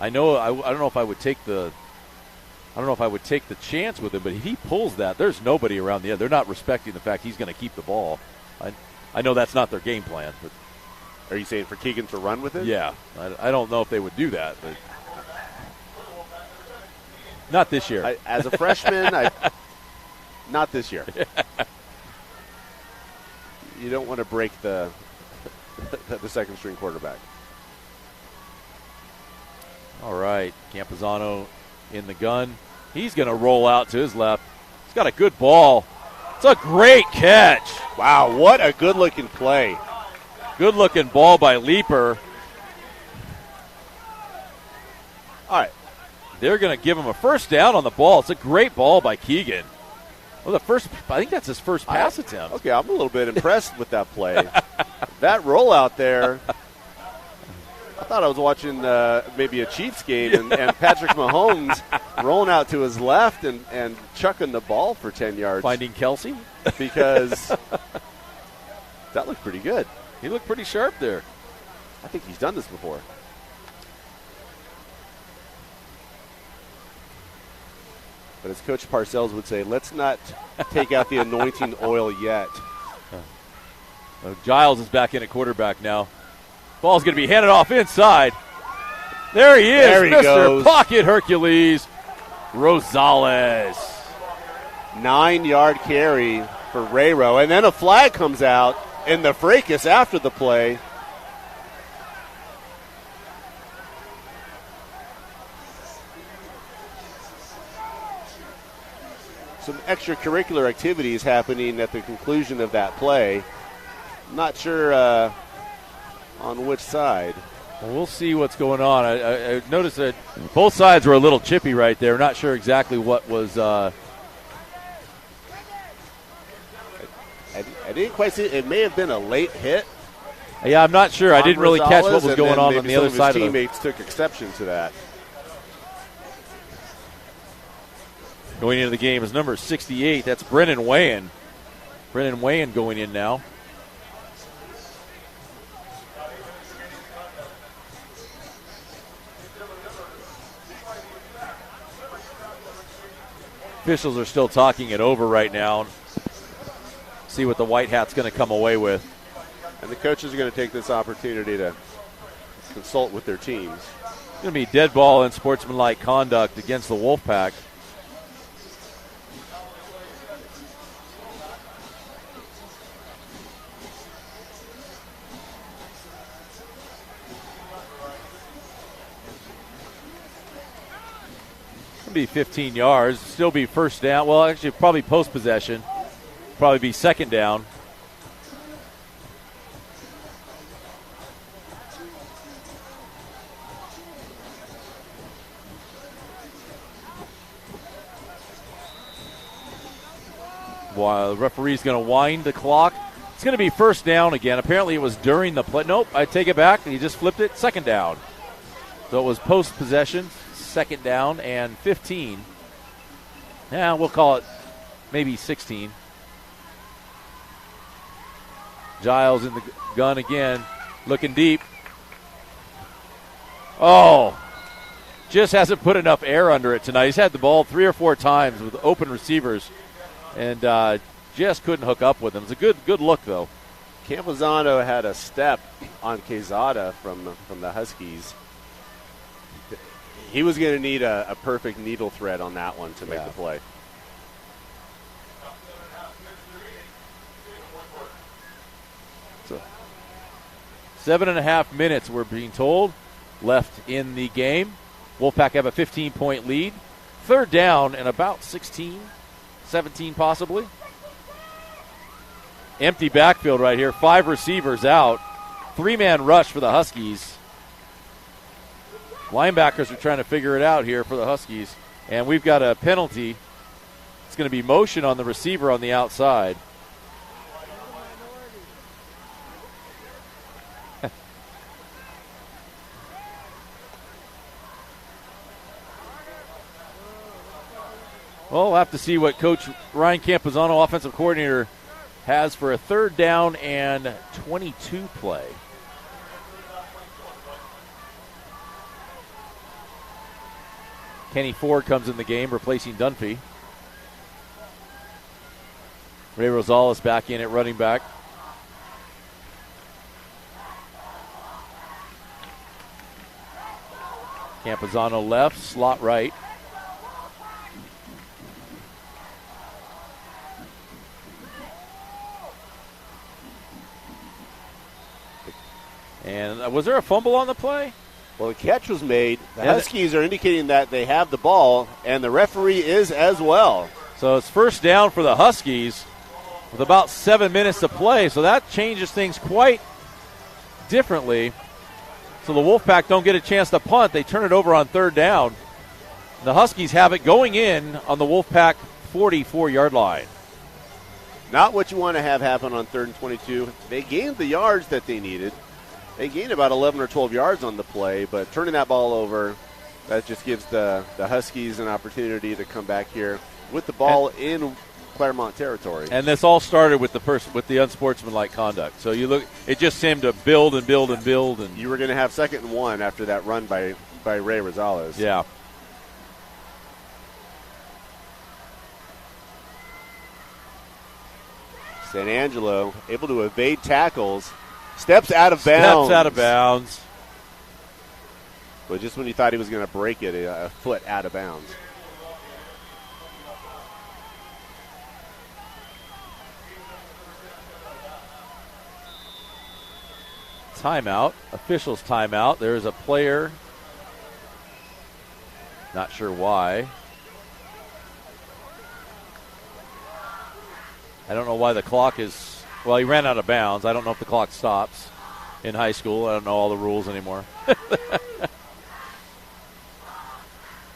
I don't know if I would take the chance with him, but if he pulls that, there's nobody around the end. They're not respecting the fact he's going to keep the ball. I know that's not their game plan, but are you saying for Keegan to run with it? Yeah, I don't know if they would do that, but not this year. As a freshman, not this year. You don't want to break the second string quarterback. All right, Campuzano in the gun. He's going to roll out to his left. He's got a good ball. It's a great catch. Wow, what a good-looking play. Good-looking ball by Leaper. All right. They're going to give him a first down on the ball. It's a great ball by Keegan. Well, I think that's his first pass attempt. Okay, I'm a little bit impressed with that play. That rollout there, I thought I was watching maybe a Chiefs game, and Patrick Mahomes rolling out to his left and chucking the ball for 10 yards. Finding Kelsey? Because that looked pretty good. He looked pretty sharp there. I think he's done this before. But as Coach Parcells would say, let's not take out the anointing oil yet. Giles is back in at quarterback now. Ball's going to be handed off inside. There he is, There he Mr. goes. Pocket Hercules Rosales. 9-yard carry for Rayro. And then a flag comes out in the fracas after the play. Some extracurricular activities happening at the conclusion of that play. Not sure on which side. Well, we'll see what's going on. I noticed that both sides were a little chippy right there. Not sure exactly what was. I didn't quite see it. It may have been a late hit. Yeah, I'm not sure. I didn't really catch what was going on maybe the other some side of of his it. teammates took exception to that. Going into the game is number 68. That's Brennan Wayan. Brennan Wayan going in now. Officials are still talking it over right now. See what the White Hat's going to come away with. And the coaches are going to take this opportunity to consult with their teams. It's going to be dead ball and sportsmanlike conduct against the Wolfpack. Be 15 yards, still be first down. Well, actually, probably post possession. Probably be second down. While the referee's going to wind the clock. It's going to be first down again. Apparently, it was during the play. Nope, I take it back. He just flipped it. Second down. So it was post possession. Second down and 15. Yeah, we'll call it maybe 16. Giles in the gun again, looking deep. Oh, just hasn't put enough air under it tonight. He's had the ball 3 or 4 times with open receivers and just couldn't hook up with them. It's a good look, though. Campuzano had a step on Quezada from the Huskies. He was going to need a perfect needle thread on that one to make the play. So 7.5 minutes, we're being told, left in the game. Wolfpack have a 15-point lead. Third down and about 16, 17 possibly. Empty backfield right here. 5 receivers out. 3-man rush for the Huskies. Linebackers are trying to figure it out here for the Huskies. And we've got a penalty. It's going to be motion on the receiver on the outside. Well, we'll have to see what Coach Ryan Campuzano, offensive coordinator, has for a third down and 22 play. Kenny Ford comes in the game, replacing Dunphy. Ray Rosales back in at running back. Campuzano left, slot right. And was there a fumble on the play? Well, the catch was made. The Huskies are indicating that they have the ball, and the referee is as well. So it's first down for the Huskies with about 7 minutes to play. So that changes things quite differently. So the Wolfpack don't get a chance to punt. They turn it over on third down. The Huskies have it going in on the Wolfpack 44-yard line. Not what you want to have happen on 3rd and 22. They gained the yards that they needed. They gained about 11 or 12 yards on the play, but turning that ball over, that just gives the Huskies an opportunity to come back here with the ball in Claremont territory. And this all started with the unsportsmanlike conduct. So you look, it just seemed to build and build and build. And you were going to have 2nd and 1 after that run by Ray Rosales. Yeah. San Angelo able to evade tackles. Steps out of bounds. Steps out of bounds. But just when you thought he was going to break it, a foot out of bounds. Timeout. Officials timeout. There is a player. Not sure why. I don't know why the clock is. Well, he ran out of bounds. I don't know if the clock stops in high school. I don't know all the rules anymore.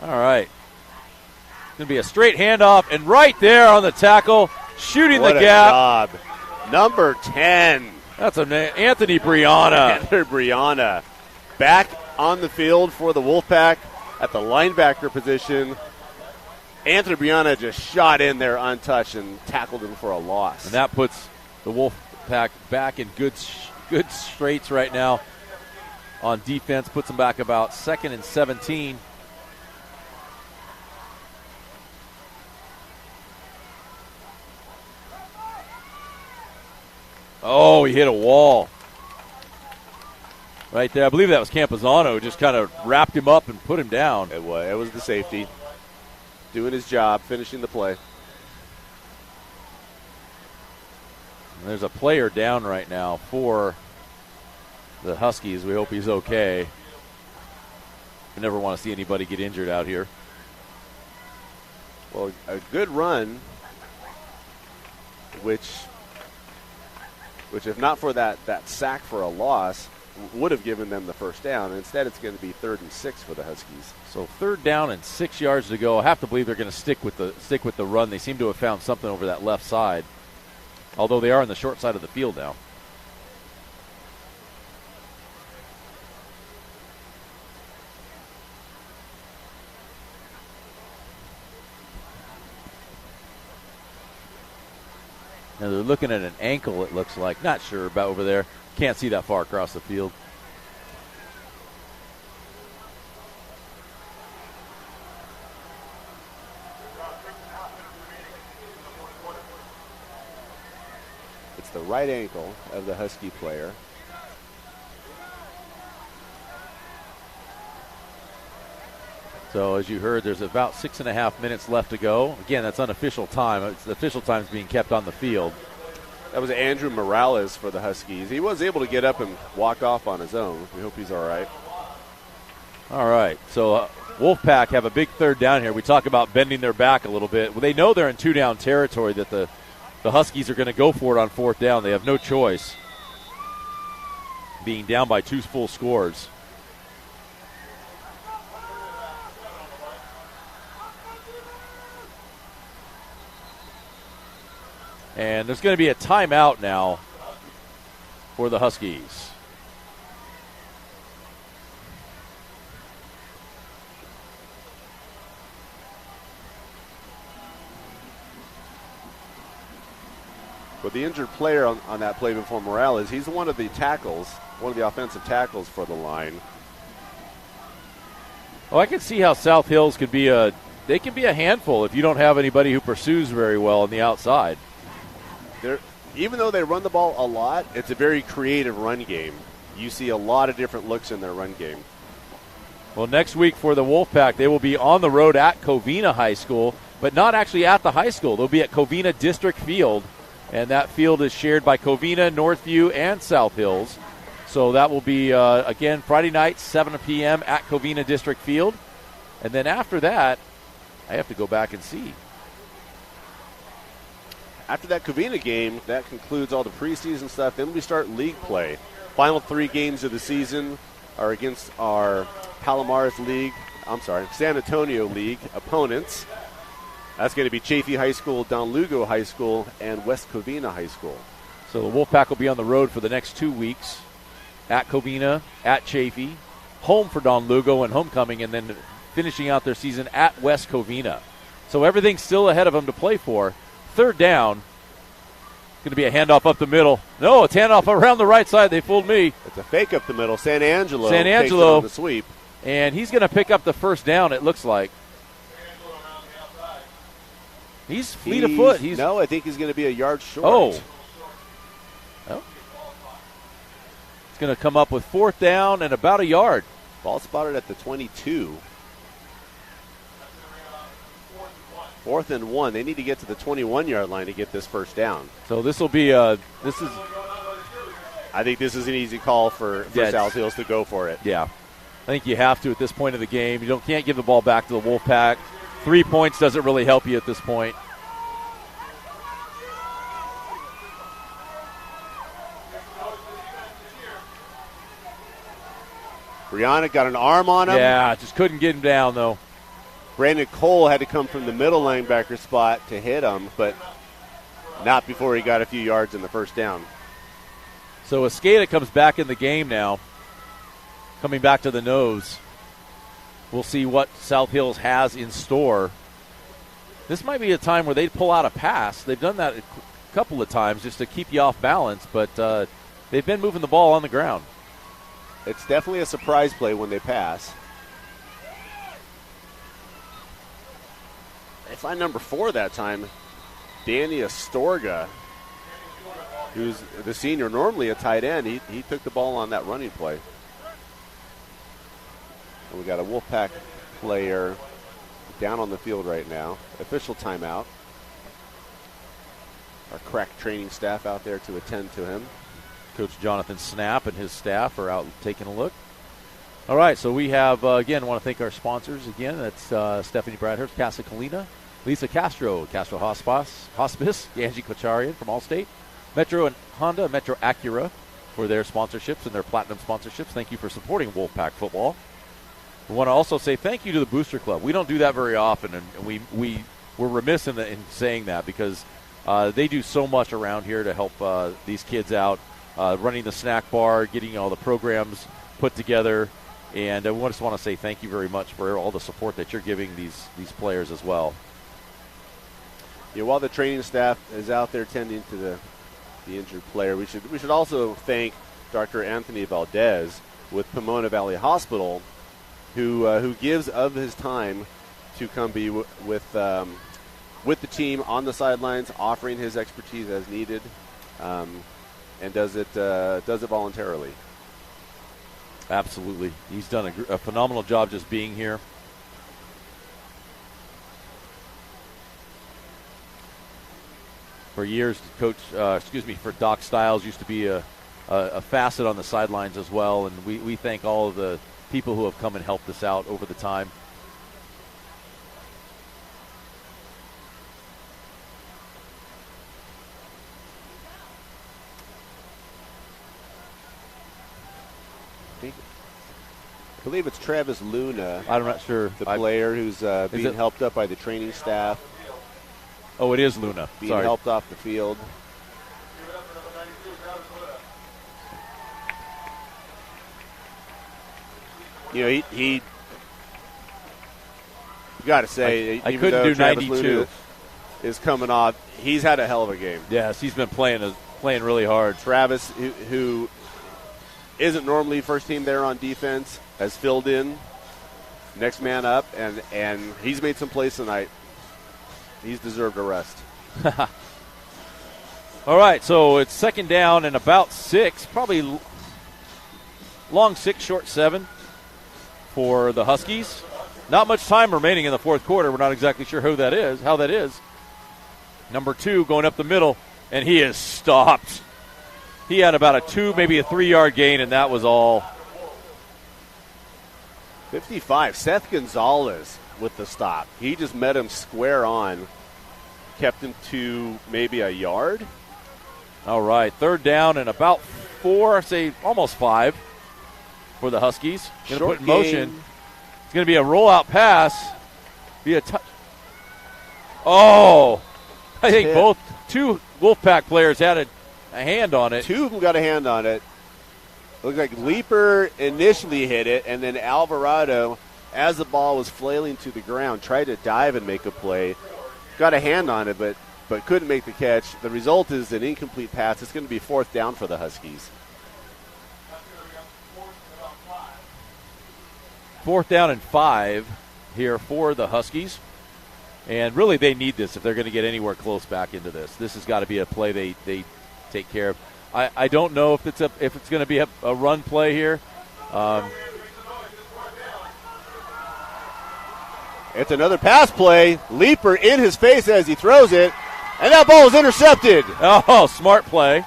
All right. It's going to be a straight handoff, and right there on the tackle, shooting What the a gap. job. Number 10. That's Anthony Brianna. Anthony Brianna back on the field for the Wolfpack at the linebacker position. Anthony Brianna just shot in there untouched and tackled him for a loss. And that puts the Wolfpack back in good straits right now on defense. Puts them back about 2nd and 17. Oh, he hit a wall. Right there. I believe that was Campazano. Just kind of wrapped him up and put him down. It was the safety doing his job, finishing the play. And there's a player down right now for the Huskies. We hope he's okay. We never want to see anybody get injured out here. Well, a good run, which if not for that sack for a loss, would have given them the first down. Instead, it's going to be 3rd and 6 for the Huskies. So 3rd down and 6 yards to go. I have to believe they're going to stick with the run. They seem to have found something over that left side, although they are on the short side of the field now. Now they're looking at an ankle, it looks like. Not sure about over there. Can't see that far across the field. It's the right ankle of the Husky player. So as you heard, there's about 6.5 minutes left to go. Again, that's unofficial time. The official time is being kept on the field. That was Andrew Morales for the Huskies. He was able to get up and walk off on his own. We hope he's all right. All right. So Wolfpack have a big 3rd down here. We talk about bending their back a little bit. Well, they know they're in 2-down territory, that the Huskies are going to go for it on 4th down. They have no choice, being down by 2 full scores. And there's going to be a timeout now for the Huskies. But the injured player on that play before Morales, he's one of the offensive tackles for the line. Oh, I can see how South Hills could be a handful if you don't have anybody who pursues very well on the outside. Even though they run the ball a lot, it's a very creative run game. You see a lot of different looks in their run game. Well, next week for the Wolfpack, they will be on the road at Covina High School, but not actually at the high school. They'll be at Covina District Field, and that field is shared by Covina, Northview, and South Hills. So that will be, again, Friday night, 7 p.m. at Covina District Field. And then after that, I have to go back and see. After that Covina game, that concludes all the preseason stuff. Then we start league play. Final 3 games of the season are against our San Antonio League opponents. That's going to be Chaffee High School, Don Lugo High School, and West Covina High School. So the Wolfpack will be on the road for the next 2 weeks. At Covina, at Chaffee, home for Don Lugo and homecoming, and then finishing out their season at West Covina. So everything's still ahead of them to play for. 3rd down. Going to be a handoff up the middle. No, it's handoff around the right side. They fooled me. It's a fake up the middle. San Angelo takes it on the sweep. And he's going to pick up the 1st down, it looks like. He's fleet of foot. No, I think he's going to be a yard short. Oh, going to come up with 4th down and about a yard. Ball spotted at the 22. 4th and 1. They need to get to the 21-yard line to get this first down. So this will be I think this is an easy call for South Hills to go for it. Yeah. I think you have to at this point of the game. You can't give the ball back to the Wolfpack. 3 points doesn't really help you at this point. Brianna got an arm on him. Yeah, just couldn't get him down, though. Brandon Cole had to come from the middle linebacker spot to hit him, but not before he got a few yards in the first down. So Escada comes back in the game now, coming back to the nose. We'll see what South Hills has in store. This might be a time where they'd pull out a pass. They've done that a couple of times just to keep you off balance, but they've been moving the ball on the ground. It's definitely a surprise play when they pass. They find number 4 that time, Danny Astorga, who's the senior, normally a tight end. He took the ball on that running play. And we got a Wolfpack player down on the field right now. Official timeout. Our crack training staff out there to attend to him. Coach Jonathan Snap and his staff are out taking a look. All right, so we have, again, want to thank our sponsors again. That's Stephanie Bradhurst, Casa Colina, Lisa Castro, Castro Hospice, Angie Kocharian from Allstate, Metro and Honda, Metro Acura for their sponsorships and their platinum sponsorships. Thank you for supporting Wolfpack football. We want to also say thank you to the Booster Club. We don't do that very often, and we're remiss in saying that because they do so much around here to help these kids out, running the snack bar, getting all the programs put together, and I just want to say thank you very much for all the support that you're giving these players as well. Yeah, while the training staff is out there tending to the injured player, we should also thank Dr. Anthony Valdez with Pomona Valley Hospital, who gives of his time to come be with the team on the sidelines, offering his expertise as needed, and does it voluntarily. Absolutely, he's done a phenomenal job just being here. For years, for Doc Stiles used to be a facet on the sidelines as well, and we thank all of the people who have come and helped us out over the time. I believe it's Travis Luna. I'm not sure. The player who's being helped up by the training staff. Oh, it is Luna. Being helped off the field. You know, he got to say, I even couldn't though do Travis 92. Luna is coming off, he's had a hell of a game. Yes, he's been playing really hard. Travis, who isn't normally first team there on defense, has filled in, next man up, and he's made some plays tonight. He's deserved a rest. All right, so it's 2nd down and about 6, probably long 6, short 7 for the Huskies. Not much time remaining in the 4th quarter. We're not exactly sure how that is. Number 2 going up the middle, and he is stopped. He had about a 2, maybe a 3-yard gain, and that was all. 55, Seth Gonzalez with the stop. He just met him square on, kept him to maybe a yard. All right, 3rd down and about 4, say almost 5 for the Huskies. Going to put in motion. It's going to be a rollout pass. Be a touch. Oh, I think two Wolfpack players had a hand on it. 2 of them got a hand on it. Looked like Leaper initially hit it, and then Alvarado, as the ball was flailing to the ground, tried to dive and make a play. Got a hand on it, but couldn't make the catch. The result is an incomplete pass. It's going to be 4th down for the Huskies. 4th down and 5 here for the Huskies. And really they need this if they're going to get anywhere close back into this. This has got to be a play they take care of. I don't know if it's going to be a run play here. It's another pass play. Leaper in his face as he throws it, and that ball is intercepted. Oh, smart play.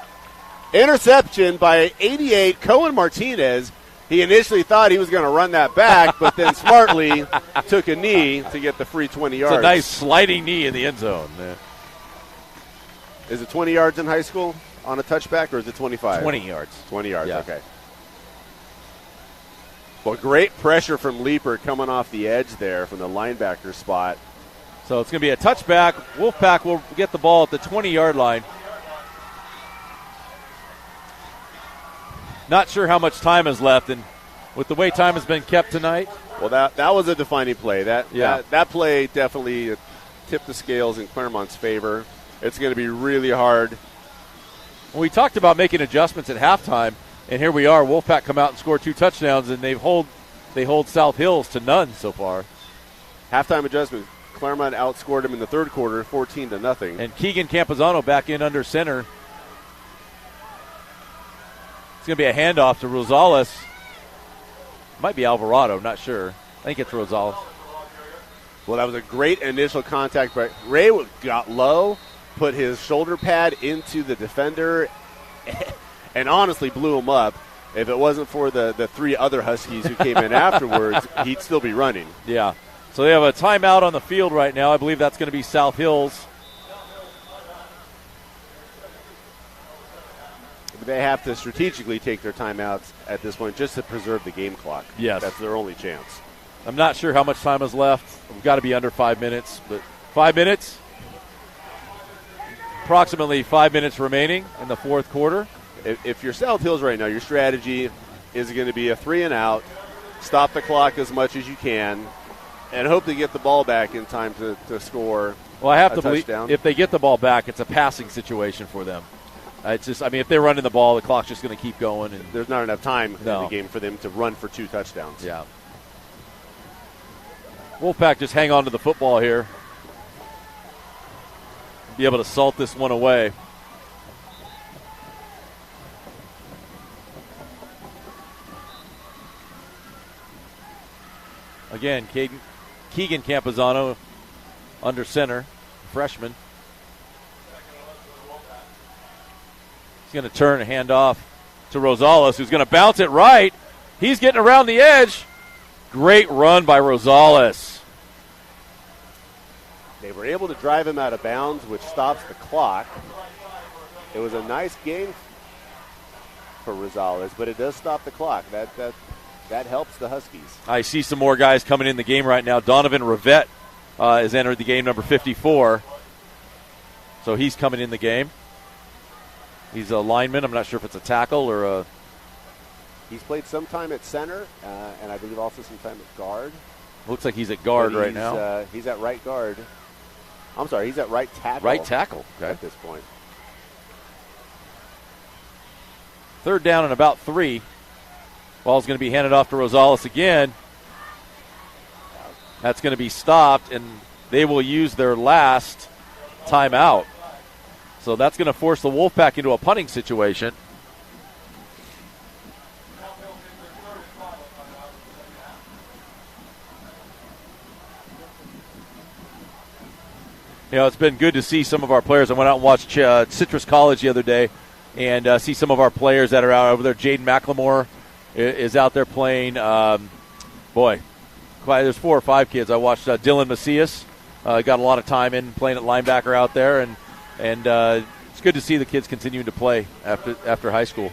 Interception by 88, Cohen Martinez. He initially thought he was going to run that back, but then smartly took a knee to get the free 20 yards. It's a nice sliding knee in the end zone. Yeah. Is it 20 yards in high school on a touchback, or is it 25? 20 yards. 20 yards, yeah. Okay. Well, great pressure from Leaper coming off the edge there from the linebacker spot. So it's going to be a touchback. Wolfpack will get the ball at the 20-yard line. Not sure how much time is left, and with the way time has been kept tonight. Well, that was a defining play. That play definitely tipped the scales in Claremont's favor. It's going to be really hard. We talked about making adjustments at halftime, and here we are. Wolfpack come out and score 2 touchdowns, and they hold South Hills to none so far. Halftime adjustment. Claremont outscored him in the third quarter, 14-0. And Keegan Campazano back in under center. It's going to be a handoff to Rosales. Might be Alvarado, not sure. I think it's Rosales. Well, that was a great initial contact, but Ray got low, put his shoulder pad into the defender, and honestly blew him up. If it wasn't for the 3 other Huskies who came in afterwards, he'd still be running. Yeah. So they have a timeout on the field right now. I believe that's going to be South Hills. They have to strategically take their timeouts at this point just to preserve the game clock. Yes. That's their only chance. I'm not sure how much time is left. We've got to be under 5 minutes, but 5 minutes. Approximately 5 minutes remaining in the fourth quarter. If you're South Hills right now, your strategy is going to be a 3 and out, stop the clock as much as you can, and hope to get the ball back in time to score. Well, I have to believe touchdown. If they get the ball back, it's a passing situation for them. It's just, if they're running the ball, the clock's just going to keep going. And there's not enough time in the game for them to run for 2 touchdowns. Yeah. Wolfpack just hang on to the football here. Be able to salt this one away. Again, Keegan Campazano under center, freshman. He's going to turn and hand off to Rosales, who's going to bounce it right. He's getting around the edge. Great run by Rosales. They were able to drive him out of bounds, which stops the clock. It was a nice game for Rosales, but it does stop the clock. That helps the Huskies. I see some more guys coming in the game right now. Donovan Rivette has entered the game, number 54. So he's coming in the game. He's a lineman. I'm not sure if it's a tackle or a... He's played some time at center, and I believe also some time at guard. Looks like he's at guard right now. He's at right guard. I'm sorry, he's at right tackle. Right tackle, okay. At this point. Third down and about 3. Ball's going to be handed off to Rosales again. That's going to be stopped, and they will use their last timeout. So that's going to force the Wolfpack into a punting situation. It's been good to see some of our players. I went out and watched Citrus College the other day and see some of our players that are out over there. Jaden McLemore is out there playing. There's 4 or 5 kids. I watched Dylan Macias. Got a lot of time in playing at linebacker out there, and it's good to see the kids continuing to play after high school.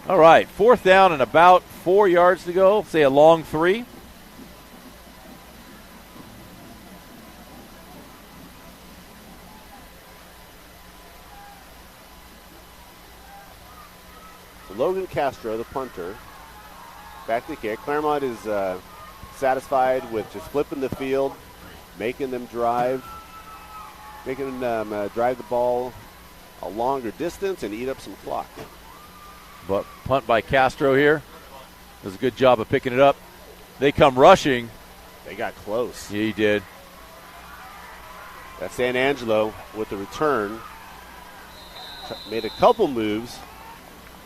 All right, 4th down and about 4 yards to go. Say a long 3. Logan Castro, the punter, back to kick. Claremont is satisfied with just flipping the field, making them drive the ball a longer distance and eat up some clock. But punt by Castro here. Does a good job of picking it up. They come rushing. They got close. Yeah, he did. That's San Angelo with the return. Made a couple moves,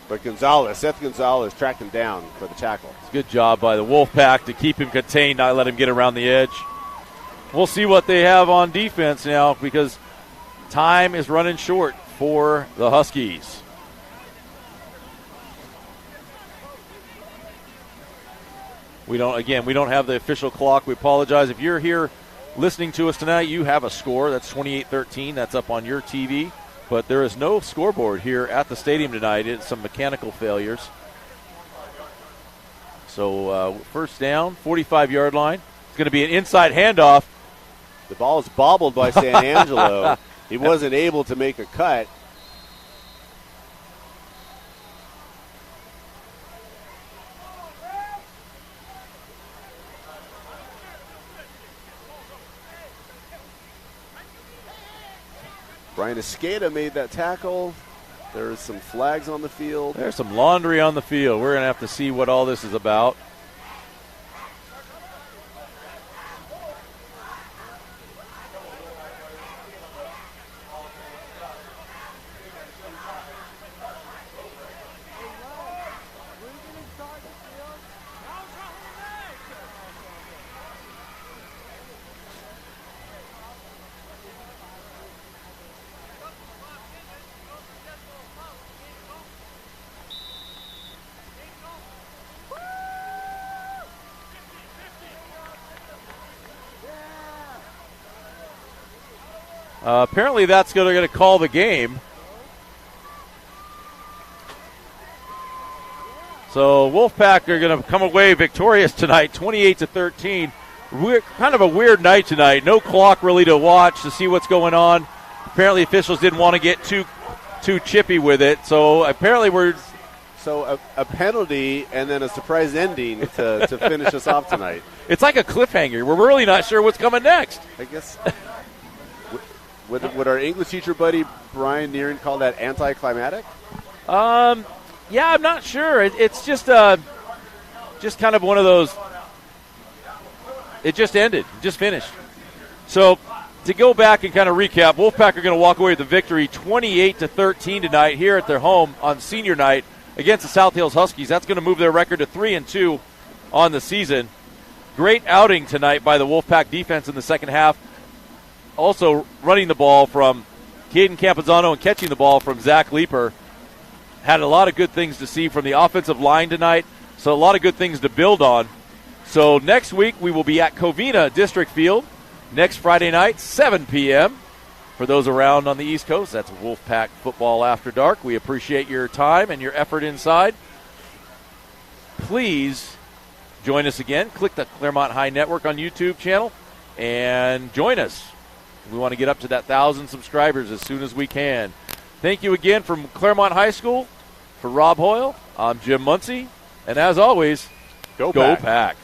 but Seth Gonzalez tracked him down for the tackle. It's a good job by the Wolfpack to keep him contained, not let him get around the edge. We'll see what they have on defense now because time is running short for the Huskies. We don't have the official clock. We apologize. If you're here listening to us tonight, you have a score. That's 28-13. That's up on your TV. But there is no scoreboard here at the stadium tonight. It's some mechanical failures. So first down, 45-yard line. It's going to be an inside handoff. The ball is bobbled by San Angelo. He wasn't able to make a cut. Brian Escada made that tackle. There's some flags on the field. There's some laundry on the field. We're going to have to see what all this is about. Apparently that's going to call the game. So Wolfpack are going to come away victorious tonight, 28-13. Kind of a weird night tonight. No clock really to watch to see what's going on. Apparently officials didn't want to get too chippy with it. So apparently a penalty and then a surprise ending to finish us off tonight. It's like a cliffhanger. We're really not sure what's coming next. I guess. Would our English teacher buddy Brian Nearing call that anticlimactic? Yeah, I'm not sure. It's just kind of one of those. It just ended, just finished. So to go back and kind of recap, Wolfpack are going to walk away with the victory, 28-13 tonight here at their home on senior night against the South Hills Huskies. That's going to move their record to 3-2 on the season. Great outing tonight by the Wolfpack defense in the second half. Also running the ball from Caden Campazano and catching the ball from Zach Leeper. Had a lot of good things to see from the offensive line tonight, so a lot of good things to build on. So next week we will be at Covina District Field next Friday night, 7 p.m. For those around on the East Coast, that's Wolfpack Football After Dark. We appreciate your time and your effort inside. Please join us again. Click the Claremont High Network on YouTube channel and join us. We want to get up to that 1,000 subscribers as soon as we can. Thank you again from Claremont High School. For Rob Hoyle, I'm Jim Muncie. And as always, Go Pack.